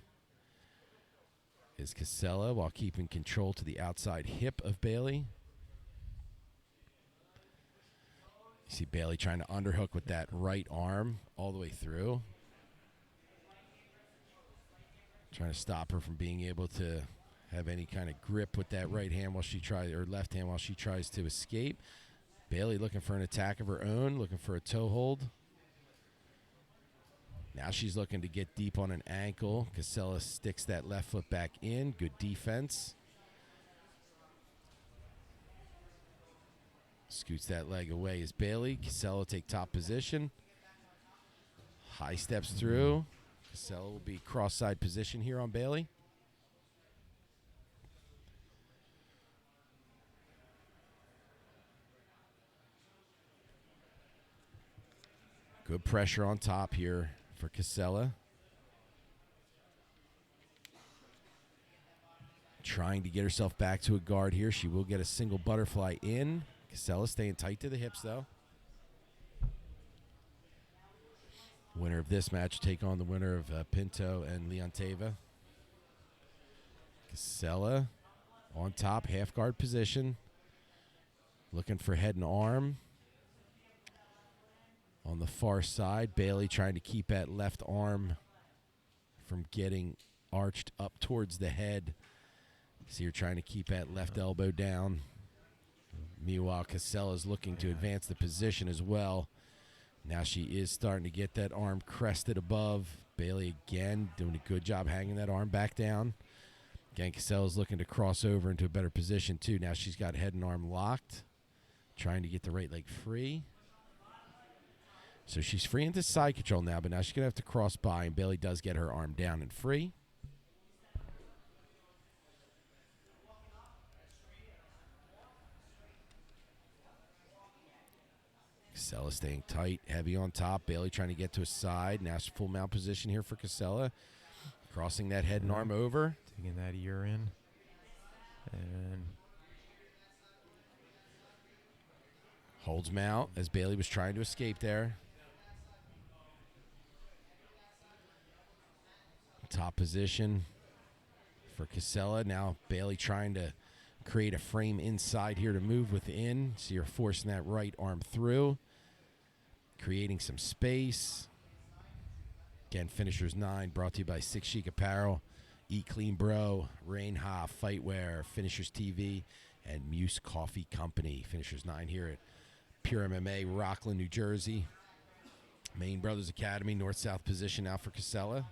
Is Casella while keeping control to the outside hip of Bailey. You see Bailey trying to underhook with that right arm all the way through. Trying to stop her from being able to have any kind of grip with that right hand while she tries, or left hand while she tries to escape. Bailey looking for an attack of her own, looking for a toe hold. Now she's looking to get deep on an ankle. Casella sticks that left foot back in. Good defense. Scoots that leg away is Bailey. Casella take top position. High steps through. Casella will be cross-side position here on Bailey. Good pressure on top here for Casella. Trying to get herself back to a guard here. She will get a single butterfly in. Casella staying tight to the hips, though. Winner of this match take on the winner of Pinto and Leon Teva. Casella on top, half guard position. Looking for head and arm. On the far side, Bailey trying to keep that left arm from getting arched up towards the head. So you're trying to keep that left elbow down. Meanwhile, Casella's looking to advance the position as well. Now she is starting to get that arm crested above. Bailey again doing a good job hanging that arm back down. Again, Casella's looking to cross over into a better position too. Now she's got head and arm locked. Trying to get the right leg free. So she's free into side control now, but now she's going to have to cross by, and Bailey does get her arm down and free. Casella staying tight, heavy on top. Bailey trying to get to his side. Now it's full mount position here for Casella. Crossing that head and arm over. Taking that ear in. And holds mount as Bailey was trying to escape there. Top position for Casella. Now Bailey trying to create a frame inside here to move within. So you're forcing that right arm through. Creating some space. Again, Finishers 9 brought to you by Six Chic Apparel, Eat Clean Bro, Rain Ha, Fightwear, Finishers TV, and Muse Coffee Company. Finishers 9 here at Pure MMA, Rockland, New Jersey. Main Brothers Academy, north-south position now for Casella.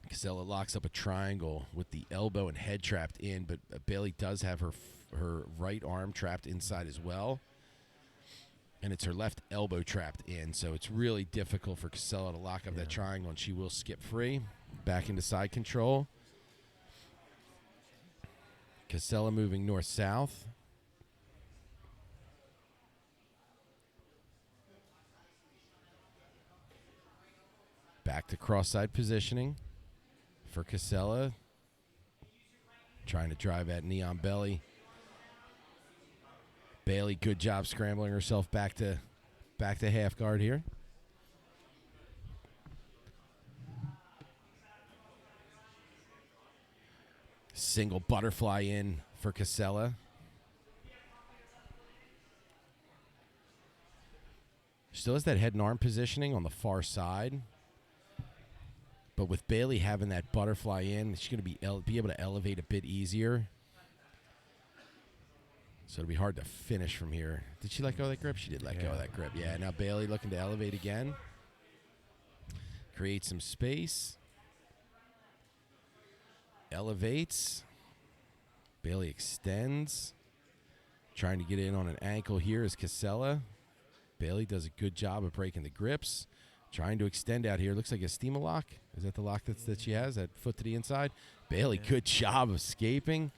Casella locks up a triangle with the elbow and head trapped in, but Bailey does have her her right arm trapped inside as well. And it's her left elbow trapped in, so it's really difficult for Casella to lock up that triangle, and she will skip free. Back into side control. Casella moving north-south. Back to cross-side positioning for Casella. Trying to drive at knee on belly. Bailey, good job scrambling herself back to half guard here. Single butterfly in for Casella. Still has that head and arm positioning on the far side. But with Bailey having that butterfly in, she's going to be able to elevate a bit easier. So it'll be hard to finish from here. Did she let go of that grip? She did let go of that grip. Yeah, now Bailey looking to elevate again. Create some space. Elevates. Bailey extends. Trying to get in on an ankle here is Casella. Bailey does a good job of breaking the grips. Trying to extend out here. Looks like a steamer lock. Is that the lock that she has? That foot to the inside? Bailey, good job of escaping.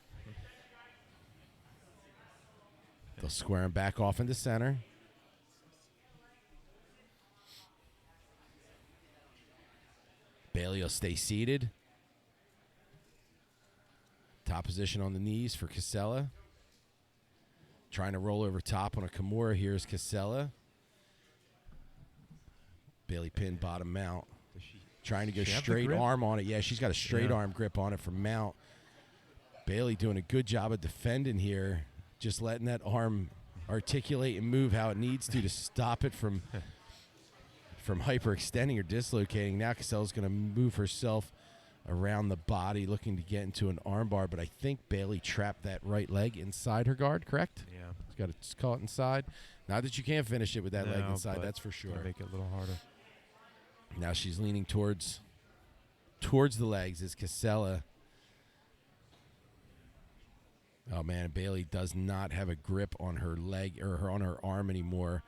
They'll square him back off into center. Bailey will stay seated. Top position on the knees for Casella. Trying to roll over top on a Kimura. Here's Casella. Bailey pin bottom mount. Trying to go straight arm on it. Yeah, she's got a straight arm grip on it from mount. Bailey doing a good job of defending here. Just letting that arm articulate and move how it needs to stop it from hyperextending or dislocating. Now Casella's going to move herself around the body, looking to get into an arm bar, but I think Bailey trapped that right leg inside her guard, correct? Yeah. She's got it caught inside. Not that you can't finish it with that leg inside, that's for sure. Make it a little harder. Now she's leaning towards the legs is Casella. Oh, man, Bailey does not have a grip on her leg or on her arm anymore,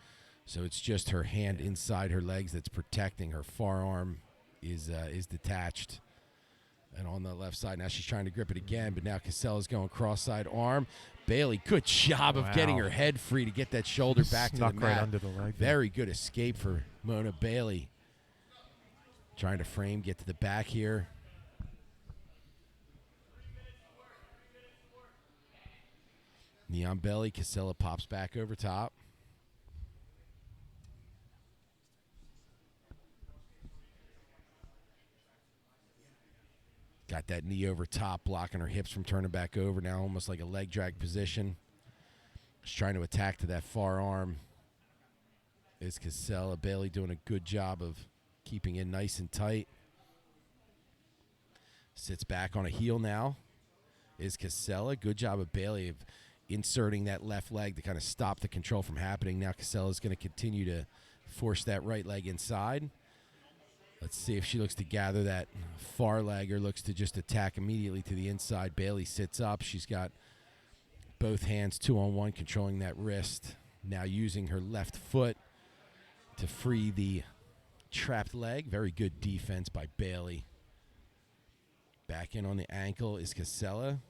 so it's just her hand inside her legs that's protecting. Her forearm is detached. And on the left side, now she's trying to grip it again, but now Casella's going cross-side arm. Bailey, good job of getting her head free to get that shoulder back to the mat. Right under the leg. Very good escape for Mona Bailey. Trying to frame, get to the back here. Knee on belly, Casella pops back over top. Got that knee over top, blocking her hips from turning back over. Now almost like a leg drag position. Just trying to attack to that far arm is Casella. Bailey doing a good job of keeping it nice and tight. Sits back on a heel now is Casella. Good job of Bailey of inserting that left leg to kind of stop the control from happening. Now Casella's going to continue to force that right leg inside. Let's see if she looks to gather that far leg or looks to just attack immediately to the inside. Bailey sits up. She's got both hands 2-on-1 controlling that wrist. Now using her left foot to free the trapped leg. Very good defense by Bailey. Back in on the ankle is Casella.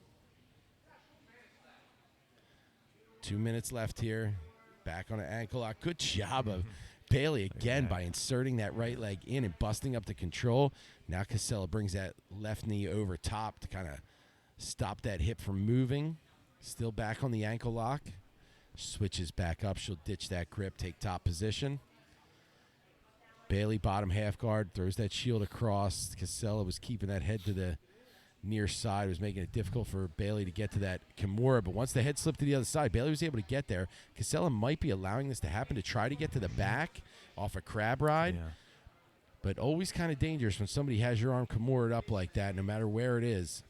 2 minutes left here. Back on an ankle lock. Good job of Bailey again by inserting that right leg in and busting up the control. Now Casella brings that left knee over top to kind of stop that hip from moving. Still back on the ankle lock. Switches back up. She'll ditch that grip, take top position. Bailey bottom half guard, throws that shield across. Casella was keeping that head to the near side, was making it difficult for Bailey to get to that Kimura, but once the head slipped to the other side, Bailey was able to get there. Casella might be allowing this to happen to try to get to the back off a crab ride, but always kind of dangerous when somebody has your arm Kimura'd up like that, no matter where it is.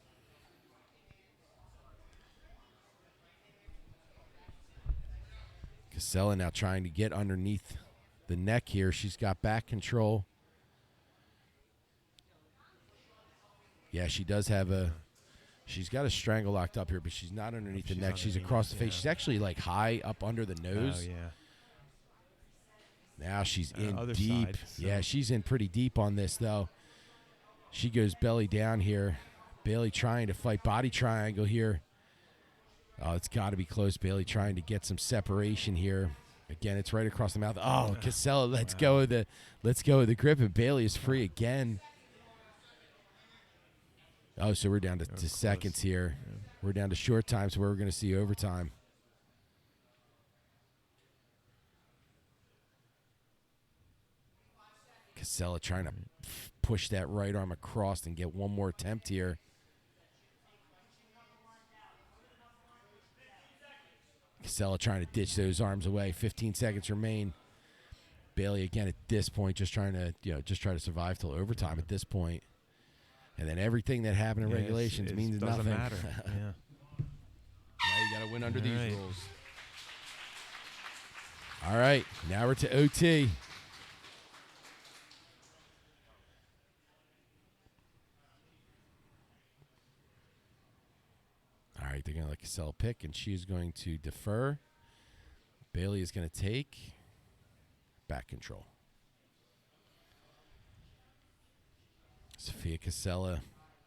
Casella now trying to get underneath the neck here. She's got back control. Yeah, she does have a She's got a strangle locked up here, but she's not underneath the neck. She's underneath, across the face. yeah. She's actually like high up under the nose. Oh, yeah. Now she's in Other deep. side, so- Yeah, she's in pretty deep on this, though. She goes belly down here. Bailey trying to fight body triangle here. Oh, it's got to be close. Bailey trying to get some separation here. Again, it's right across the mouth. Oh, Casella, let's go with the grip, and Bailey is free again. Oh, so we're down to seconds here. Yeah. We're down to short times where we're going to see overtime. Casella trying to push that right arm across and get one more attempt here. Casella trying to ditch those arms away. 15 seconds remain. Bailey again at this point just trying to survive till overtime at this point. And then everything that happened in regulations means doesn't nothing. matter. Yeah. Now you got to win under All these right. rules. All right, now we're to OT. All right, they're going to let Casella pick, and she is going to defer. Bailey is going to take back control. Sophia Casella,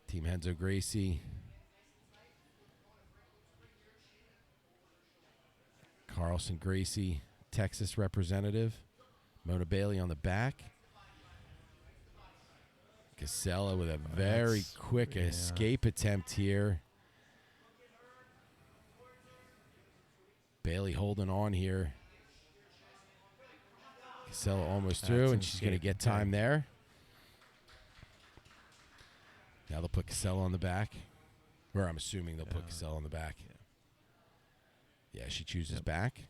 Team Henzo Gracie. Carlson Gracie, Texas representative. Mona Bailey on the back. Casella with a very quick escape attempt here. Bailey holding on here. Casella almost through, and she's going to get time there. Now they'll put Casella on the back. Or I'm assuming they'll put Casella on the back. Yeah, she chooses back.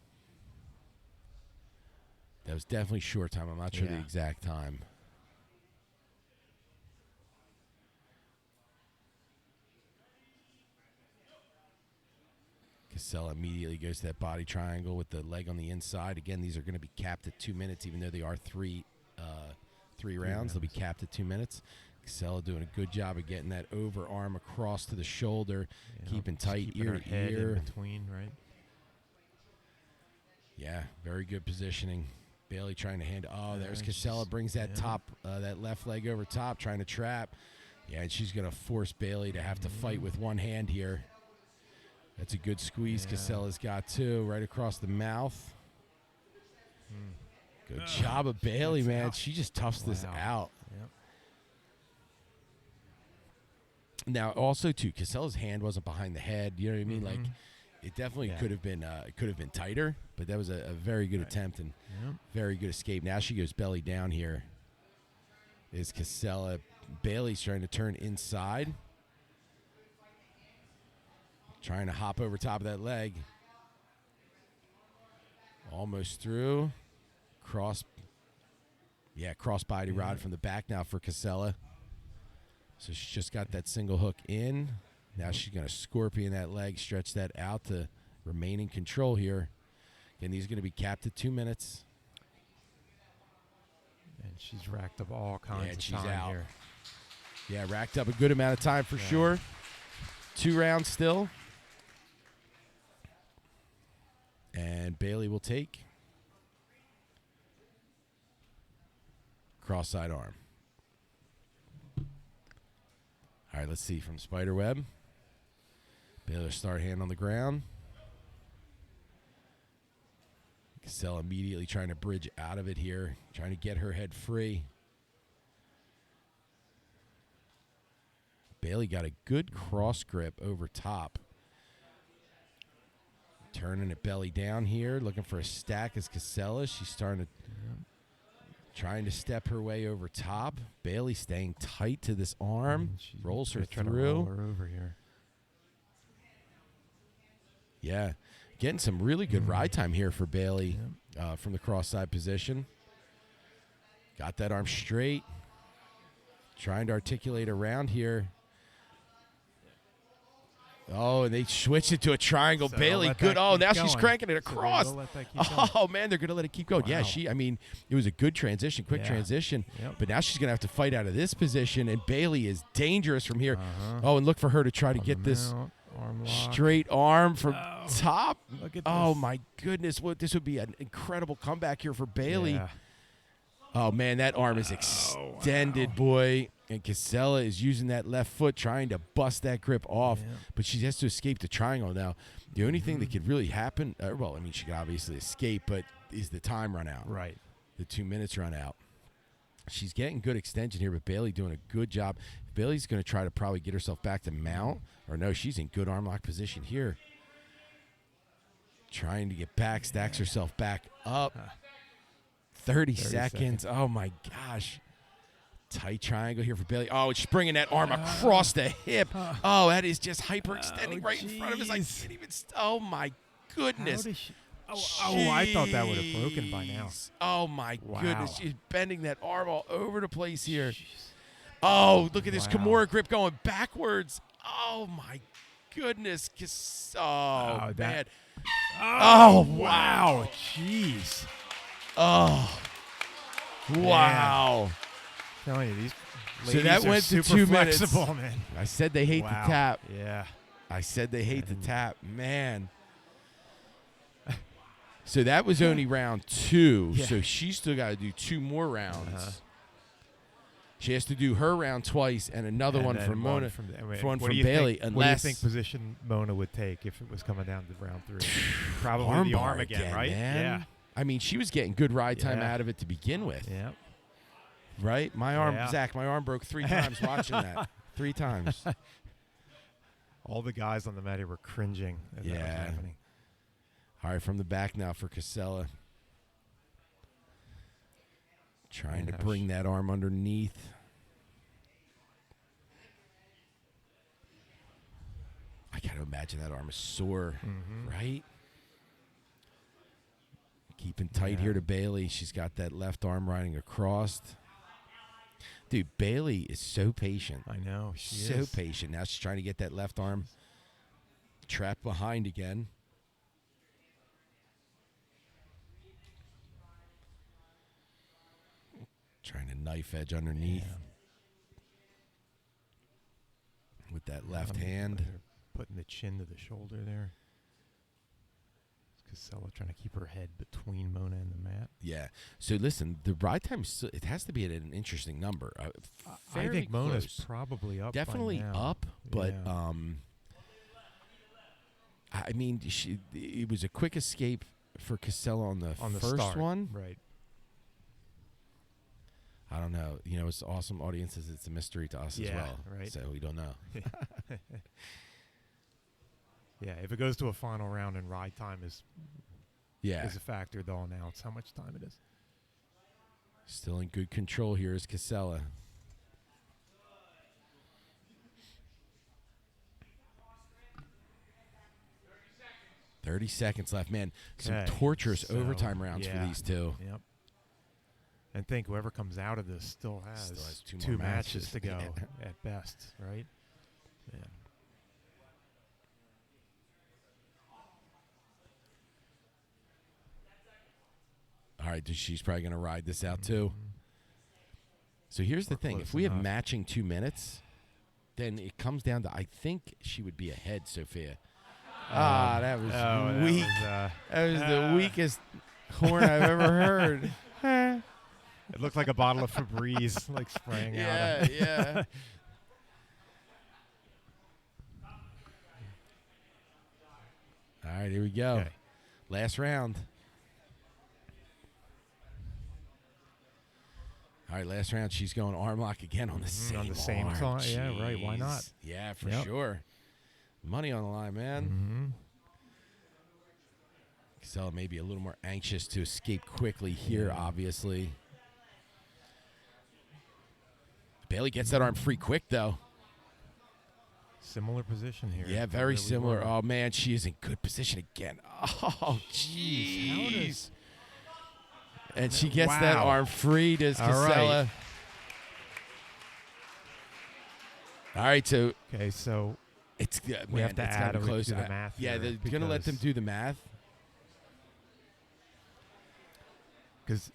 That was definitely short time. I'm not sure the exact time. Casella immediately goes to that body triangle with the leg on the inside. Again, these are going to be capped at 2 minutes, even though they are three rounds. They'll be capped at 2 minutes. Casella doing a good job of getting that overarm across to the shoulder, keeping tight ear to ear. In between, right? Yeah, very good positioning. Bailey trying to hand. Oh, there's Casella, brings that that left leg over top, trying to trap. Yeah, and she's going to force Bailey to have to fight with one hand here. That's a good squeeze Casella's got, too, right across the mouth. Good job of Bailey, man. She just toughs this out. Yep. Now, also, too, Casella's hand wasn't behind the head. You know what I mean? Like, it definitely could have been tighter, but that was a very good attempt and very good escape. Now she goes belly down here. Is Casella. Bailey's trying to turn inside. Trying to hop over top of that leg. Almost through. Cross body rod from the back now for Casella. So she's just got that single hook in. Now she's going to scorpion that leg, stretch that out to remain in control here. Again, these are going to be capped at 2 minutes. And she's racked up all kinds of she's time out. here. Yeah, racked up a good amount of time for sure. 2 rounds still. And Bailey will take. Cross-side arm. All right, let's see from Spiderweb. Bailey start hand on the ground. Casella immediately trying to bridge out of it here, trying to get her head free. Bailey got a good cross grip over top. Turning it belly down here, looking for a stack as Casella. She's starting to trying to step her way over top. Bailey staying tight to this arm, rolls her trying to through. roll her over here. Yeah, getting some really good ride time here for Bailey from the cross side position. Got that arm straight. Trying to articulate around here. Oh, and they switched it to a triangle. So Bailey, let good. that Oh, keep now she's going. cranking it So across. they'll let that keep going. Oh, man, they're going to let it keep going. Yeah, Wow. I mean, it was a good transition, quick Yeah. transition. Yep. But now she's going to have to fight out of this position, and Bailey is dangerous from here. Uh-huh. Oh, and look for her to try to On get the this mount, arm lock. straight arm from Oh, top. Look at Oh, this. my goodness. This would be an incredible comeback here for Bailey. Yeah. Oh, man, that arm is extended, boy. And Casella is using that left foot, trying to bust that grip off. Yeah. But she has to escape the triangle now. The only thing that could really happen, well, I mean, she could obviously escape, but is the time run out. Right. The 2 minutes run out. She's getting good extension here, but Bailey doing a good job. Bailey's going to try to probably get herself back to mount. Or no, she's in good arm lock position here. Trying to get back, stacks herself back up. 30 seconds. Oh, my gosh. Tight triangle here for Bailey. Oh, it's bringing that arm across the hip. Oh, that is just hyperextending right in front of us. I can't even. Oh, my goodness. How does she? Oh, I thought that would have broken by now. Jeez. Oh, my Wow. goodness. She's bending that arm all over the place here. Oh, look at this Wow. Kimura grip going backwards. Oh, my goodness. Oh, that- man. Oh, wow. Jeez. Oh, wow. Telling you, these So ladies that are went to super 2 minutes. flexible, man. I said they hate Wow. the tap. Yeah. I said they hate the tap. Man. So that was only round 2. Yeah. So she's still got to do 2 more rounds. Uh-huh. She has to do her round twice and another one And from then Mona, from, one what from do you Bailey. Think, what do you Unless think position Mona would take if it was coming down to round 3? Probably the armbar arm again, right? man. I mean, she was getting good ride time Yeah. out of it to begin with, Yeah. right? My arm, Yeah. Zach, my arm broke 3 times watching that. 3 times. All the guys on the mat here were cringing as that was Yeah. happening. All right, from the back now for Casella. Trying to Yeah, bring that arm underneath. I got to imagine that arm is sore, right? Keeping tight Yeah. here to Bailey. She's got that left arm riding across. Dude, Bailey is so patient. I know. She So is. patient. Now she's trying to get that left arm trapped behind again. Trying to knife edge underneath with that left hand. They're putting the chin to the shoulder there. Casella trying to keep her head between Mona and the mat. Yeah. So listen, the ride time it has to be at an interesting number. I think Mona's close. probably up. Definitely by now. up, but Yeah. I mean, it was a quick escape for Casella on the first start. one. Right. I don't know. You know, it's awesome audiences. It's a mystery to us as Yeah, well. right. So we don't know. Yeah, if it goes to a final round and ride time is Yeah. a factor, they'll announce how much time it is. Still in good control here is Casella. $30 seconds left. Man, some Okay, torturous so, overtime rounds for yeah. these two. Yep. And think whoever comes out of this still has, has two two more matches matches. to go Yeah. at best, right? Yeah. All right, she's probably going to ride this out too. So here's the Or thing. close If we have enough. matching 2 minutes, then it comes down to, I think she would be ahead, Sophia. That was Oh, weak. That That was the weakest horn I've ever heard. it looked like a bottle of Febreze, like spraying out. Yeah, yeah. All right, here we go. Okay. Last round. All right, last round. She's going arm lock again on the same on the same arm. time. Yeah, right. Why not? Jeez. Yeah, for Yep. sure. Money on the line, man. Mm-hmm. Casella may be a little more anxious to escape quickly here, obviously. Bailey gets that arm free quick, though. Similar position here. Yeah, to very where we similar. were. Oh, man, she is in good position again. Oh, Jeez, how jeez. does- And she gets that Wow. arm free, does All right. Casella. All right, so Okay, so It's We have to it's add gotten or close. do the math Yeah, here they're gonna let them do the math. Because,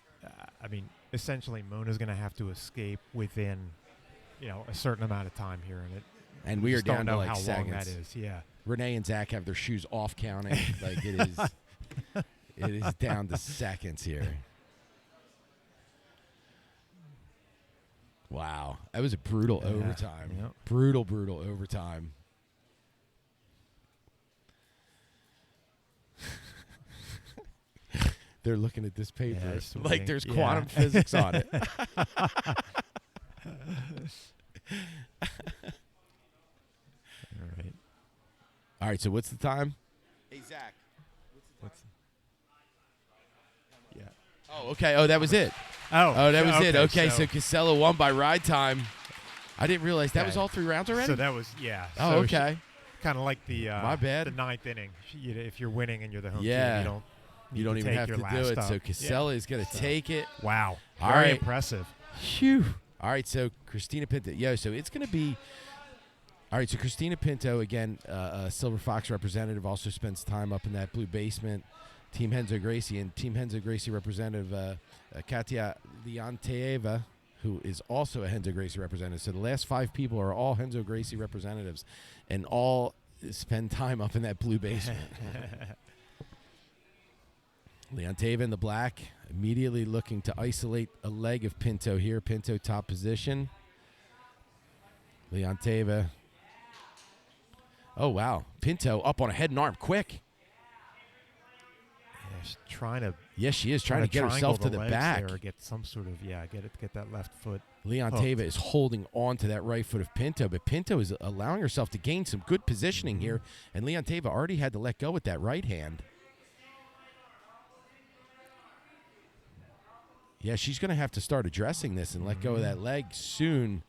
I mean, essentially Mona's going to have to escape within, a certain amount of time here. And we are just don't down to know like how seconds. long that is. Yeah. Renee and Zach have their shoes off counting. Like it is down to seconds here. Wow. That was a brutal overtime. Yep. Brutal overtime. They're looking at this paper like there's quantum physics on it. All right, so what's the time? Hey, Zach. What's the time? Yeah. Oh, okay. Oh, that was it. Oh, that was it. Okay, so Casella won by ride time. I didn't realize that was all 3 rounds already? So that was, Oh, so okay. Kind of like the my bad. The 9th inning. If you're winning and you're the home team, you don't even have to do it. So Casella is going to take it. Wow. All Very right. impressive. Phew. All right, so Christina Pinto. So it's going to be – all right, so Christina Pinto, again, Silver Fox representative, also spends time up in that blue basement. Team Henzo Gracie and Team Henzo Gracie representative Leon Teva, who is also a Henzo Gracie representative. So the last 5 people are all Henzo Gracie representatives and all spend time up in that blue basement. Leon Teva in the black, immediately looking to isolate a leg of Pinto here. Pinto top position. Leon Teva. Oh, wow. Pinto up on a head and arm quick. Yeah, she's trying to. Yes, she is trying to get herself to the back. Or get some sort of, get that left foot. Leon Teva is holding on to that right foot of Pinto, but Pinto is allowing herself to gain some good positioning here, and Leon Teva already had to let go with that right hand. Yeah, she's going to have to start addressing this and let go of that leg soon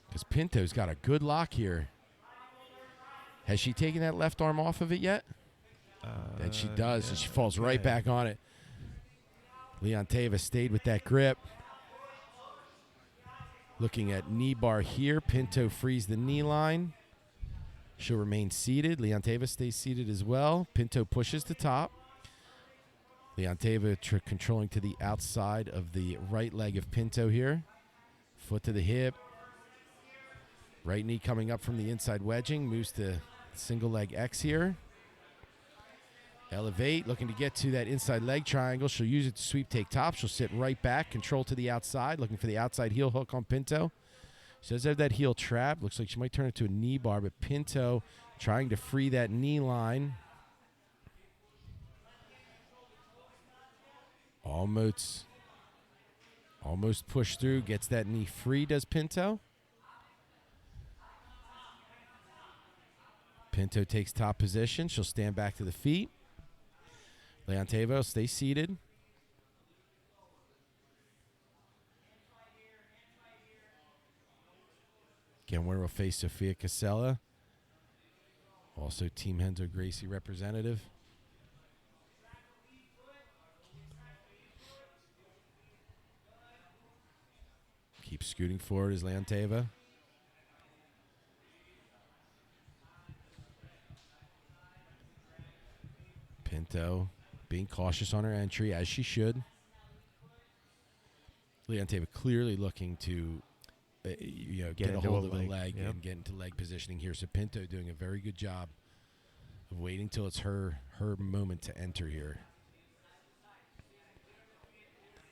because Pinto's got a good lock here. Has she taken that left arm off of it yet? And she does, and she falls right back on it. Leon Teva stayed with that grip. Looking at knee bar here. Pinto frees the knee line. She'll remain seated. Leon Teva stays seated as well. Pinto pushes to top. Leon Teva controlling to the outside of the right leg of Pinto here. Foot to the hip. Right knee coming up from the inside wedging. Moves to single leg X here. Elevate, looking to get to that inside leg triangle. She'll use it to sweep, take top. She'll sit right back, control to the outside, looking for the outside heel hook on Pinto. She does have that heel trap. Looks like she might turn it to a knee bar, but Pinto trying to free that knee line. Almost pushed through, gets that knee free, does Pinto. Pinto takes top position. She'll stand back to the feet. Leon Teva will stay seated. Again, winner will face Sofia Casella. Also Team Henzo Gracie representative. Keep scooting forward as Leon Teva. Pinto being cautious on her entry, as she should. Leon Teva clearly looking to get a hold of the leg and get into leg positioning here. So Pinto doing a very good job of waiting till it's her moment to enter here.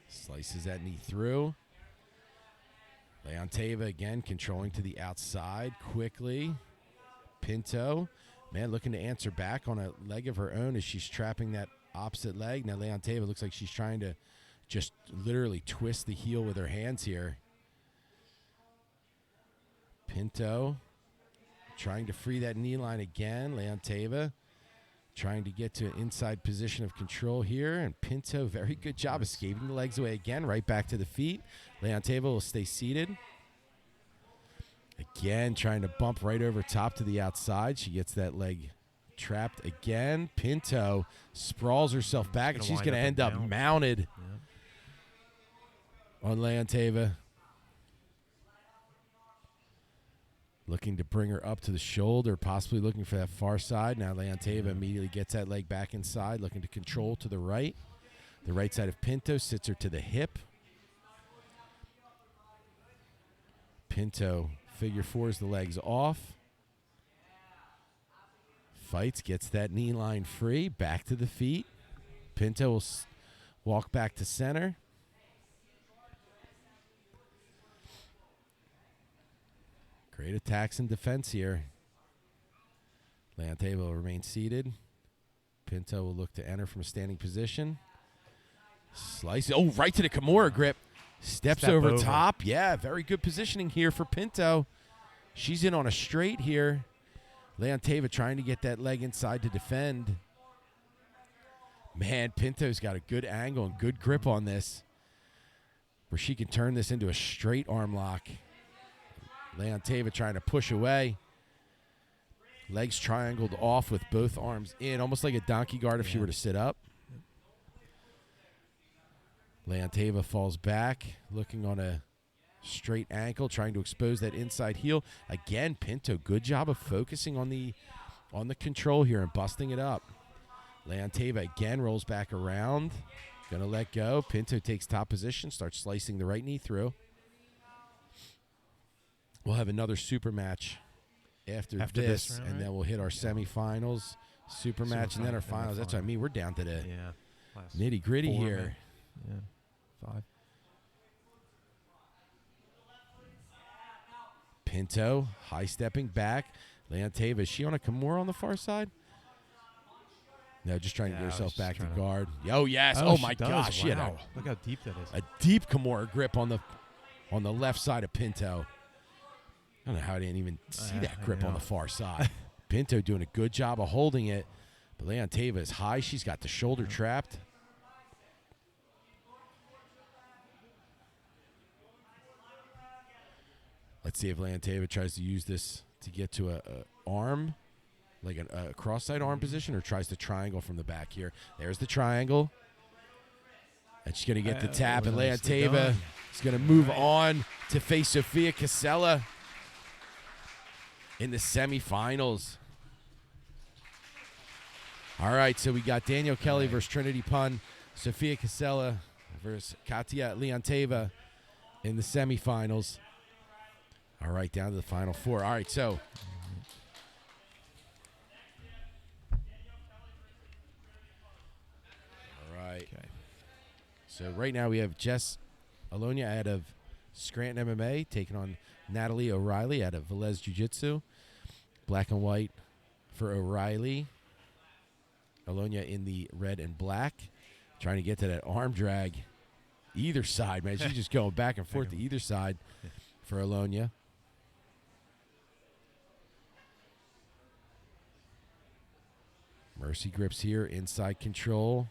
Slices that knee through. Leon Teva again controlling to the outside quickly. Pinto, man, looking to answer back on a leg of her own as she's trapping that opposite leg. Now Leon Teva looks like she's trying to just literally twist the heel with her hands here. Pinto trying to free that knee line again. Leon Teva trying to get to an inside position of control here. And Pinto, very good job escaping the legs away again. Right back to the feet. Leon Teva will stay seated. Again, trying to bump right over top to the outside. She gets that leg trapped again. Pinto sprawls herself back, and she's going to end up mounted on Leon Teva. Looking to bring her up to the shoulder, possibly looking for that far side. Now Leon Teva immediately gets that leg back inside, looking to control to the right. The right side of Pinto sits her to the hip. Pinto figure fours the legs off. Fights, gets that knee line free, back to the feet. Pinto will walk back to center. Great attacks and defense here. Leon Teva will remain seated. Pinto will look to enter from a standing position. Slice. Oh, right to the Kimura grip. Steps over top. Yeah, very good positioning here for Pinto. She's in on a straight here. Leon Teva trying to get that leg inside to defend. Man, Pinto's got a good angle and good grip on this, where she can turn this into a straight arm lock. Leon Teva trying to push away. Legs triangled off with both arms in, almost like a donkey guard if she were to sit up. Leon Teva falls back, looking on a straight ankle, trying to expose that inside heel. Again, Pinto, good job of focusing on the control here and busting it up. Leon Teva again rolls back around. Gonna let go. Pinto takes top position, starts slicing the right knee through. We'll have another super match after this round, and then we'll hit our semifinals, super match, and then our finals. That's what I mean. We're down to the nitty-gritty here. Yeah, 5. Pinto, high-stepping back. Leon Teva, is she on a Kimura on the far side? No, just trying to get herself back to guard. Oh, yes. Oh, my gosh. She had look how deep that is. A deep Kimura grip on the left side of Pinto. I don't know how I didn't even see that grip on the far side. Pinto doing a good job of holding it. But Leon Teva is high. She's got the shoulder trapped. Let's see if Leon Teva tries to use this to get to a arm, like a cross-side arm position, or tries to triangle from the back here. There's the triangle. And she's going to get the tap. And Leon Teva is going to move on to face Sofia Casella in the semifinals. All right, so we got Daniel Kelly versus Trinity Pun, Sofia Casella versus Katia Leon Teva in the semifinals. All right, down to the final 4. All right, so so right now we have Jess Alonija out of Scranton MMA taking on Natalie O'Reilly out of Velez Jiu-Jitsu. Black and white for O'Reilly. Alonija in the red and black. Trying to get to that arm drag. Either side, man. She's just going back and forth to either side for Alonija. Mercy grips here. Inside control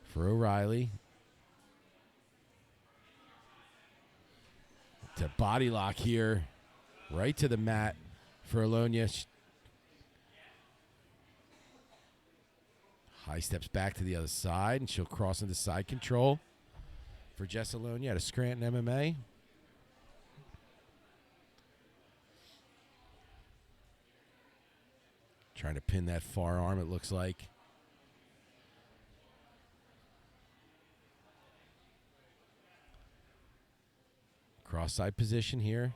for O'Reilly. To body lock here. Right to the mat for Alonija. High steps back to the other side, and she'll cross into side control for Jess Alonija out of Scranton MMA. Trying to pin that far arm, it looks like. Cross side position here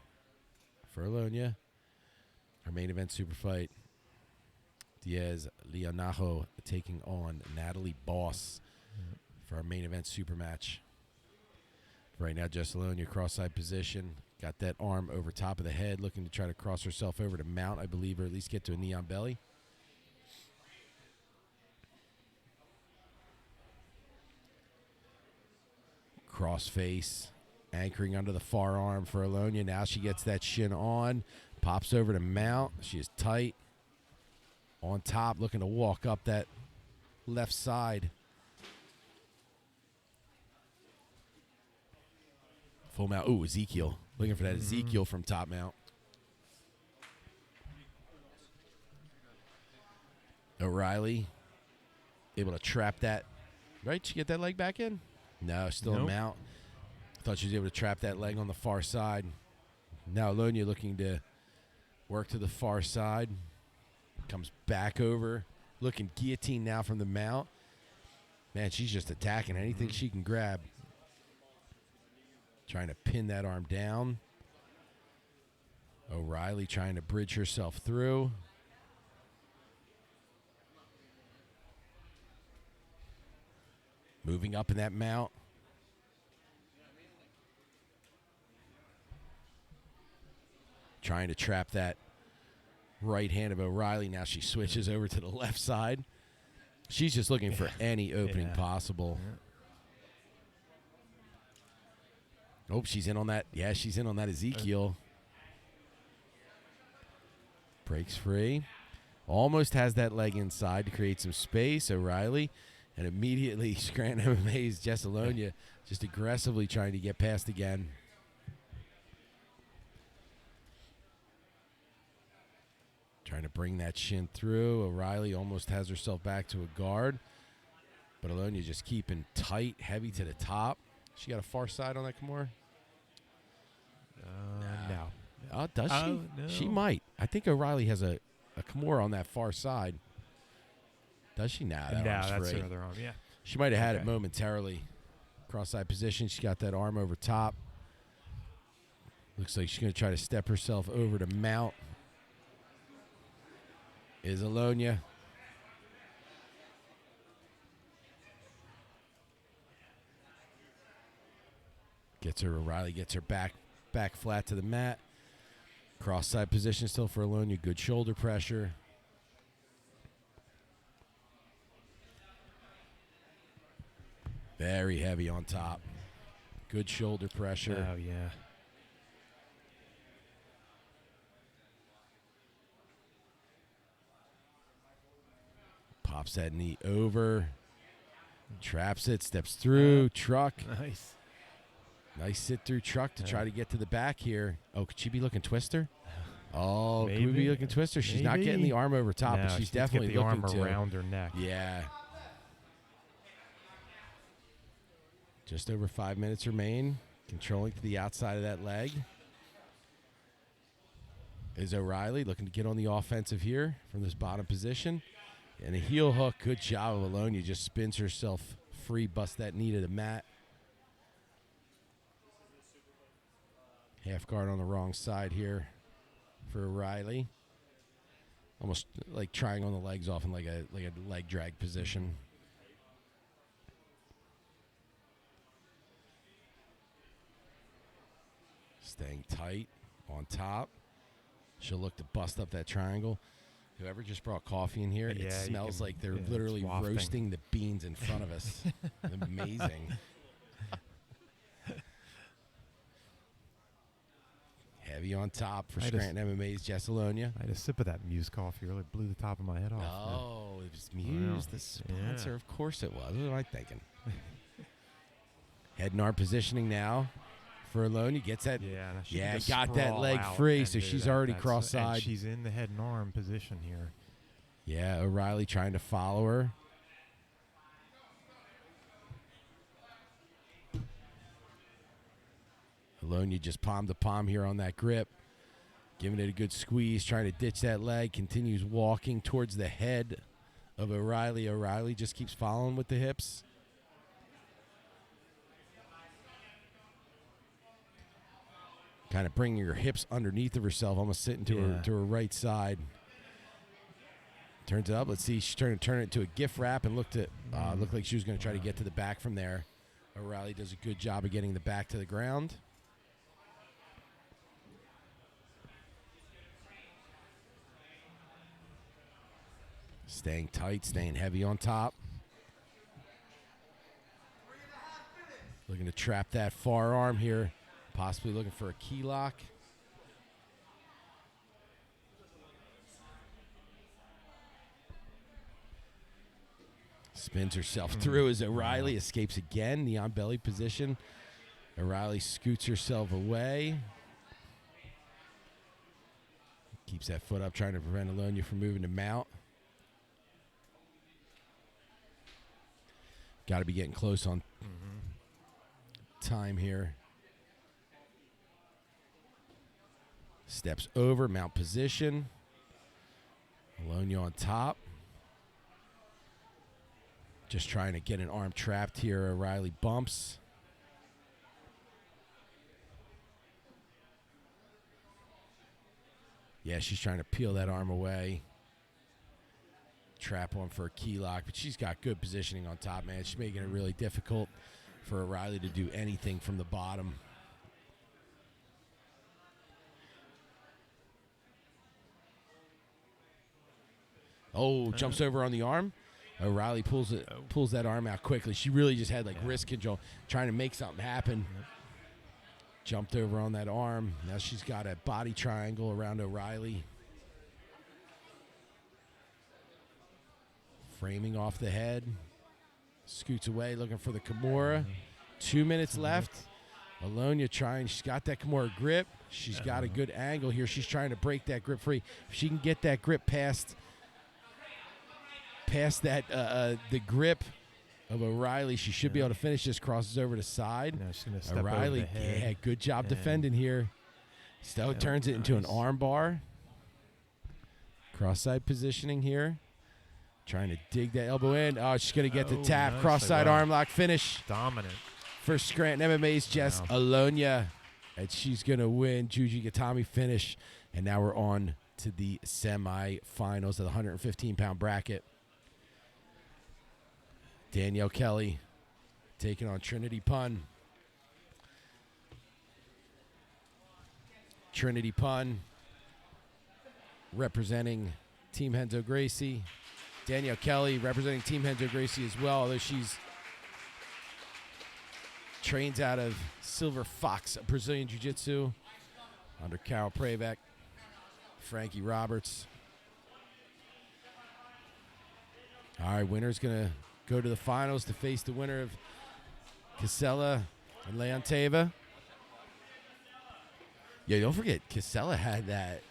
for Alonija. Our main event super fight. Diaz Leonajo taking on Natalie Boss for our main event super match. Right now, Jess Alonija cross side position. Got that arm over top of the head, looking to try to cross herself over to mount, I believe, or at least get to a knee on belly. Cross face, anchoring under the far arm for Alonija. Now she gets that shin on, pops over to mount. She is tight. On top, looking to walk up that left side. Full mount. Ooh, Ezekiel. Looking for that Ezekiel from top mount. O'Reilly able to trap that. Right? She get that leg back in? No, still a mount. Thought she was able to trap that leg on the far side. Now Alonija looking to Work to the far side. Comes back over. Looking guillotine now from the mount. Man, she's just attacking anything she can grab. Trying to pin that arm down. O'Reilly trying to bridge herself through. Moving up in that mount. Trying to trap that right hand of O'Reilly. Now she switches over to the left side. She's just looking for any opening possible. Oh, she's in on that. Yeah, she's in on that Ezekiel. Breaks free. Almost has that leg inside to create some space, O'Reilly. And immediately, Scranton MMA's Jessalonja just aggressively trying to get past again. Trying to bring that shin through. O'Reilly almost has herself back to a guard. But Alonija just keeping tight, heavy to the top. She got a far side on that Kimura? No. Oh, does she? No. She might. I think O'Reilly has a Kimura on that far side. Does she? Nah, that arm's that's free. her other arm, yeah. She might have had it momentarily. Cross-side position. She got that arm over top. Looks like she's going to try to step herself over to mount. Is Alonija. Gets her, O'Reilly gets her back flat to the mat. Cross-side position still for Alonija. Good shoulder pressure. Very heavy on top. Good shoulder pressure. Oh, yeah. Pops that knee over. Traps it, steps through, truck. Nice. Nice sit-through truck to try to get to the back here. Oh, could she be looking twister? Oh, Maybe. could we be looking twister? She's not getting the arm over top, but she's definitely get the looking arm to. around her neck. Yeah. Just over 5 minutes remain. Controlling to the outside of that leg. Is O'Reilly looking to get on the offensive here from this bottom position. And a heel hook. Good job of Alonija. Just spins herself free. Busts that knee to the mat. Half guard on the wrong side here for O'Reilly. Almost like trying on the legs off in like a leg drag position. Staying tight on top. She'll look to bust up that triangle. Whoever just brought coffee in here, it smells like they're literally roasting the beans in front of us. Amazing. Heavy on top for Scranton MMA's Jessalonja. I had a sip of that Muse coffee. Really blew the top of my head off. Oh, it was Muse, the sponsor. Yeah. Of course it was. What am I thinking? Head and arm positioning now for Alonija. Gets that. Yeah, got that leg free, so she's already cross-side. She's in the head and arm position here. Yeah, O'Reilly trying to follow her. Alonija just palm to palm here on that grip. Giving it a good squeeze, trying to ditch that leg. Continues walking towards the head of O'Reilly. O'Reilly just keeps following with the hips. Kind of bringing her hips underneath of herself, almost sitting to her right side. Turns it up. Let's see. She's trying to turn it into a gift wrap and looked like she was going to try to get to the back from there. O'Reilly does a good job of getting the back to the ground. Staying tight, staying heavy on top. Looking to trap that far arm here. Possibly looking for a key lock. Spins herself through as O'Reilly escapes again. Knee on belly position. O'Reilly scoots herself away. Keeps that foot up, trying to prevent Alonija from moving to mount. Got to be getting close on time here. Steps over, mount position. Alonija on top. Just trying to get an arm trapped here. O'Reilly bumps. Yeah, she's trying to peel that arm away. Trap on for a key lock, but she's got good positioning on top, man. She's making it really difficult for O'Reilly to do anything from the bottom. Oh, jumps over on the arm. O'Reilly pulls that arm out quickly. She really just had wrist control, trying to make something happen. Jumped over on that arm. Now she's got a body triangle around O'Reilly. Framing off the head. Scoots away, looking for the Kimura. 2 minutes left. Alonija trying. She's got that Kimura grip. She's got a good angle here. She's trying to break that grip free. If she can get that grip past that the grip of O'Reilly, she should be able to finish this. Crosses over to side. No, she's gonna step O'Reilly, over the head. yeah, good job defending here. Stowe turns it into an arm bar. Cross-side positioning here. Trying to dig that elbow in. Oh, she's going to get the tap. Nice. Cross-side arm lock finish. Dominant. For Scranton MMA's Jess Alonija. And she's going to win. Juji Gatami finish. And now we're on to the semifinals of the 115-pound bracket. Danielle Kelly taking on Trinity Pun. Trinity Pun representing Team Henzo Gracie. Danielle Kelly representing Team Henzo Gracie as well, although she's trains out of Silver Fox Brazilian Jiu-Jitsu under Carol Prebeck, Frankie Roberts. All right, winner's going to go to the finals to face the winner of Casella and Leon Teva. Yeah, don't forget, Casella had that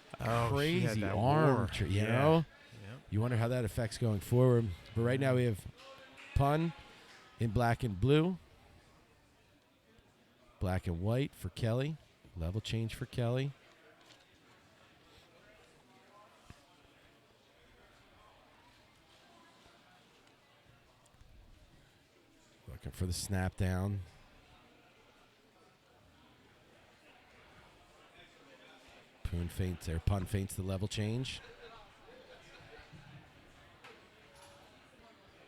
crazy arm, you know? Yep. You wonder how that affects going forward. But right now we have Pun in black and blue. Black and white for Kelly. Level change for Kelly. Looking for the snap down. Pun feints the level change.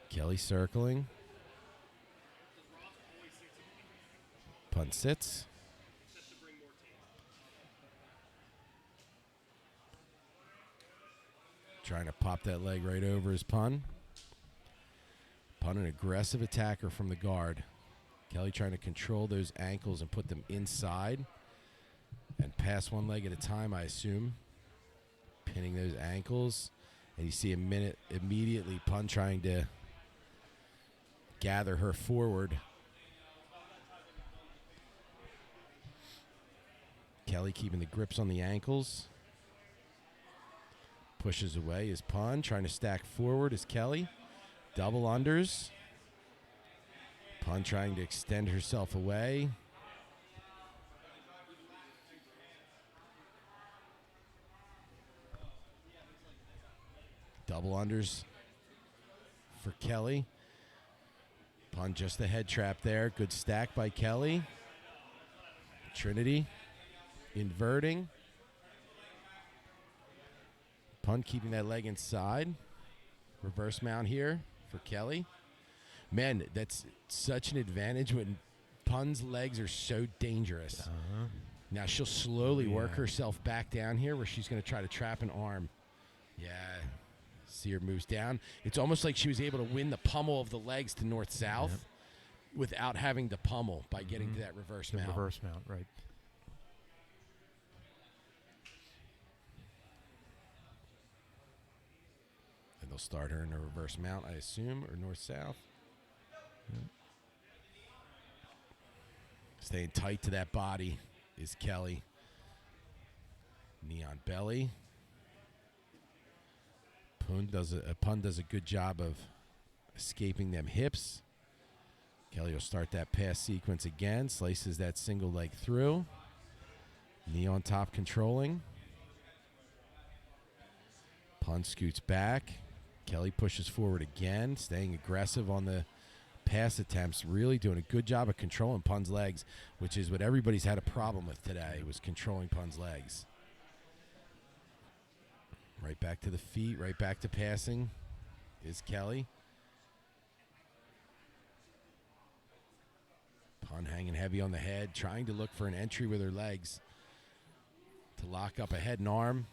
Kelly circling. Pun sits. Trying to pop that leg right over his Pun. Pun, an aggressive attacker from the guard. Kelly trying to control those ankles and put them inside. And pass one leg at a time, I assume. Pinning those ankles. And you see immediately Pun trying to gather her forward. Kelly keeping the grips on the ankles. Pushes away is Pun. Trying to stack forward is Kelly. Double unders. Pun trying to extend herself away. Double unders for Kelly. Pun just the head trap there. Good stack by Kelly. Trinity inverting. Pun keeping that leg inside. Reverse mount here for Kelly. Man, that's such an advantage when Pun's legs are so dangerous. Now she'll slowly work herself back down here where she's going to try to trap an arm. Yeah. See her moves down. It's almost like she was able to win the pummel of the legs to north-south without having the pummel by getting to that reverse mount. Reverse mount, right. And they'll start her in a reverse mount, I assume, or north-south. Staying tight to that body is Kelly. Knee on belly. Pun does a good job of escaping them hips. Kelly will start that pass sequence again. Slices that single leg through. Knee on top controlling. Pun scoots back. Kelly pushes forward again, staying aggressive on the pass attempts, really doing a good job of controlling Pun's legs, which is what everybody's had a problem with today, was controlling Pun's legs. Right back to the feet, right back to passing is Kelly. Pun hanging heavy on the head, trying to look for an entry with her legs to lock up a head and arm.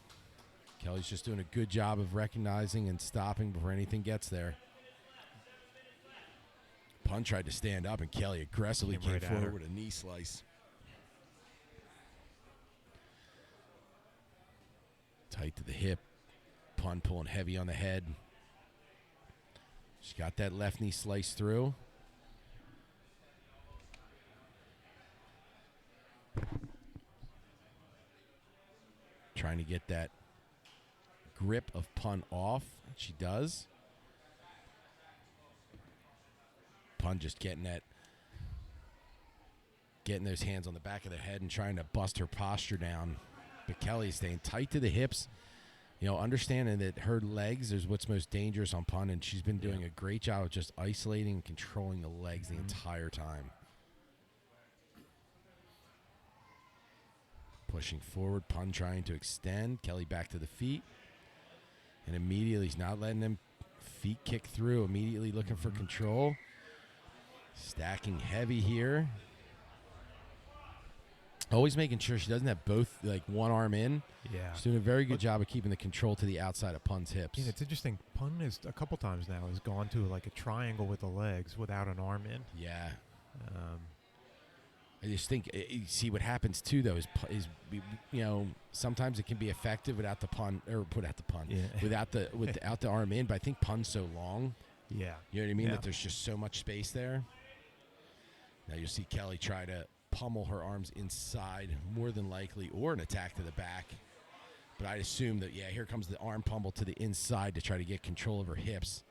Kelly's just doing a good job of recognizing and stopping before anything gets there. Pun tried to stand up, and Kelly aggressively came forward with a knee slice. Tight to the hip. Pun pulling heavy on the head. She got that left knee sliced through. Trying to get that grip of Pun off. She does. Pun just getting those hands on the back of the head and trying to bust her posture down. But Kelly's staying tight to the hips, understanding that her legs is what's most dangerous on Pun, and she's been doing a great job of just isolating and controlling the legs the entire time. Pushing forward, Pun trying to extend. Kelly back to the feet. And immediately, he's not letting them feet kick through. Immediately looking for control. Stacking heavy here. Always making sure she doesn't have both, one arm in. Yeah. She's doing a very good job of keeping the control to the outside of Pun's hips. It's interesting. Pun is a couple times now has gone to a triangle with the legs without an arm in. Yeah. I just think, you see what happens too, though, is sometimes it can be effective without the pun, without the arm in. But I think Pun's so long. Yeah. You know what I mean? Yeah. That there's just so much space there. Now you'll see Kelly try to pummel her arms inside, more than likely, or an attack to the back. But I'd assume that, here comes the arm pummel to the inside to try to get control of her hips.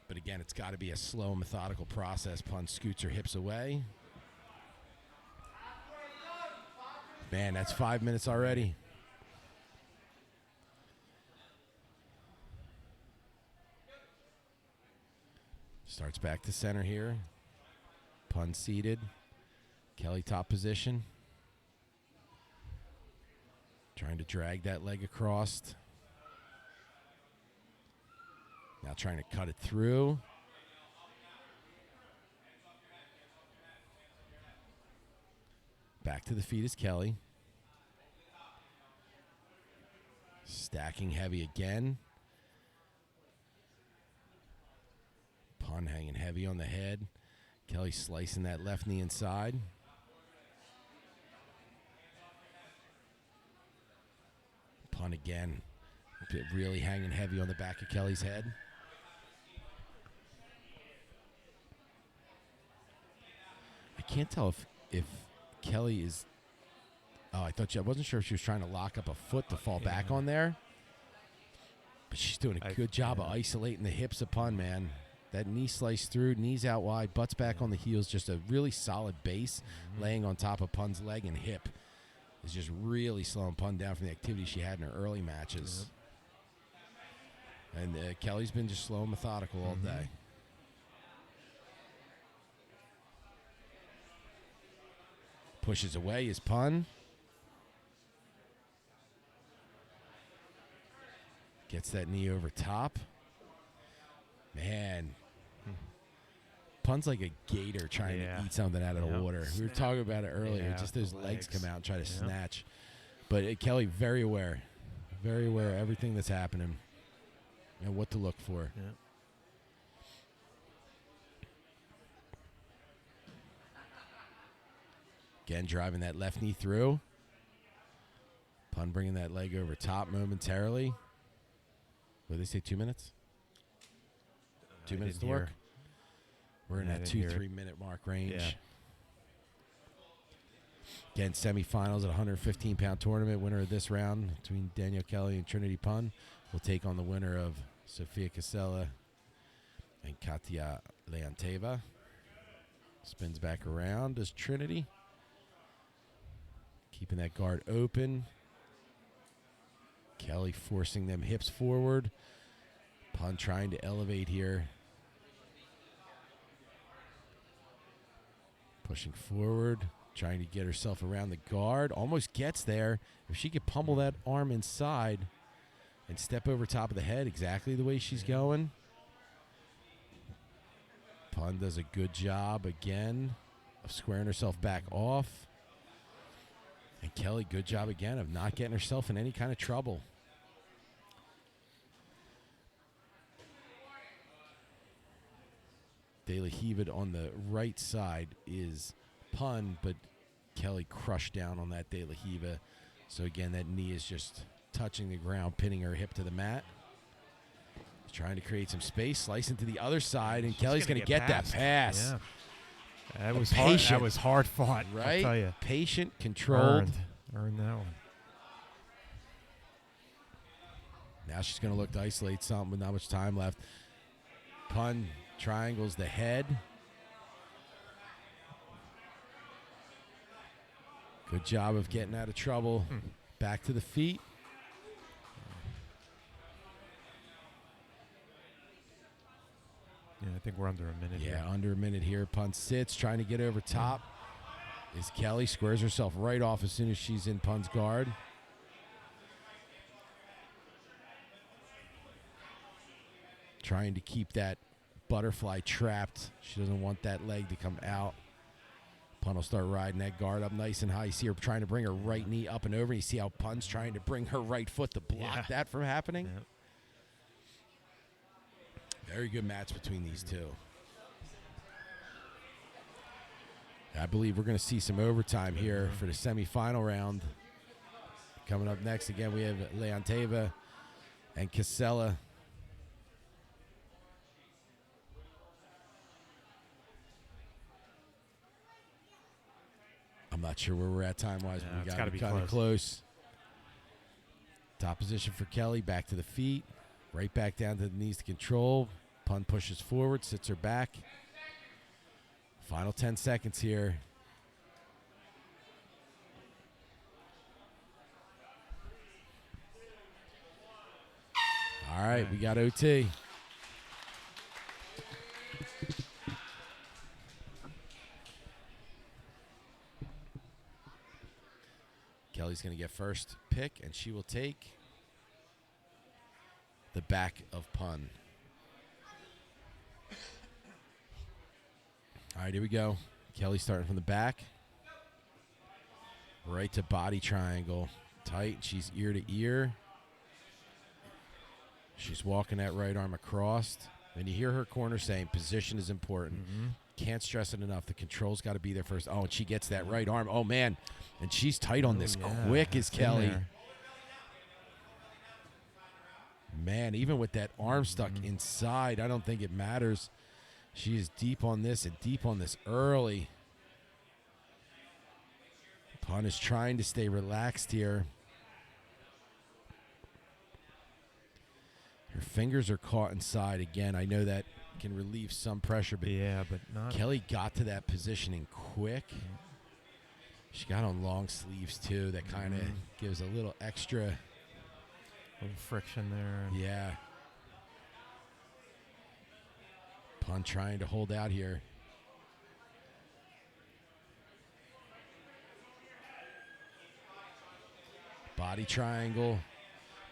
But again, it's got to be a slow, methodical process. Pun scoots her hips away. Man, that's 5 minutes already. Starts back to center here. Pun seated. Kelly top position. Trying to drag that leg across. Now trying to cut it through. Back to the feet is Kelly. Stacking heavy again. Pun hanging heavy on the head. Kelly slicing that left knee inside. Pun again. Really hanging heavy on the back of Kelly's head. I can't tell if Kelly is... I wasn't sure if she was trying to lock up a foot to fall back on there. But she's doing a good job of isolating the hips of Pun, man. That knee slice through, knees out wide, butts back on the heels. Just a really solid base laying on top of Pun's leg and hip. Is just really slowing Pun down from the activity she had in her early matches. And Kelly's been just slow and methodical all day. Pushes away is Pun. Gets that knee over top. Man. Pun's like a gator trying to eat something out of the water. We were talking about it earlier. Just those legs come out and try to snatch. But Kelly, very aware of everything that's happening and what to look for. Yeah. Again, driving that left knee through. Pun bringing that leg over top momentarily. What did they say, 2 minutes? 2 minutes to work? We're in that 2-3 minute mark range. Yeah. Again, semifinals at 115-pound tournament. Winner of this round between Danielle Kelly and Trinity Pun will take on the winner of Sofia Casella and Katia Leon Teva. Spins back around as Trinity. Keeping that guard open. Kelly forcing them hips forward. Pun trying to elevate here. Pushing forward, trying to get herself around the guard. Almost gets there. If she could pummel that arm inside and step over top of the head exactly the way she's going. Pun does a good job again of squaring herself back off. And Kelly, good job again of not getting herself in any kind of trouble. Heber on the right side is Pun, but Kelly crushed down on that Heber. So again, that knee is just touching the ground, pinning her hip to the mat. Trying to create some space, slicing to the other side, and Kelly's going to get that pass. Yeah. That was hard. That was hard fought, right? I'll tell you. Patient, controlled. Earned that one. Now she's going to look to isolate something with not much time left. Pun triangles the head. Good job of getting out of trouble. Back to the feet. Yeah, I think we're under a minute here. Yeah, under a minute here. Pun sits, trying to get over top. Is Kelly. Squares herself right off as soon as she's in Pun's guard. Trying to keep that butterfly trapped. She doesn't want that leg to come out. Pun will start riding that guard up nice and high. You see her trying to bring her right knee up and over. And you see how Pun's trying to bring her right foot to block that from happening. Yeah. Very good match between these two. I believe we're going to see some overtime here for the semifinal round. Coming up next, again, we have Leon Teva and Casella. I'm not sure where we're at time-wise, but we got to be kind of close. Top position for Kelly, back to the feet. Right back down to the knees to control. Pun pushes forward, sits her back. Final 10 seconds here. All right, we got OT. Kelly's going to get first pick, and she will take the back of Pun. All right, here we go. Kelly starting from the back. Right to body triangle. Tight. She's ear to ear. She's walking that right arm across. And you hear her corner saying position is important. Can't stress it enough. The control's got to be there first. Oh, and she gets that right arm. Oh, man. And she's tight on this. Quick as Kelly. Man, even with that arm stuck inside, I don't think it matters. She is deep on this and deep on this early. Pun is trying to stay relaxed here. Her fingers are caught inside. Again, I know that can relieve some pressure, but but not. Kelly got to that positioning quick. She got on long sleeves too. That kind of gives a little extra. A little friction there. Yeah. Pun trying to hold out here. Body triangle.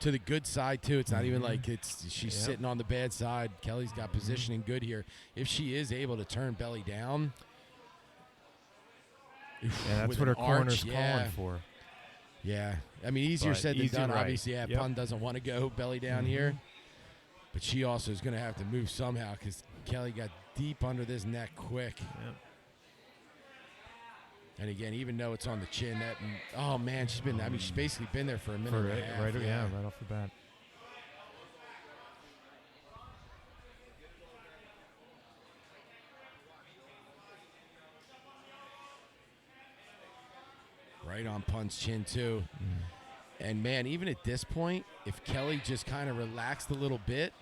To the good side, too. It's not even like she's sitting on the bad side. Kelly's got positioning good here. If she is able to turn belly down. Yeah, that's what her corner's calling for. Yeah. I mean, easier said than done. Right. Obviously, Pun doesn't want to go belly down here. But she also is going to have to move somehow because Kelly got deep under this neck quick. Yep. And again, even though it's on the chin, oh man, she's basically been there for a minute and a half. Right off the bat. Right on Pun's chin too. And man, even at this point, if Kelly just kind of relaxed a little bit,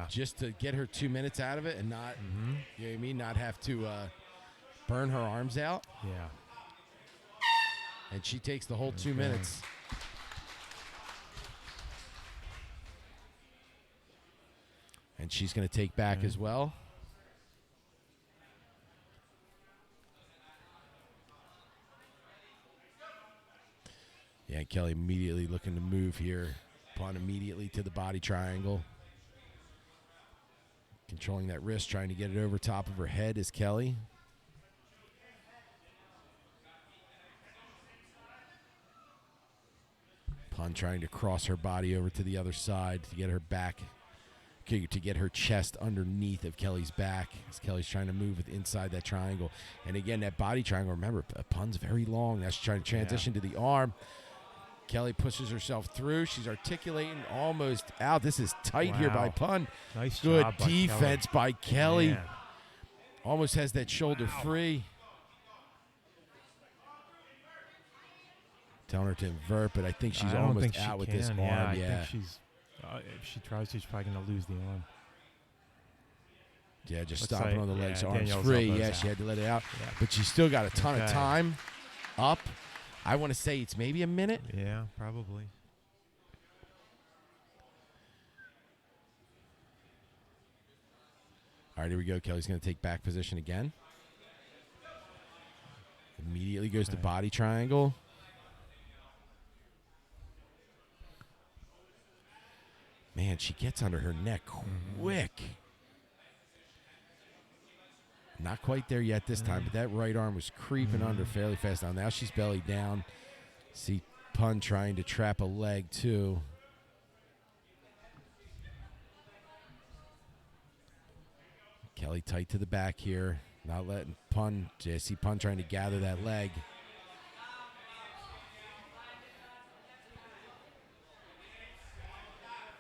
just to get her 2 minutes out of it and not, you know what I mean, not have to burn her arms out. Yeah. And she takes the whole 2 minutes. And she's going to take back as well. Yeah, Kelly immediately looking to move here. Pun immediately to the body triangle. Controlling that wrist, trying to get it over top of her head is Kelly. Pun trying to cross her body over to the other side to get her back, to get her chest underneath of Kelly's back as Kelly's trying to move inside that triangle. And again, that body triangle, remember, Pun's very long. Now she's trying to transition to the arm. Kelly pushes herself through. She's articulating, almost out. This is tight here by Pun. Nice Good job by defense by Kelly. Man. Almost has that shoulder free. Telling her to invert, but I think she's almost out with this arm. I think she's, if she tries to, she's probably going to lose the arm. Yeah, just stomping on the legs. Arms Danielle's free. elbows Yeah, out. she had to let it out. Yeah. But she's still got a ton of time up. I want to say it's maybe a minute. Yeah, probably. All right, here we go. Kelly's going to take back position again. Immediately goes to body triangle. Man, she gets under her neck quick. Not quite there yet this time, but that right arm was creeping under fairly fast. Now she's belly down. See Pun trying to trap a leg too. Kelly tight to the back here. Not letting Pun. See Pun trying to gather that leg.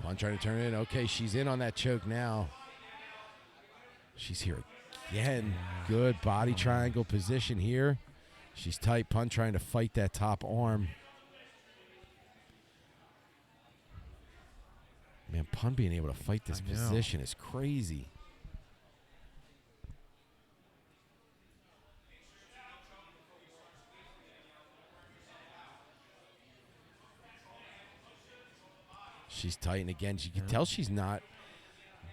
Pun trying to turn it in. Okay, she's in on that choke now. She's here again. Good body triangle position here. She's tight. Pun trying to fight that top arm. Man, Pun being able to fight this position is crazy. She's tight, and again, you can tell she's not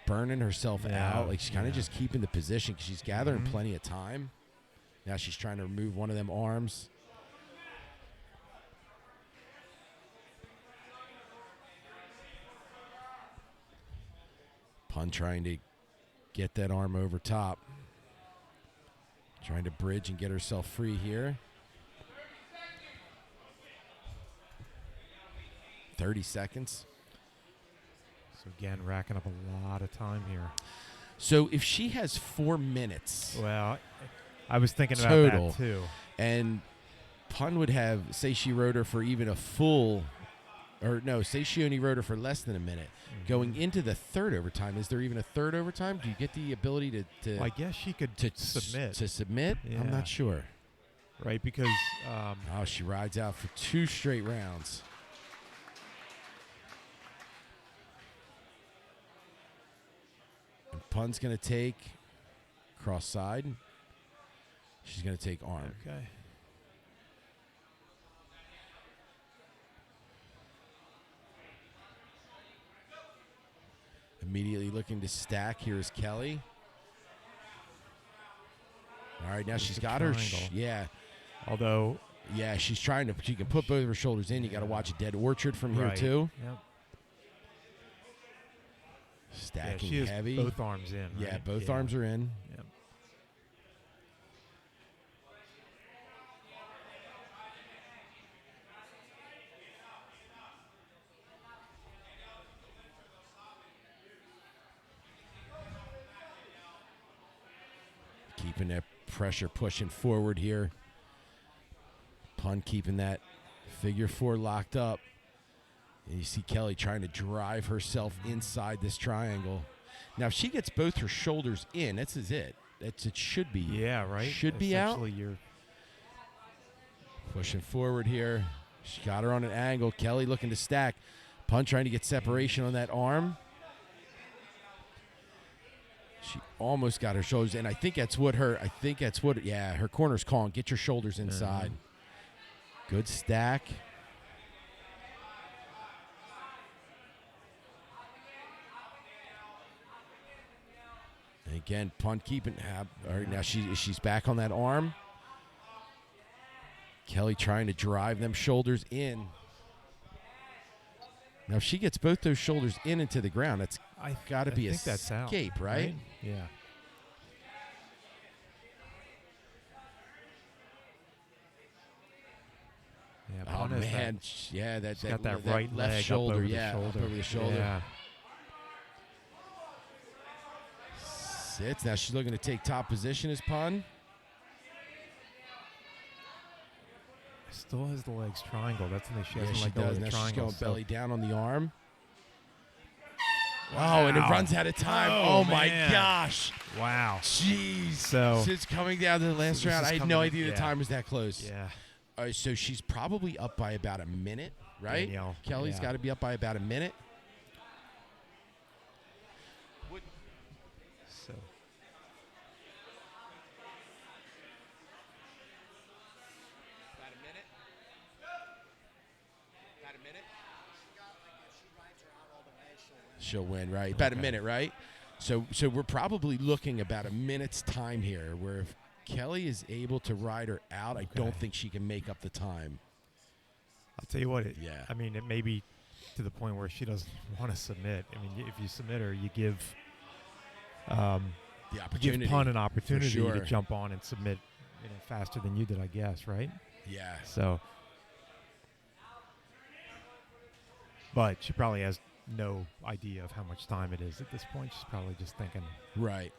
burning herself out. Like, she's kind of just keeping the position because she's gathering plenty of time. Now she's trying to remove one of them arms. Pun trying to get that arm over top. Trying to bridge and get herself free here. 30 seconds. So again, racking up a lot of time here. So if she has 4 minutes. Well, I was thinking total, about that too. And Pun would have, say she rode her for even a full, or no, say she only rode her for less than a minute. Going into the third overtime, is there even a third overtime? Do you get the ability to well, I guess she could submit. To submit? Yeah. I'm not sure. Right, because... oh, she rides out for 2 straight rounds. And Pun's going to take cross side. She's going to take arm. Okay. Immediately looking to stack. Here is Kelly. All right, now she's got her. Yeah. Although. Yeah, she's trying to. She can put both of her shoulders in. You got to watch a dead orchard from here, too. Yep. Stacking she has heavy. Both arms in. Right? Yeah, both arms are in. Yep. Keeping that pressure pushing forward here. Pun keeping that figure 4 locked up. And you see Kelly trying to drive herself inside this triangle. Now, if she gets both her shoulders in, it should be. Yeah, right. Should be out. You're pushing forward here. She got her on an angle. Kelly looking to stack. Pun trying to get separation on that arm. She almost got her shoulders in. I think that's what her corner's calling. Get your shoulders inside. Good stack. Again, punt keeping. All right, now she's back on that arm. Kelly trying to drive them shoulders in. Now, if she gets both those shoulders into the ground, that's got to be a escape, right? Yeah. Oh, man. Yeah, that got that right left leg shoulder. Up over Yeah, the shoulder. up over the shoulder. Yeah. Sits. Now she's looking to take top position as Pun. Still has the legs triangle. That's when she hasn't she let go does. of the Now triangle. she's going belly down on the arm. Wow. Oh, and it runs out of time. Oh my gosh. Wow. Jeez. So it's coming down to the last round. I had no idea the time was that close. Yeah. So she's probably up by about a minute, right? Danielle. Kelly's got to be up by about a minute. So. About a minute. About a minute. She'll win, right? About a minute, right? So we're probably looking about a minute's time here, where if Kelly is able to ride her out, I don't think she can make up the time. I'll tell you what. Yeah. It may be to the point where she doesn't want to submit. I mean, if you submit her, you give the opportunity. Give Pun an opportunity sure. to jump on and submit, faster than you did, I guess, right? Yeah. So, but she probably has no idea of how much time it is at this point. She's probably just thinking, right.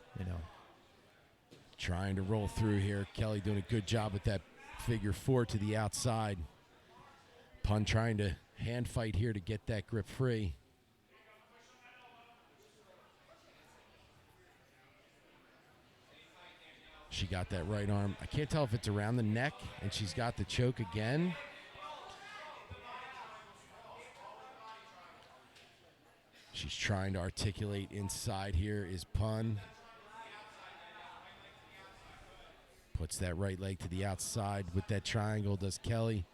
Trying to roll through here. Kelly doing a good job with that figure 4 to the outside. Pun trying to hand fight here to get that grip free. She got that right arm. I can't tell if it's around the neck, and she's got the choke again. She's trying to articulate inside here is Pun. Puts that right leg to the outside with that triangle, does Kelly.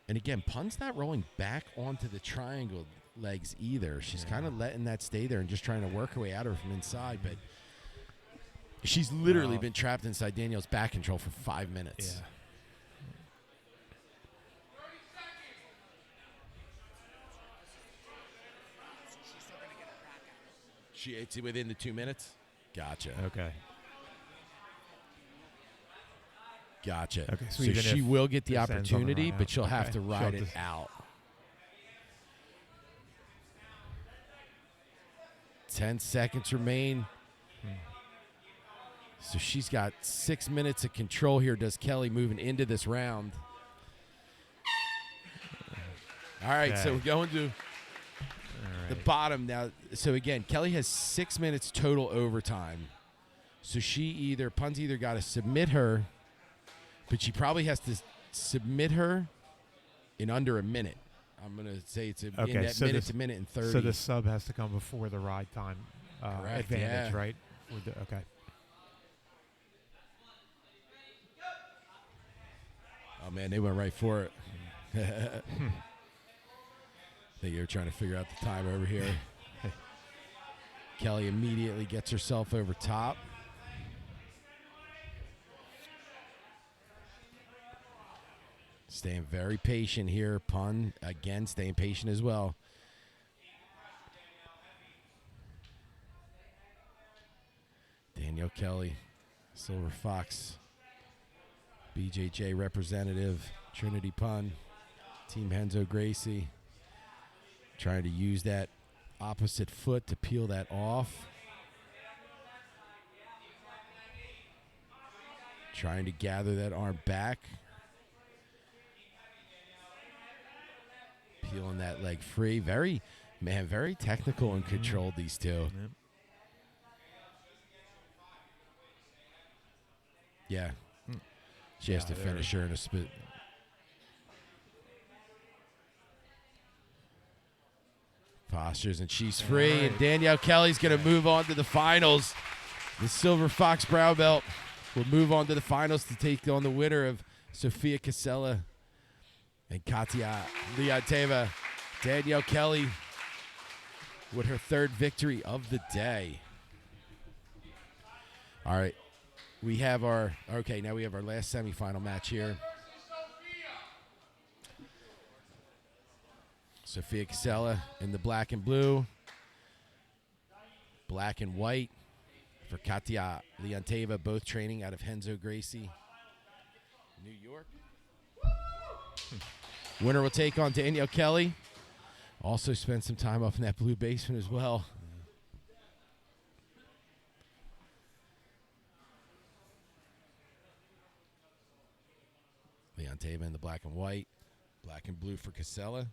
And again, Pun's not rolling back onto the triangle legs either. She's kind of letting that stay there and just trying to work her way out of her from inside. But she's literally been trapped inside Danielle's back control for 5 minutes. Yeah. It's within the 2 minutes? Gotcha. Okay. Gotcha. Okay, so she will get the opportunity, but she'll have to ride it out. 10 seconds remain. So she's got 6 minutes of control here, does Kelly, moving into this round. All right, so we're going to the bottom now. So again, Kelly has 6 minutes total overtime. So Pun's either got to submit her, but she probably has to submit her in under a minute. I'm going to say it's in that minute to minute and 30. So the sub has to come before the ride time advantage, right? Okay. Oh, man, they went right for it. I think they were trying to figure out the time over here. Kelly immediately gets herself over top. Staying very patient here. Pun, again, staying patient as well. Danielle Kelly, Silver Fox, BJJ representative, Trinity Pun, Team Henzo Gracie. Trying to use that opposite foot to peel that off. Trying to gather that arm back. Peeling that leg free. Very technical and controlled, these two. Yep. Yeah. She has to finish her in a spit. Postures, and she's free. Right. And Danielle Kelly's going to move on to the finals. The Silver Fox Brow Belt will move on to the finals to take on the winner of Sofia Casella and Leon Teva. Danielle Kelly with her third victory of the day. All right. We have our now we have our last semifinal match here. Sofia Casella in the black and blue. Black and white for Katia Leon Teva, both training out of Henzo Gracie, New York. Winner will take on Danielle Kelly. Also spent some time up in that blue basement as well. Leon Teva in the black and white. Black and blue for Casella.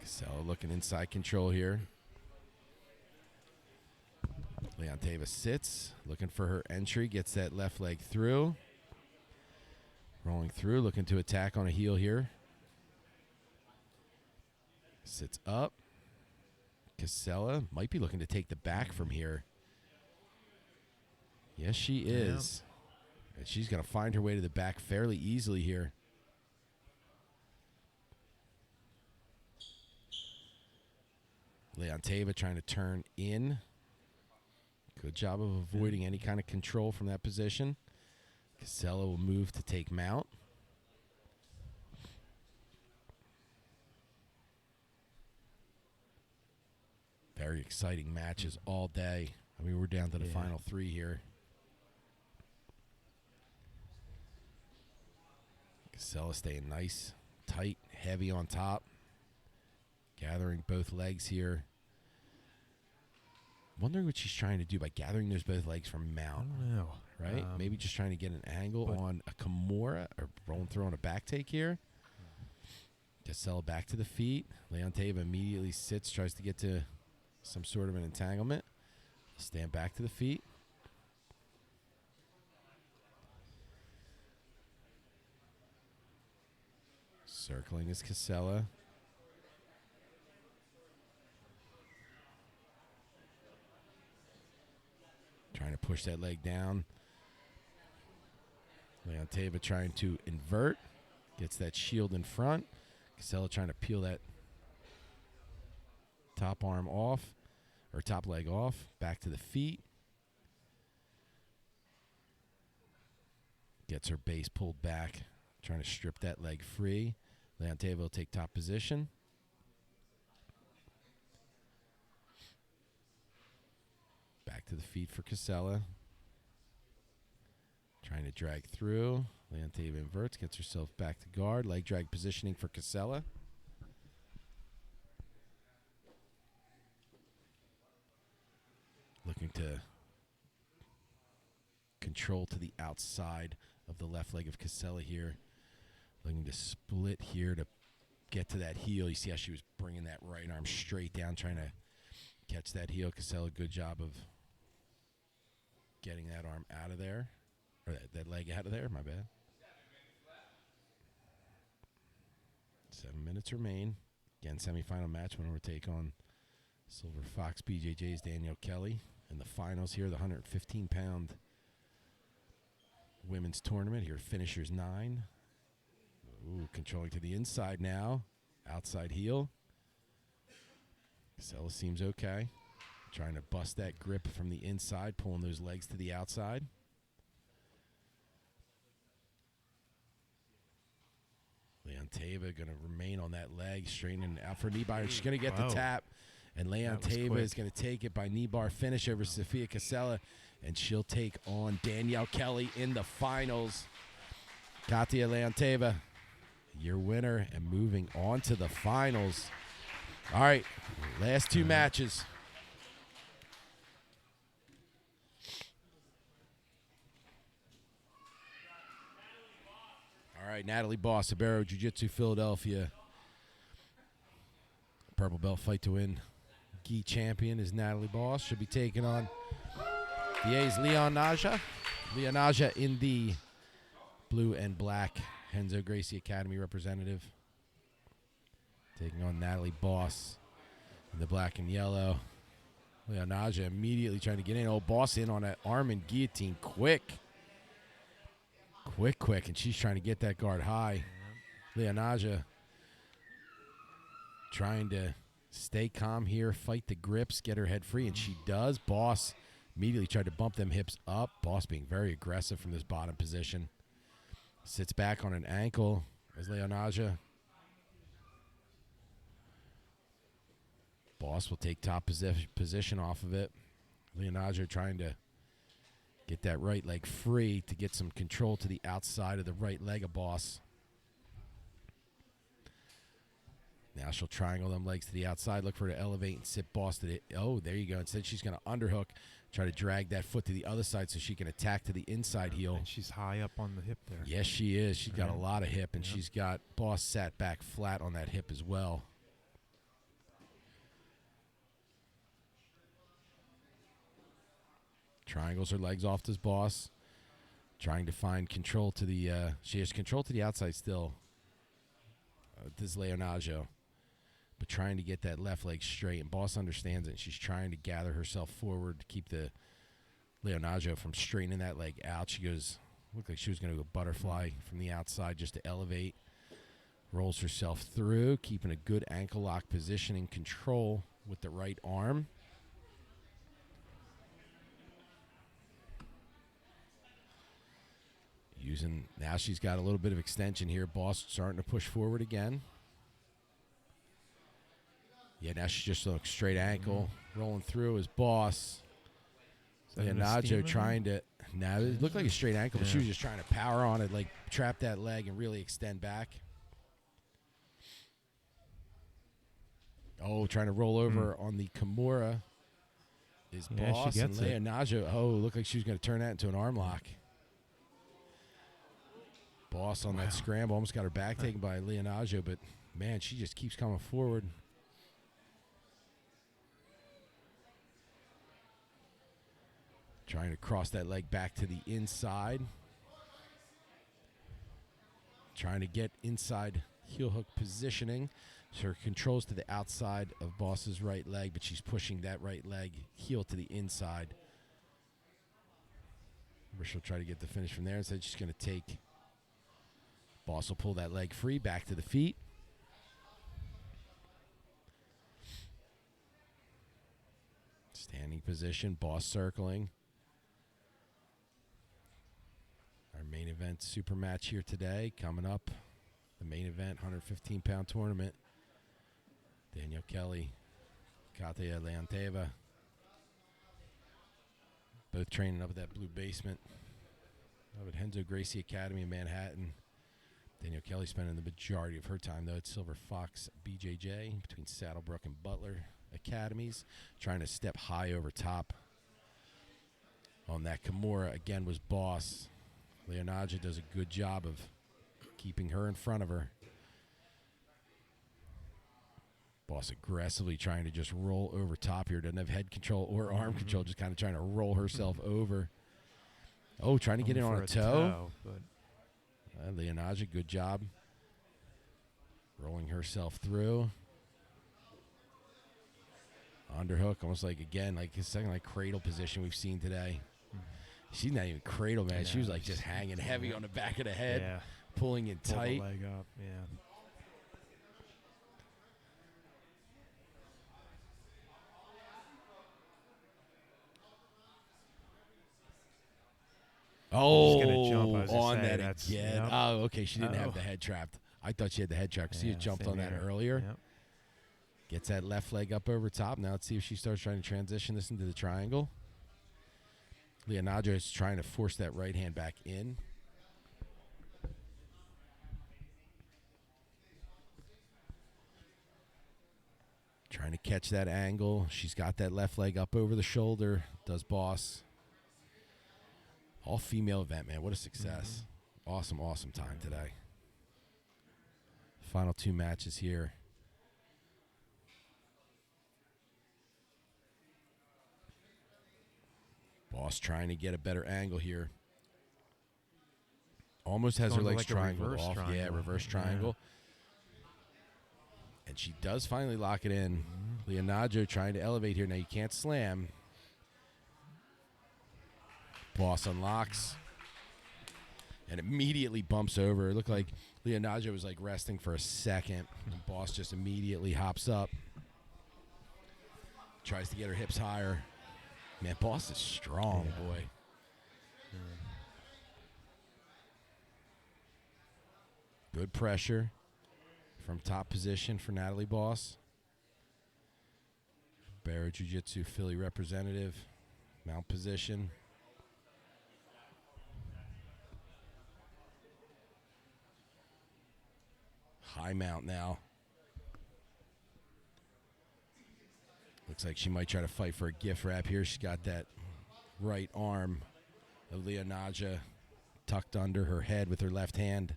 Casella looking inside control here. Leon Teva sits, looking for her entry, gets that left leg through. Rolling through, looking to attack on a heel here. Sits up. Casella might be looking to take the back from here. Yes, she is. Yeah. And she's going to find her way to the back fairly easily here. Leon Teva trying to turn in. Good job of avoiding any kind of control from that position. Casella will move to take mount. Very exciting matches all day. I mean, we're down to the final three here. Casella staying nice, tight, heavy on top. Gathering both legs here. Wondering what she's trying to do by gathering those both legs from mount. I don't know. Right? Maybe just trying to get an angle on a Kimura or rolling through on a back take here. Casella back to the feet. Leon Teva immediately sits, tries to get to some sort of an entanglement. Stand back to the feet. Circling is Casella. Trying to push that leg down. Leon Teva trying to invert. Gets that shield in front. Casella trying to peel that top arm off, or top leg off. Back to the feet. Gets her base pulled back. Trying to strip that leg free. Leon Teva will take top position. Back to the feet for Casella. Trying to drag through. Leon Teva inverts, gets herself back to guard. Leg drag positioning for Casella. Looking to control to the outside of the left leg of Casella here. Looking to split here to get to that heel. You see how she was bringing that right arm straight down, trying to catch that heel. Casella, good job of getting that arm out of there. Or that leg out of there, my bad. 7 minutes remain. Again, semifinal match when we'll take on Silver Fox BJJ's Danielle Kelly. In the finals here, the 115-pound women's tournament. Here, finishers 9. Ooh, controlling to the inside now. Outside heel. Casella seems okay. Trying to bust that grip from the inside, pulling those legs to the outside. Leon Teva going to remain on that leg, straightening out for knee bar. She's going to get the tap, and Leon Teva is going to take it by knee bar finish over Sofia Casella, and she'll take on Danielle Kelly in the finals. Katia Leon Teva, your winner, and moving on to the finals. All right, last two matches. All right, Natalie Boss, Heber Jiu-Jitsu, Philadelphia. Purple belt fight to win. Gi champion is Natalie Boss. Should be taking on Diaz Leonaja. Leonaja in the blue and black. Henzo Gracie Academy representative. Taking on Natalie Boss in the black and yellow. Leonaja immediately trying to get in. Oh, Boss in on that arm and guillotine quick. Quick, and she's trying to get that guard high. Leonaja trying to stay calm here, fight the grips, get her head free, and she does. Boss immediately tried to bump them hips up. Boss being very aggressive from this bottom position. Sits back on an ankle as Leonija. Boss will take top position off of it. Leonija trying to get that right leg free to get some control to the outside of the right leg of Boss. Now she'll triangle them legs to the outside, look for her to elevate and sit Boss to the, oh, there you go. Instead, she's going to underhook, try to drag that foot to the other side so she can attack to the inside heel. And she's high up on the hip there. Yes, she is. She's got a lot of hip, and she's got Boss sat back flat on that hip as well. Triangles her legs off this Boss. Trying to find control to the, she has control to the outside still. This Leonija. But trying to get that left leg straight. And Boss understands it. She's trying to gather herself forward to keep the Leonija from straightening that leg out. She goes, looked like she was going to go butterfly from the outside just to elevate. Rolls herself through, keeping a good ankle lock positioning control with the right arm. Now she's got a little bit of extension here. Boss starting to push forward again. Yeah, now she's just a straight ankle. Rolling through as Boss. Leonija trying to, now it looked like a straight ankle, but she was just trying to power on it, like trap that leg and really extend back. Oh, trying to roll over on the Kimura is Boss. And Leonija, looked like she was going to turn that into an arm lock. Boss on that scramble, almost got her back taken by Leonija, but man, she just keeps coming forward. Trying to cross that leg back to the inside. Trying to get inside heel hook positioning. So her controls to the outside of Boss's right leg, but she's pushing that right leg heel to the inside. Or she'll try to get the finish from there. Instead, she's going to take. Boss will pull that leg free, back to the feet. Standing position, Boss circling. Our main event super match here today. Coming up, the main event, 115-pound tournament. Daniel Kelly, Leon Teva. Both training up at that blue basement up at Henzo Gracie Academy in Manhattan. Daniel Kelly spending the majority of her time, though, at Silver Fox BJJ between Saddlebrook and Butler Academies, trying to step high over top on that Kimura. Again, was Boss. Leonija does a good job of keeping her in front of her. Boss aggressively trying to just roll over top here. Doesn't have head control or arm control, just kind of trying to roll herself over. Oh, trying to get in on a toe. Leonija, good job. Rolling herself through. Underhook, almost like, again, like his second like cradle position we've seen today. She's not even cradle, man. She was like just hanging heavy on the back of the head, pulling it tight. Pull the leg up, Oh, gonna jump, on that again. Yep. Oh, okay. She didn't have the head trapped. I thought she had the head trapped because she had jumped on that earlier. Yep. Gets that left leg up over top. Now let's see if she starts trying to transition this into the triangle. Leonija is trying to force that right hand back in. Trying to catch that angle. She's got that left leg up over the shoulder. Does Boss. All female event, man. What a success. Awesome, awesome time today. Final two matches here. Boss trying to get a better angle here. Almost has her legs like triangled off. Triangle. Yeah, reverse triangle. And she does finally lock it in. Leonija trying to elevate here. Now you can't slam. Boss unlocks. and immediately bumps over. It looked like Leonaggio was like resting for a second. And Boss just immediately hops up. Tries to get her hips higher. Man, Boss is strong, boy. Good pressure from top position for Natalie Boss. Barra Jiu-Jitsu Philly representative. Mount position. High mount now. Looks like she might try to fight for a gift wrap here. She's got that right arm of Leonaggio tucked under her head with her left hand.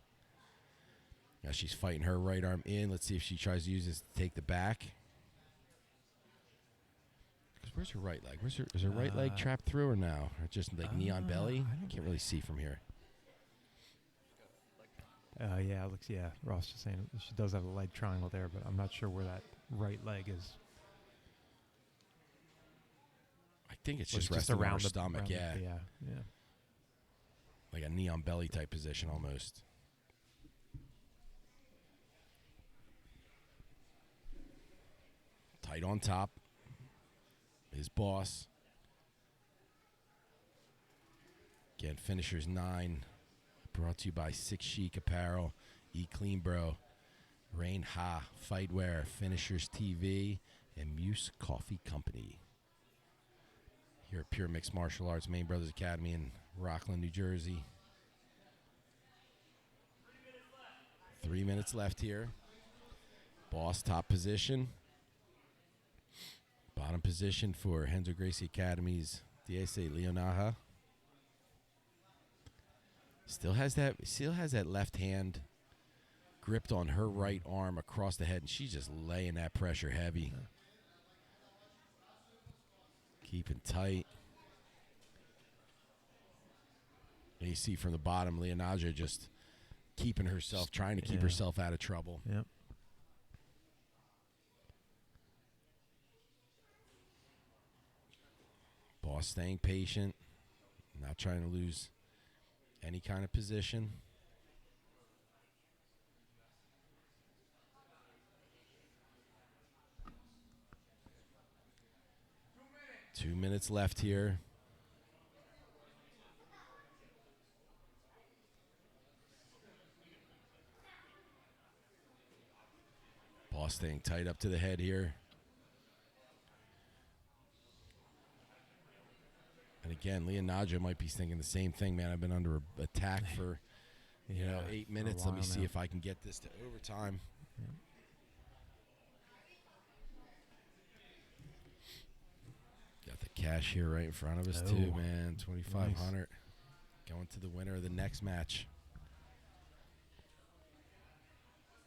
Now she's fighting her right arm in. Let's see if she tries to use this to take the back. Where's her right leg? Is her right leg trapped through or no? Or just like knee on belly? I can't really see from here. Yeah, it looks, Ross just saying she does have a leg triangle there, but I'm not sure where that right leg is. I think it's just resting around her stomach, yeah. Yeah. Like a knee on belly type position almost. Tight on top. His Boss. Again, finishers 9. Brought to you by Six Chic Apparel, Eat Clean Bro, Rain Ha, Fightwear, Finishers TV, and Muse Coffee Company. Here at Pure Mixed Martial Arts, Main Brothers Academy in Rockland, New Jersey. 3 minutes left here. Boss top position. Bottom position for Renzo Gracie Academy's Diaz Leonaja. Still has that left hand gripped on her right arm across the head, and she's just laying that pressure heavy. Keeping tight. And you see from the bottom, Leonaggio just keeping herself, trying to keep herself out of trouble. Yep. Boss staying patient, not trying to lose any kind of position. Two minutes left here. Boss staying tight up to the head here. And again, Leonaggio might be thinking the same thing, man. I've been under attack for, 8 minutes. Let me see if I can get this to overtime. Yeah. Got the cash here right in front of us too, man. 2,500. Nice. Going to the winner of the next match.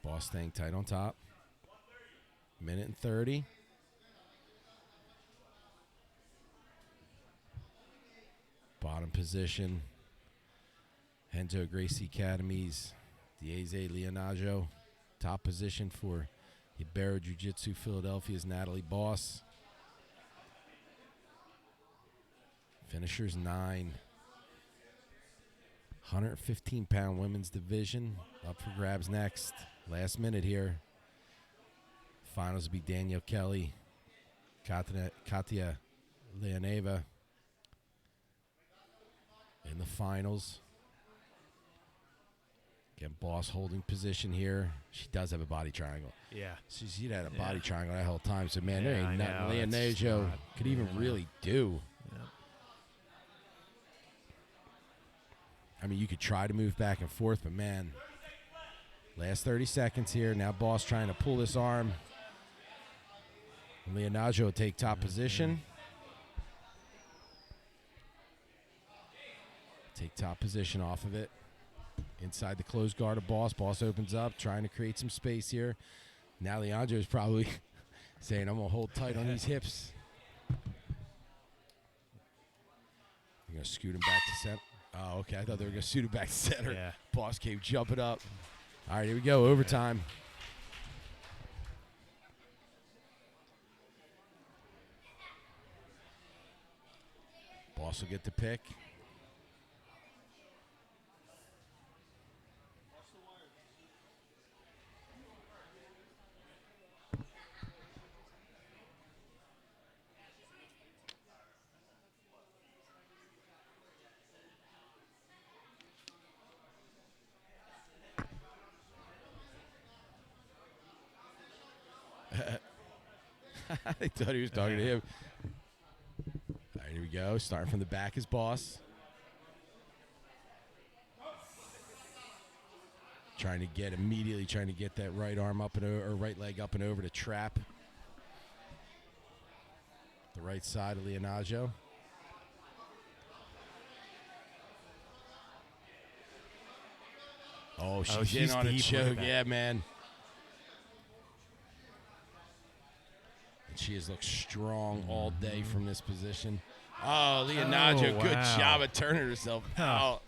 Boss staying tight on top. Minute and 30. Bottom position. Renzo Gracie Academy's Diaz Leonaggio. Top position for Heber Jiu-Jitsu Philadelphia's Natalie Boss. Finishers 9. 115-pound women's division up for grabs next. Last minute here. Finals will be Danielle Kelly, Katia Leoneva in the finals. Again, Boss holding position here. She does have a body triangle. Yeah. She'd had a body triangle that whole time. So, man, there ain't nothing Leonaggio could even really do. Yeah. I mean, you could try to move back and forth, but, man, last 30 seconds here. Now Boss trying to pull this arm. Leonaggio will take top position. Take top position off of it. Inside the closed guard of Boss. Boss opens up, trying to create some space here. Now Leonaggio is probably saying, I'm going to hold tight on these hips. I'm going to scoot him back to center. Oh, okay. I thought they were going to scoot him back to center. Yeah. Boss came jumping up. All right, here we go. Overtime. Boss will get the pick. I thought he was talking to him. All right, here we go. Starting from the back is Boss. Trying to get that right arm up and or right leg up and over to trap the right side of Leonaggio. Oh, she's in on a choke. Yeah, man. And she has looked strong all day from this position. Oh, Leonaggio, good job of turning herself out.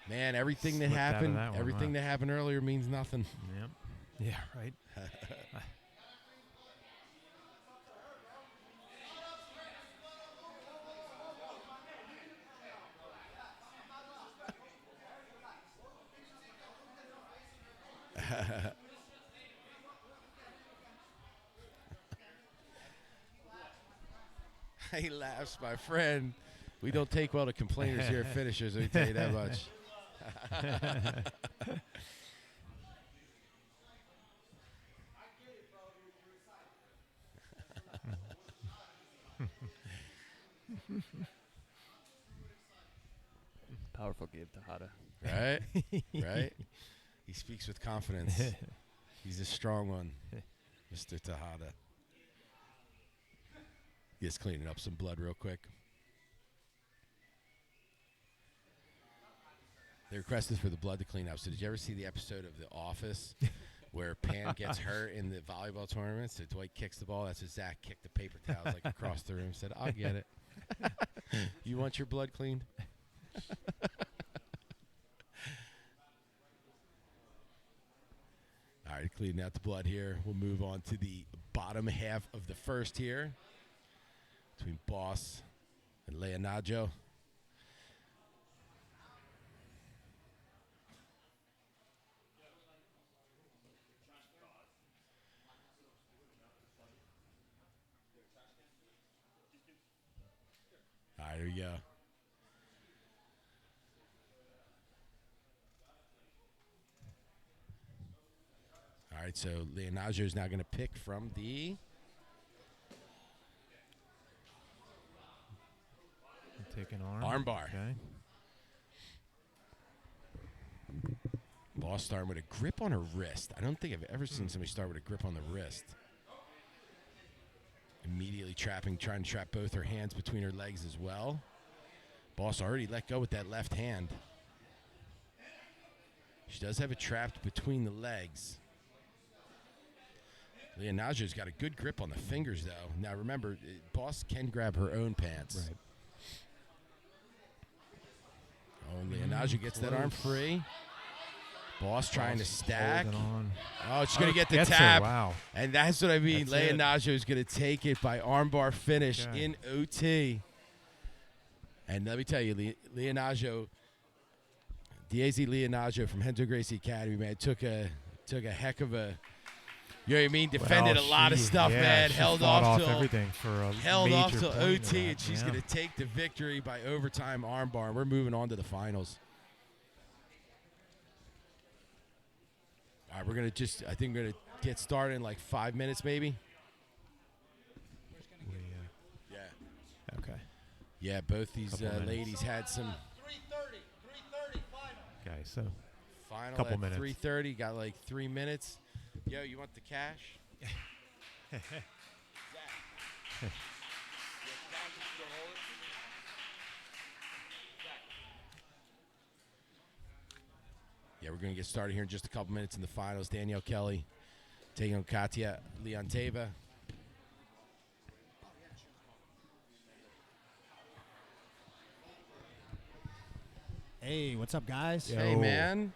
Man, everything that happened earlier means nothing. Yep. Yeah, right. He laughs, my friend. We don't take well to complainers here at Finishers, let me tell you that much. Powerful Gabe Tejada. Right? Right? He speaks with confidence. He's a strong one, Mr. Tejada. Just cleaning up some blood real quick. They requested for the blood to clean up. So did you ever see the episode of The Office where Pam gets hurt in the volleyball tournament? So Dwight kicks the ball. That's what Zach kicked the paper towels like across the room. Said, I'll get it. You want your blood cleaned? All right, cleaning out the blood here. We'll move on to the bottom half of the first here between Boss and Leonaggio. All right, here we go. All right, so Leonaggio is now going to pick from the Take an arm. armbar. Okay. Boss starting with a grip on her wrist. I don't think I've ever seen somebody start with a grip on the wrist. Immediately trying to trap both her hands between her legs as well. Boss already let go with that left hand. She does have it trapped between the legs. Leonaggio's got a good grip on the fingers, though. Now, remember, Boss can grab her own pants. Right. Oh, and Leonaggio gets that arm free. Boss trying to stack. Oh, she's going to get the tap. Wow. And that's what I mean. Leonaggio is going to take it by armbar finish in OT. And let me tell you, Leonaggio, Diaz Leonaggio from Henzo Gracie Academy, man, took a heck of a, you know what I mean? Defended a lot of stuff, man. Held off till everything for a held off till point OT, and she's going to take the victory by overtime armbar. And we're moving on to the finals. All right, we're going to I think we're going to get started in like 5 minutes maybe. Yeah. Okay. Yeah, both these ladies had some. 3:30 final. Okay, so Final couple at minutes. 3:30, got like 3 minutes. Yo, you want the cash? Yeah, we're going to get started here in just a couple minutes in the finals. Danielle Kelly taking on Katia Leon Teva. Hey, what's up, guys? Yo. Hey, man.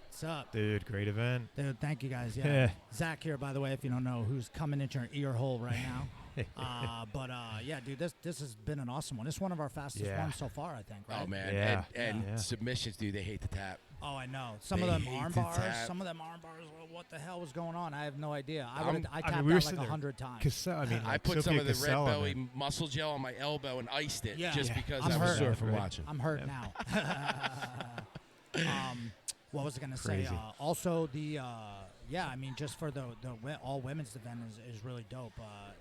What's up? dude, great event. Dude, thank you, guys. Yeah. Zach here, by the way, if you don't know, who's coming into your ear hole right now. Yeah, dude, this has been an awesome one. It's one of our fastest ones so far, I think, right? Oh, man. Yeah. And submissions, dude, they hate the tap. Oh, I know. Some They of them hate arm to bars. tap. Some of them arm bars. What the hell was going on? I have no idea. I mean, tapped we were out sitting like there. 100 times. Casella, I like put Sophia some of the Casella, red belly man. muscle gel on my elbow and iced it just because I'm I was hurt. sore from watching. I'm hurt now. What was I going to say? Crazy. Also, the yeah, I mean, just for the all women's event is really dope.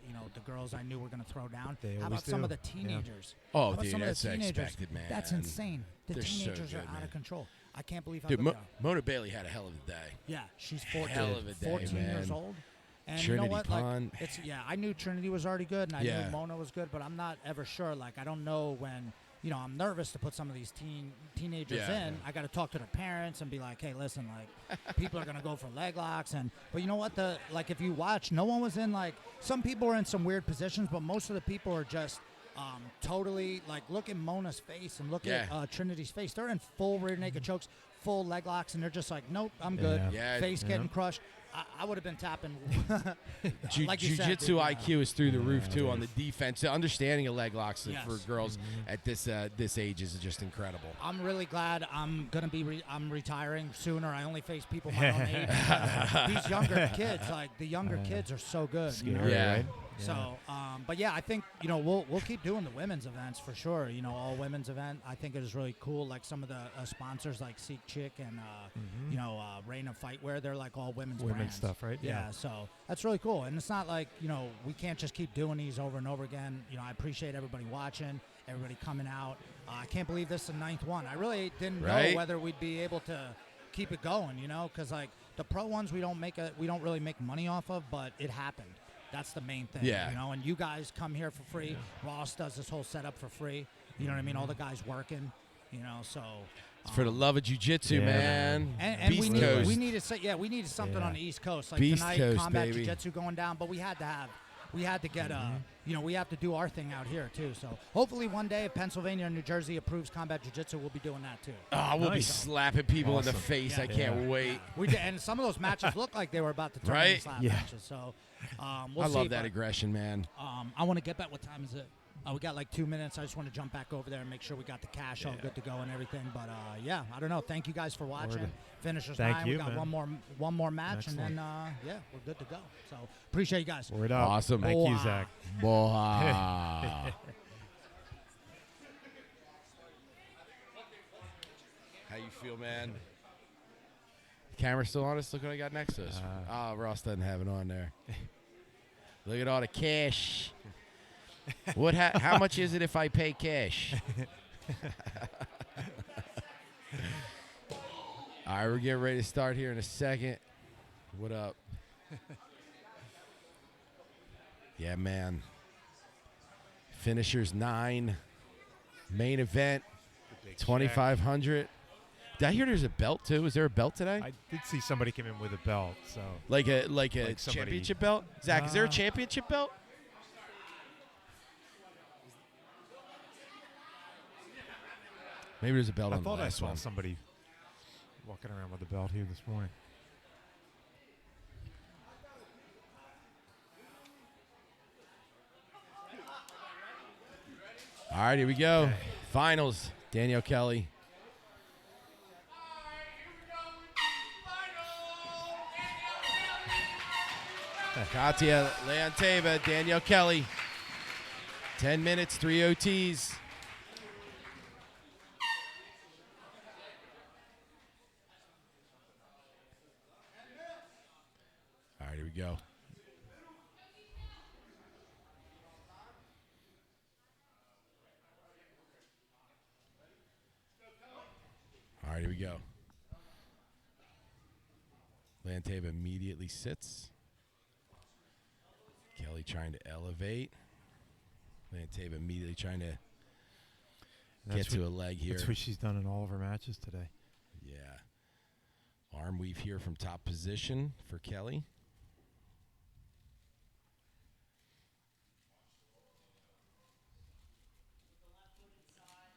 You know, the girls I knew were going to throw down. They How always about some do. of the teenagers? Oh, How about dude, some that's of the teenagers? expected, man. That's insane. The They're so teenagers good, are out man. of control. I can't believe how Dude, good they are. Mona Bailey had a hell of a day. Yeah, she's 14, Hell of a day, 14 years man. old. And Trinity you know what? Pond. Like, I knew Trinity was already good, and I Yeah. knew Mona was good, but I'm not ever sure. Like, I don't know when, you know, I'm nervous to put some of these teenagers Yeah. in. I got to talk to their parents and be like, hey, listen, like, people are going to go for leg locks. But you know what? Like, if you watch, no one was in, like, some people are in some weird positions, but most of the people are just totally, like, look at Mona's face and look at Trinity's face. They're in full rear naked chokes, full leg locks, and they're just like, nope, I'm good. Yeah. Face getting crushed. I would have been tapping. Like you said, Jiu-jitsu dude, IQ is through the roof, too, on the defense. The understanding of leg locks Yes. for girls at this age is just incredible. I'm really glad I'm gonna be. I'm retiring sooner. I only face people my own age. These younger kids, like the younger kids, are so good. You know? Scary, Yeah. right? So, but yeah, I think we'll keep doing the women's events for sure. You know, all women's event. I think it is really cool. Like some of the sponsors, like Seek Chick and Reign of Fightwear, they're like all women's brands. stuff, right? Yeah, so that's really cool. And it's not like, we can't just keep doing these over and over again. I appreciate everybody watching, everybody coming out. I can't believe this is the 9th one. I really didn't know whether we'd be able to keep it going, because like the pro ones we don't really make money off of, but it happened. That's the main thing. Yeah. And you guys come here for free. Ross does this whole setup for free. You know what I mean? All the guys working, so It's for the love of jiu-jitsu, man. and Beast we Coast. needed something on the East Coast, like Beast tonight, Coast, combat baby. jiu-jitsu going down. But we had to get we have to do our thing out here too. So hopefully one day, if Pennsylvania or New Jersey approves combat jiu-jitsu, we'll be doing that too. Oh, we'll be Nice. slapping people in the Awesome. face. Yeah. I can't wait. We did, and some of those matches looked like they were about to turn Right? into slap Yeah. matches. So we'll I see, love that but, aggression, man. I want to get back. What time is it? We got like 2 minutes. I just want to jump back over there and make sure we got the cash all good to go and everything. But yeah, I don't know. Thank you guys for watching. Word. Finishers Thank 9. you, We got man. one more match, Excellent. and then we're good to go. So appreciate you guys. Word up. Awesome. Thank you, Wow. Zach. Boy. How you feel, man? Camera still on us? Look what I got next to us. Ross doesn't have it on there. Look at all the cash. How much is it if I pay cash? All right, we're getting ready to start here in a second. What up? Yeah, man. Finishers 9. Main event 2,500. Did I hear there's a belt too? Is there a belt today? I did see somebody come in with a belt, so Like a Like somebody- championship belt? Zach, is there a championship belt? Maybe there's a belt I on the thought I last saw one. somebody walking around with a belt here this morning. All right, here we go. Okay. Finals. Daniel Kelly. Katia, Leon Teva, Daniel Kelly. 10 minutes, 3 OTs. All right, here we go. All right, here we go. Leon Teva immediately sits. Kelly trying to elevate. Leon Teva immediately trying to get to a leg here. That's what she's done in all of her matches today. Yeah. Arm weave here from top position for Kelly.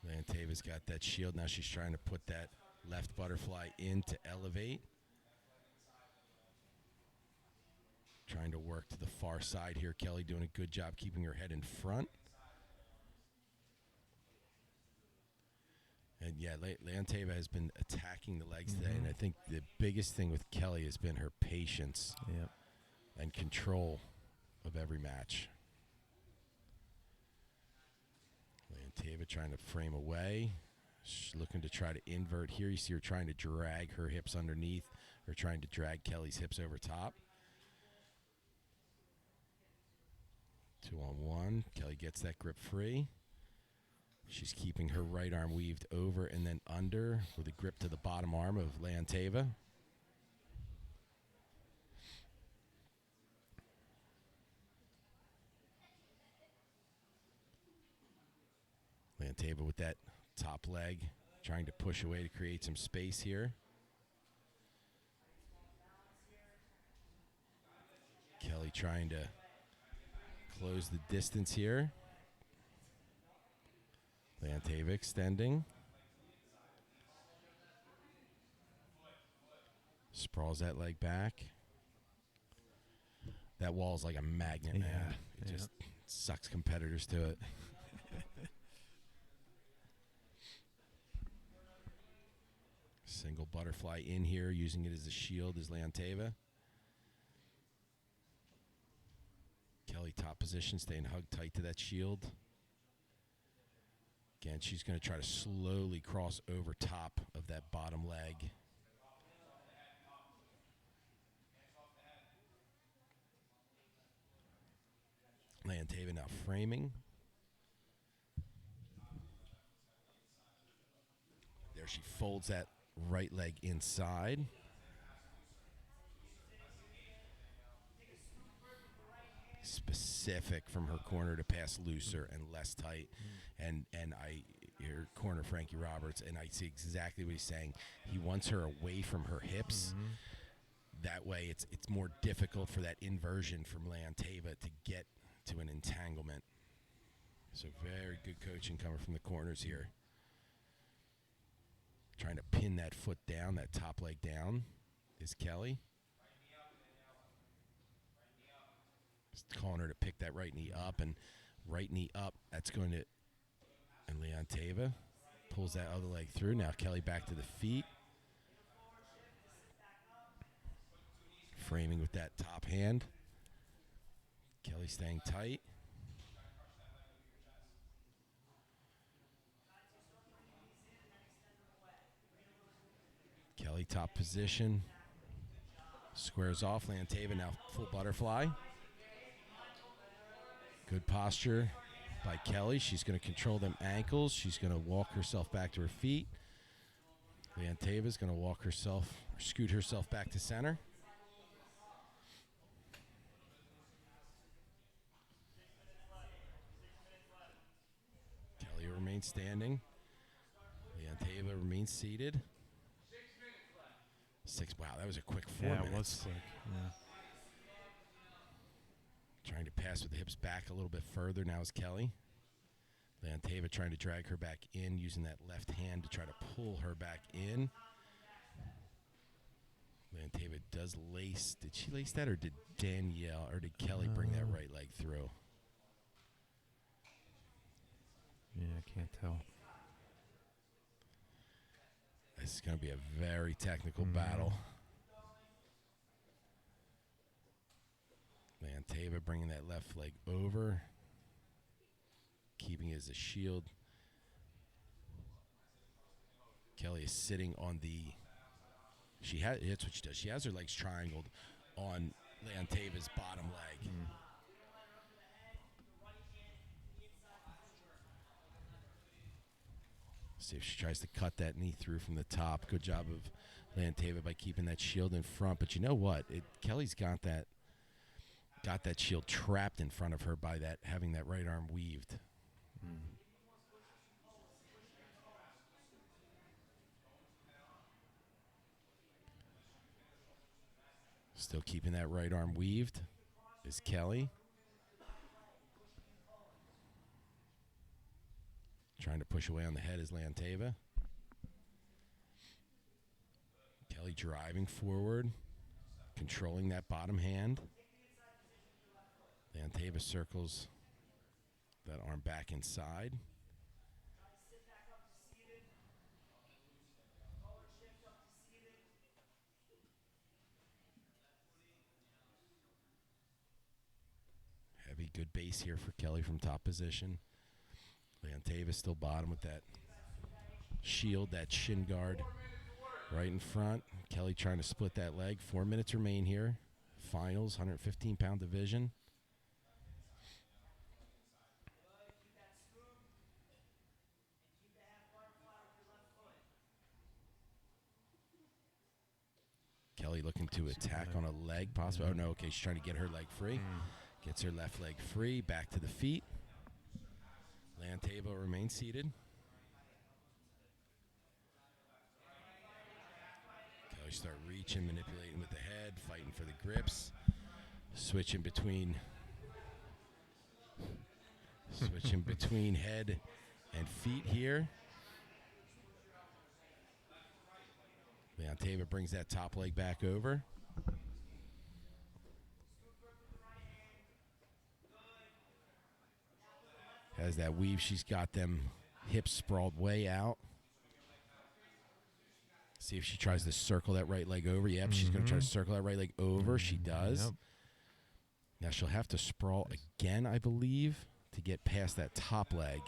Leon Teva's got that shield. Now she's trying to put that left butterfly in to elevate. Trying to work to the far side here. Kelly doing a good job keeping her head in front. And yeah, Leon Teva has been attacking the legs today, and I think the biggest thing with Kelly has been her patience Yep. and control of every match. Leon Teva trying to frame away. She's looking to try to invert here. You see her trying to drag her hips underneath, Her trying to drag Kelly's hips over top. 2-on-1. Kelly gets that grip free. She's keeping her right arm weaved over and then under with a grip to the bottom arm of Leon Teva. Leon Teva with that top leg, trying to push away to create some space here. Kelly trying to close the distance here. Leon Teva extending. Sprawls that leg back. That wall is like a magnet, man. It just sucks competitors to it. Single butterfly in here, using it as a shield is Leon Teva. Kelly top position, staying hugged tight to that shield. Again, she's going to try to slowly cross over top of that bottom leg. Leon Teva now framing. There she folds that right leg inside. Specific from her corner to pass looser and less tight. And I hear corner Frankie Roberts, and I see exactly what he's saying. He wants her away from her hips. That way it's more difficult for that inversion from Leon Teva to get to an entanglement. So very good coaching coming from the corners here. Trying to pin that foot down, that top leg down is Kelly. Just calling her to pick that right knee up, and right knee up, that's going to, and Leon Teva pulls that other leg through. Now Kelly back to the feet. Framing with that top hand. Kelly staying tight. Kelly top position. Squares off. Leon Teva now full butterfly. Good posture by Kelly. She's going to control them ankles. She's going to walk herself back to her feet. Leon Teva is going to walk herself, or scoot herself back to center. Kelly remains standing. Leon Teva remains seated. Wow, that was a quick 4 minutes. Yeah, it was quick. Yeah. Trying to pass with the hips back a little bit further now is Kelly. Leon Teva trying to drag her back in, using that left hand to try to pull her back in. Leon Teva does lace. Did she lace that, or did Danielle, or did Kelly bring that right leg through? Yeah, I can't tell. This is going to be a very technical battle. Leon Teva bringing that left leg over, keeping it as a shield. Kelly is sitting on the. That's what she does. She has her legs triangled on Leon Teva's bottom leg. See if she tries to cut that knee through from the top. Good job of Leon Teva by keeping that shield in front. But you know what? Kelly's got that shield trapped in front of her by having that right arm weaved. Still keeping that right arm weaved is Kelly. Trying to push away on the head is Leon Teva. Kelly driving forward, controlling that bottom hand. Leon Teva circles that arm back inside. Heavy, good base here for Kelly from top position. Leon Teva still bottom with that shield, that shin guard Right in front. Kelly trying to split that leg. 4 minutes remain here. Finals, 115-pound division. Kelly looking to attack on a leg, possibly. Oh, no, okay, she's trying to get her leg free. Gets her left leg free, back to the feet. Leon Teva remains seated. Kelly start reaching, manipulating with the head, fighting for the grips. Switching between head and feet here. Leon Teva brings that top leg back over. Has that weave. She's got them hips sprawled way out. See if she tries to circle that right leg over. Yep, she's going to try to circle that right leg over. She does. Yep. Now she'll have to sprawl again, I believe, to get past that top leg.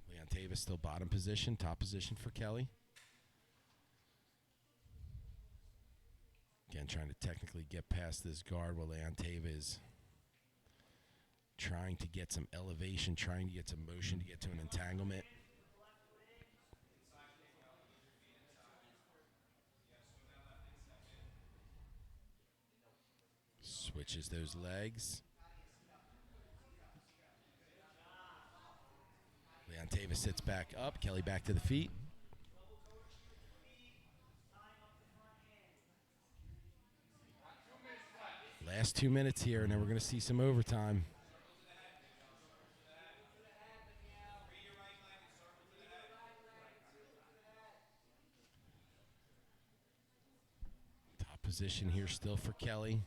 Leon Teva still bottom position, top position for Kelly. Again, trying to technically get past this guard while Leon Teva is trying to get some elevation, trying to get some motion to get to an entanglement. Switches those legs. Leon Teva sits back up. Kelly back to the feet. Last 2 minutes here, and then we're going to see some overtime. Top position here still for Kelly.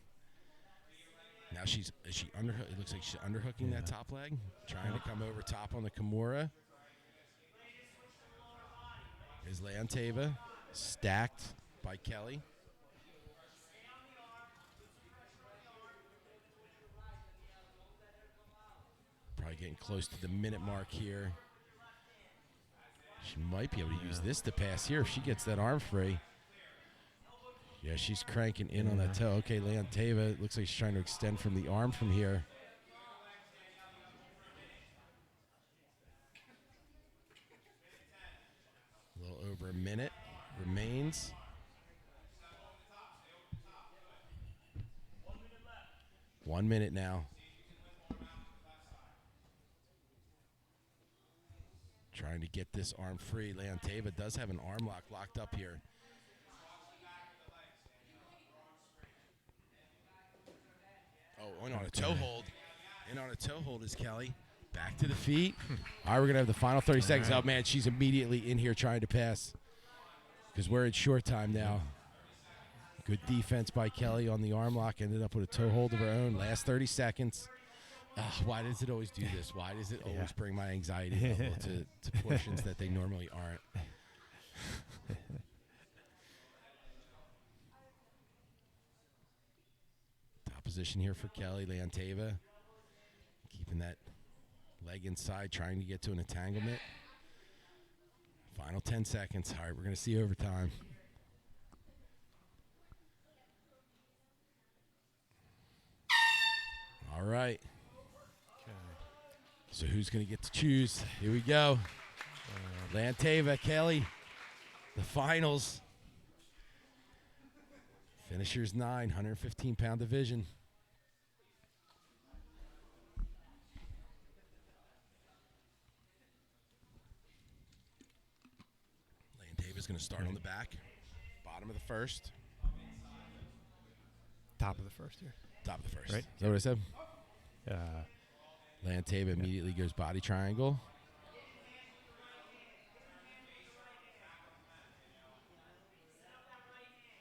Now is she underhook? It looks like she's underhooking that top leg, trying to come over top on the Kimura. Is Leon Teva stacked by Kelly. Probably getting close to the minute mark here. She might be able to use this to pass here if she gets that arm free. Yeah, she's cranking in on that toe. Okay, Leon Teva, looks like she's trying to extend from the arm from here. A little over a minute remains. One minute now. Trying to get this arm free. Leon Teva does have an arm lock locked up here. Oh, in on a toe hold. In on a toe hold is Kelly. Back to the feet. All right, we're going to have the final 30 seconds. Oh, man, she's immediately in here trying to pass because we're in short time now. Good defense by Kelly on the arm lock. Ended up with a toe hold of her own. Last 30 seconds. Why does it always do this? Why does it always bring my anxiety level to portions that they normally aren't? Top position here for Kelly. Leon Teva keeping that leg inside, trying to get to an entanglement. Final 10 seconds. All right, we're going to see overtime. All right. So who's going to get to choose? Here we go. Leon Teva, Kelly, the finals. Finishers 9, 115-pound division. Leon Teva's going to start on the back, bottom of the first. Top of the first here. Top of the first. Right. Is that what I said? Uh, Leon Teva immediately goes body triangle.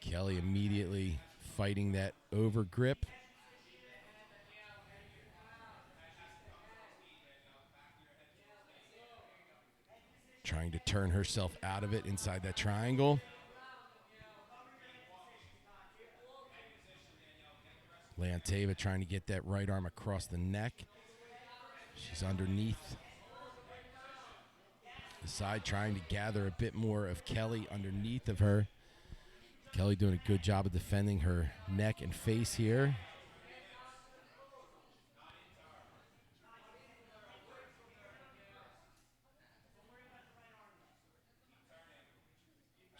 Kelly immediately fighting that over grip. Trying to turn herself out of it inside that triangle. Leon Teva trying to get that right arm across the neck. She's underneath the side, trying to gather a bit more of Kelly underneath of her. Kelly doing a good job of defending her neck and face here.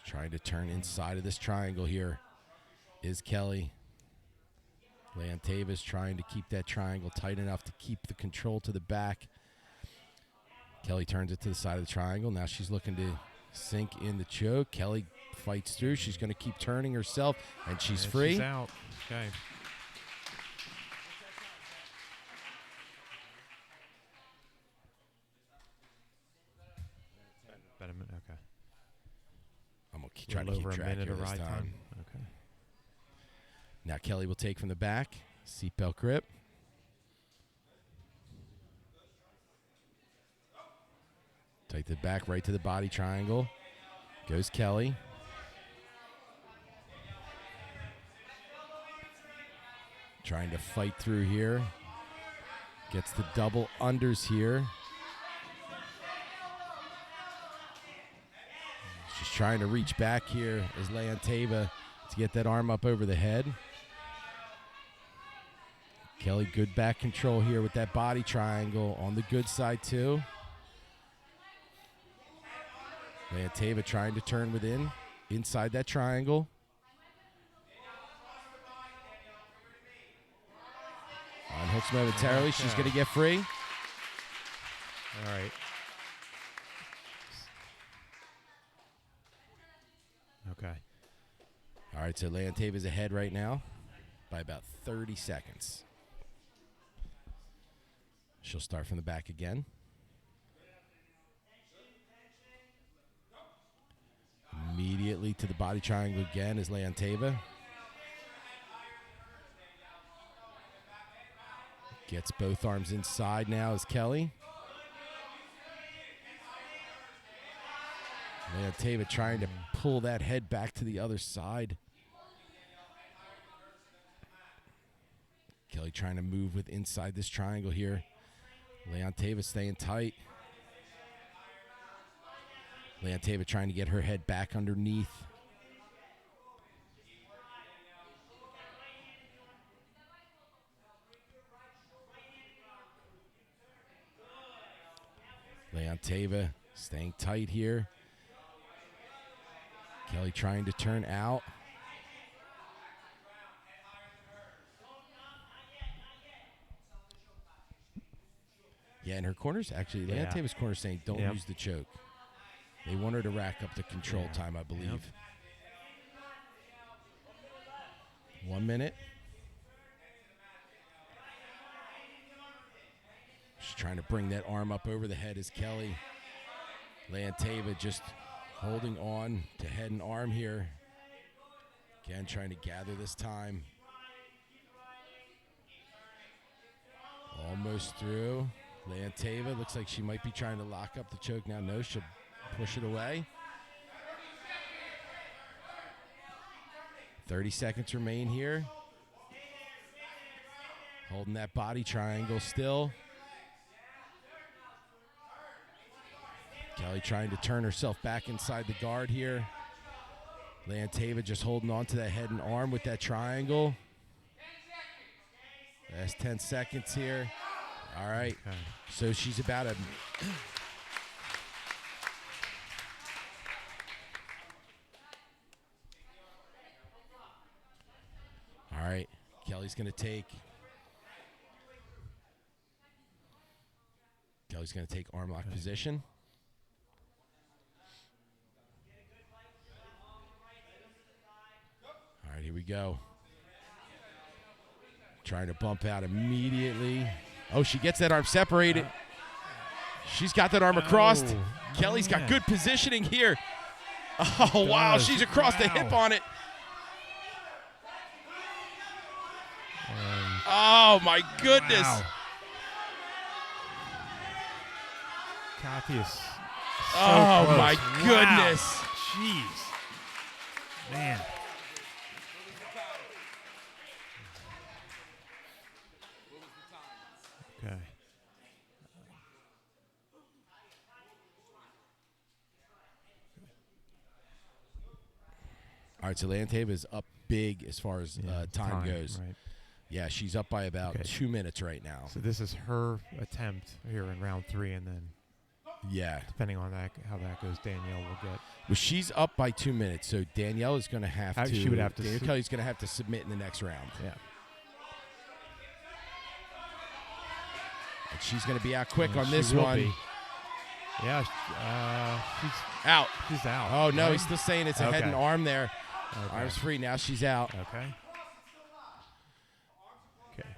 Trying to turn inside of this triangle here is Kelly. Leon Teva's trying to keep that triangle tight enough to keep the control to the back. Kelly turns it to the side of the triangle. Now she's looking to sink in the choke. Kelly fights through. She's going to keep turning herself, and she's free. She's out. Okay. About a minute. Okay. I'm going to try to keep track here this time. Okay. Now Kelly will take from the back. Seatbelt grip. Take the back right to the body triangle. Goes Kelly. Trying to fight through here. Gets the double unders here. She's trying to reach back here as Leon Teva to get that arm up over the head. Kelly, good back control here with that body triangle on the good side too. Leon Teva trying to turn within, inside that triangle. Unhooks momentarily. She's going to get free. All right. Okay. All right, so Leon Teva's ahead right now by about 30 seconds. She'll start from the back again. Immediately to the body triangle again is Leon Teva. Gets both arms inside now is Kelly. Leon Teva trying to pull that head back to the other side. Kelly trying to move with inside this triangle here. Leon Teva staying tight. Leon Teva trying to get her head back underneath. Leon Teva staying tight here. Kelly trying to turn out. Yeah, in her corners, actually, Leon Teva's corner saying don't use the choke. They want her to rack up the control time, I believe. Yep. 1 minute. She's trying to bring that arm up over the head is Kelly. Leon Teva just holding on to head and arm here. Again, trying to gather this time. Almost through. Leon Teva looks like she might be trying to lock up the choke now. No, she'll push it away. 30 seconds remain here. Holding that body triangle still. Kelly trying to turn herself back inside the guard here. Leon Teva just holding on to that head and arm with that triangle. Last 10 seconds here. All right. Okay. So she's about a... All right. Kelly's going to take... Kelly's going to take arm lock position. All right, here we go. Trying to bump out immediately. Oh, she gets that arm separated. She's got that arm across. Kelly's got good positioning here. Oh, wow. She's across the hip on it. Oh, my goodness. Wow. Kathy is so oh, close. my goodness. Wow. Jeez. Man. Okay. All right, so Leon Teva is up big as far as time goes. Right. Yeah, she's up by about 2 minutes right now. So this is her attempt here in round 3, and then depending on how that goes, Danielle will get. Well, she's up by 2 minutes, so Danielle is going to have to. She would have to. Danielle Kelly's going to have to submit in the next round. Yeah. And she's going to be out quick on this one. Yeah, she's out. She's out. Oh no, right? he's still saying it's a head and arm there. Okay. Arm's free. Now she's out. Okay. Okay.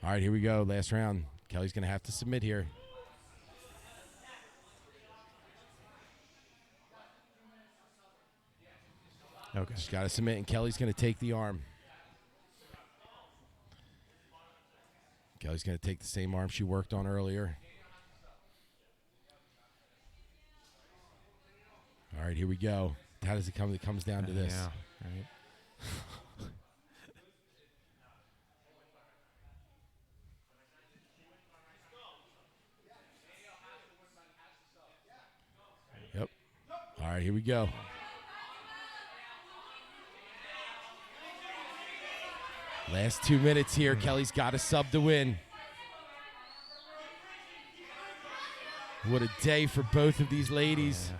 All right, here we go. Last round. Kelly's going to have to submit here. Okay. She's got to submit, and Kelly's going to take the arm. Kelly's going to take the same arm she worked on earlier. All right, here we go. How does it come? It comes down to this. Yeah, right. Yep. All right, here we go. Last 2 minutes here. Kelly's got a sub to win. What a day for both of these ladies. Yeah.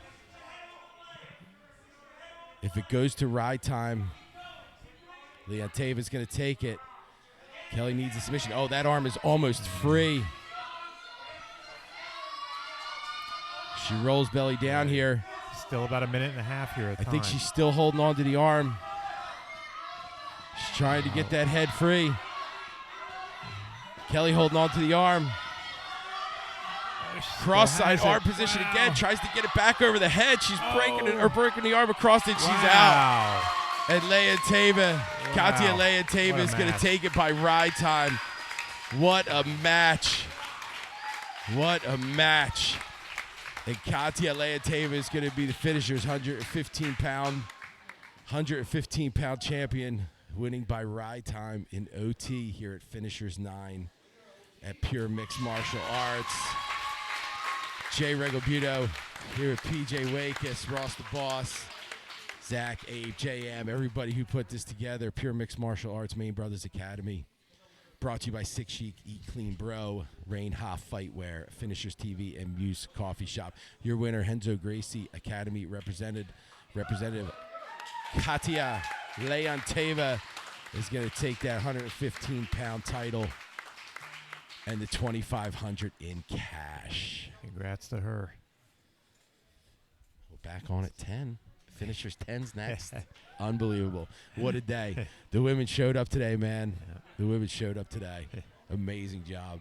If it goes to ride time, Leon Teva is going to take it. Kelly needs a submission. Oh, that arm is almost free. She rolls belly down here. Still about a minute and a half here at I think she's still holding on to the arm. She's trying to get that head free. Kelly holding on to the arm. Cross side arm position again. Tries to get it back over the head. She's breaking the arm across it. She's out. And Leon Teva, Katia Leon Teva is going to take it by ride time. What a match. What a match. And Katia Leon Teva is going to be the finisher's 115-pound champion, winning by ride time in OT here at Finishers 9 at Pure Mixed Martial Arts. Jay Regobuto here at PJ Wakis, Ross the Boss, Zach, Abe, JM, everybody who put this together. Pure Mixed Martial Arts, Main Brothers Academy. Brought to you by Sick Chic, Eat Clean Bro, Rain Hoff Fightwear, Finishers TV, and Muse Coffee Shop. Your winner, Henzo Gracie Academy Representative Katia Leon Teva is going to take that 115-pound title and the $2,500 in cash. Congrats to her. We're back on at 10. Finishers 10's next. Unbelievable. What a day. The women showed up today, man. The women showed up today. Amazing job.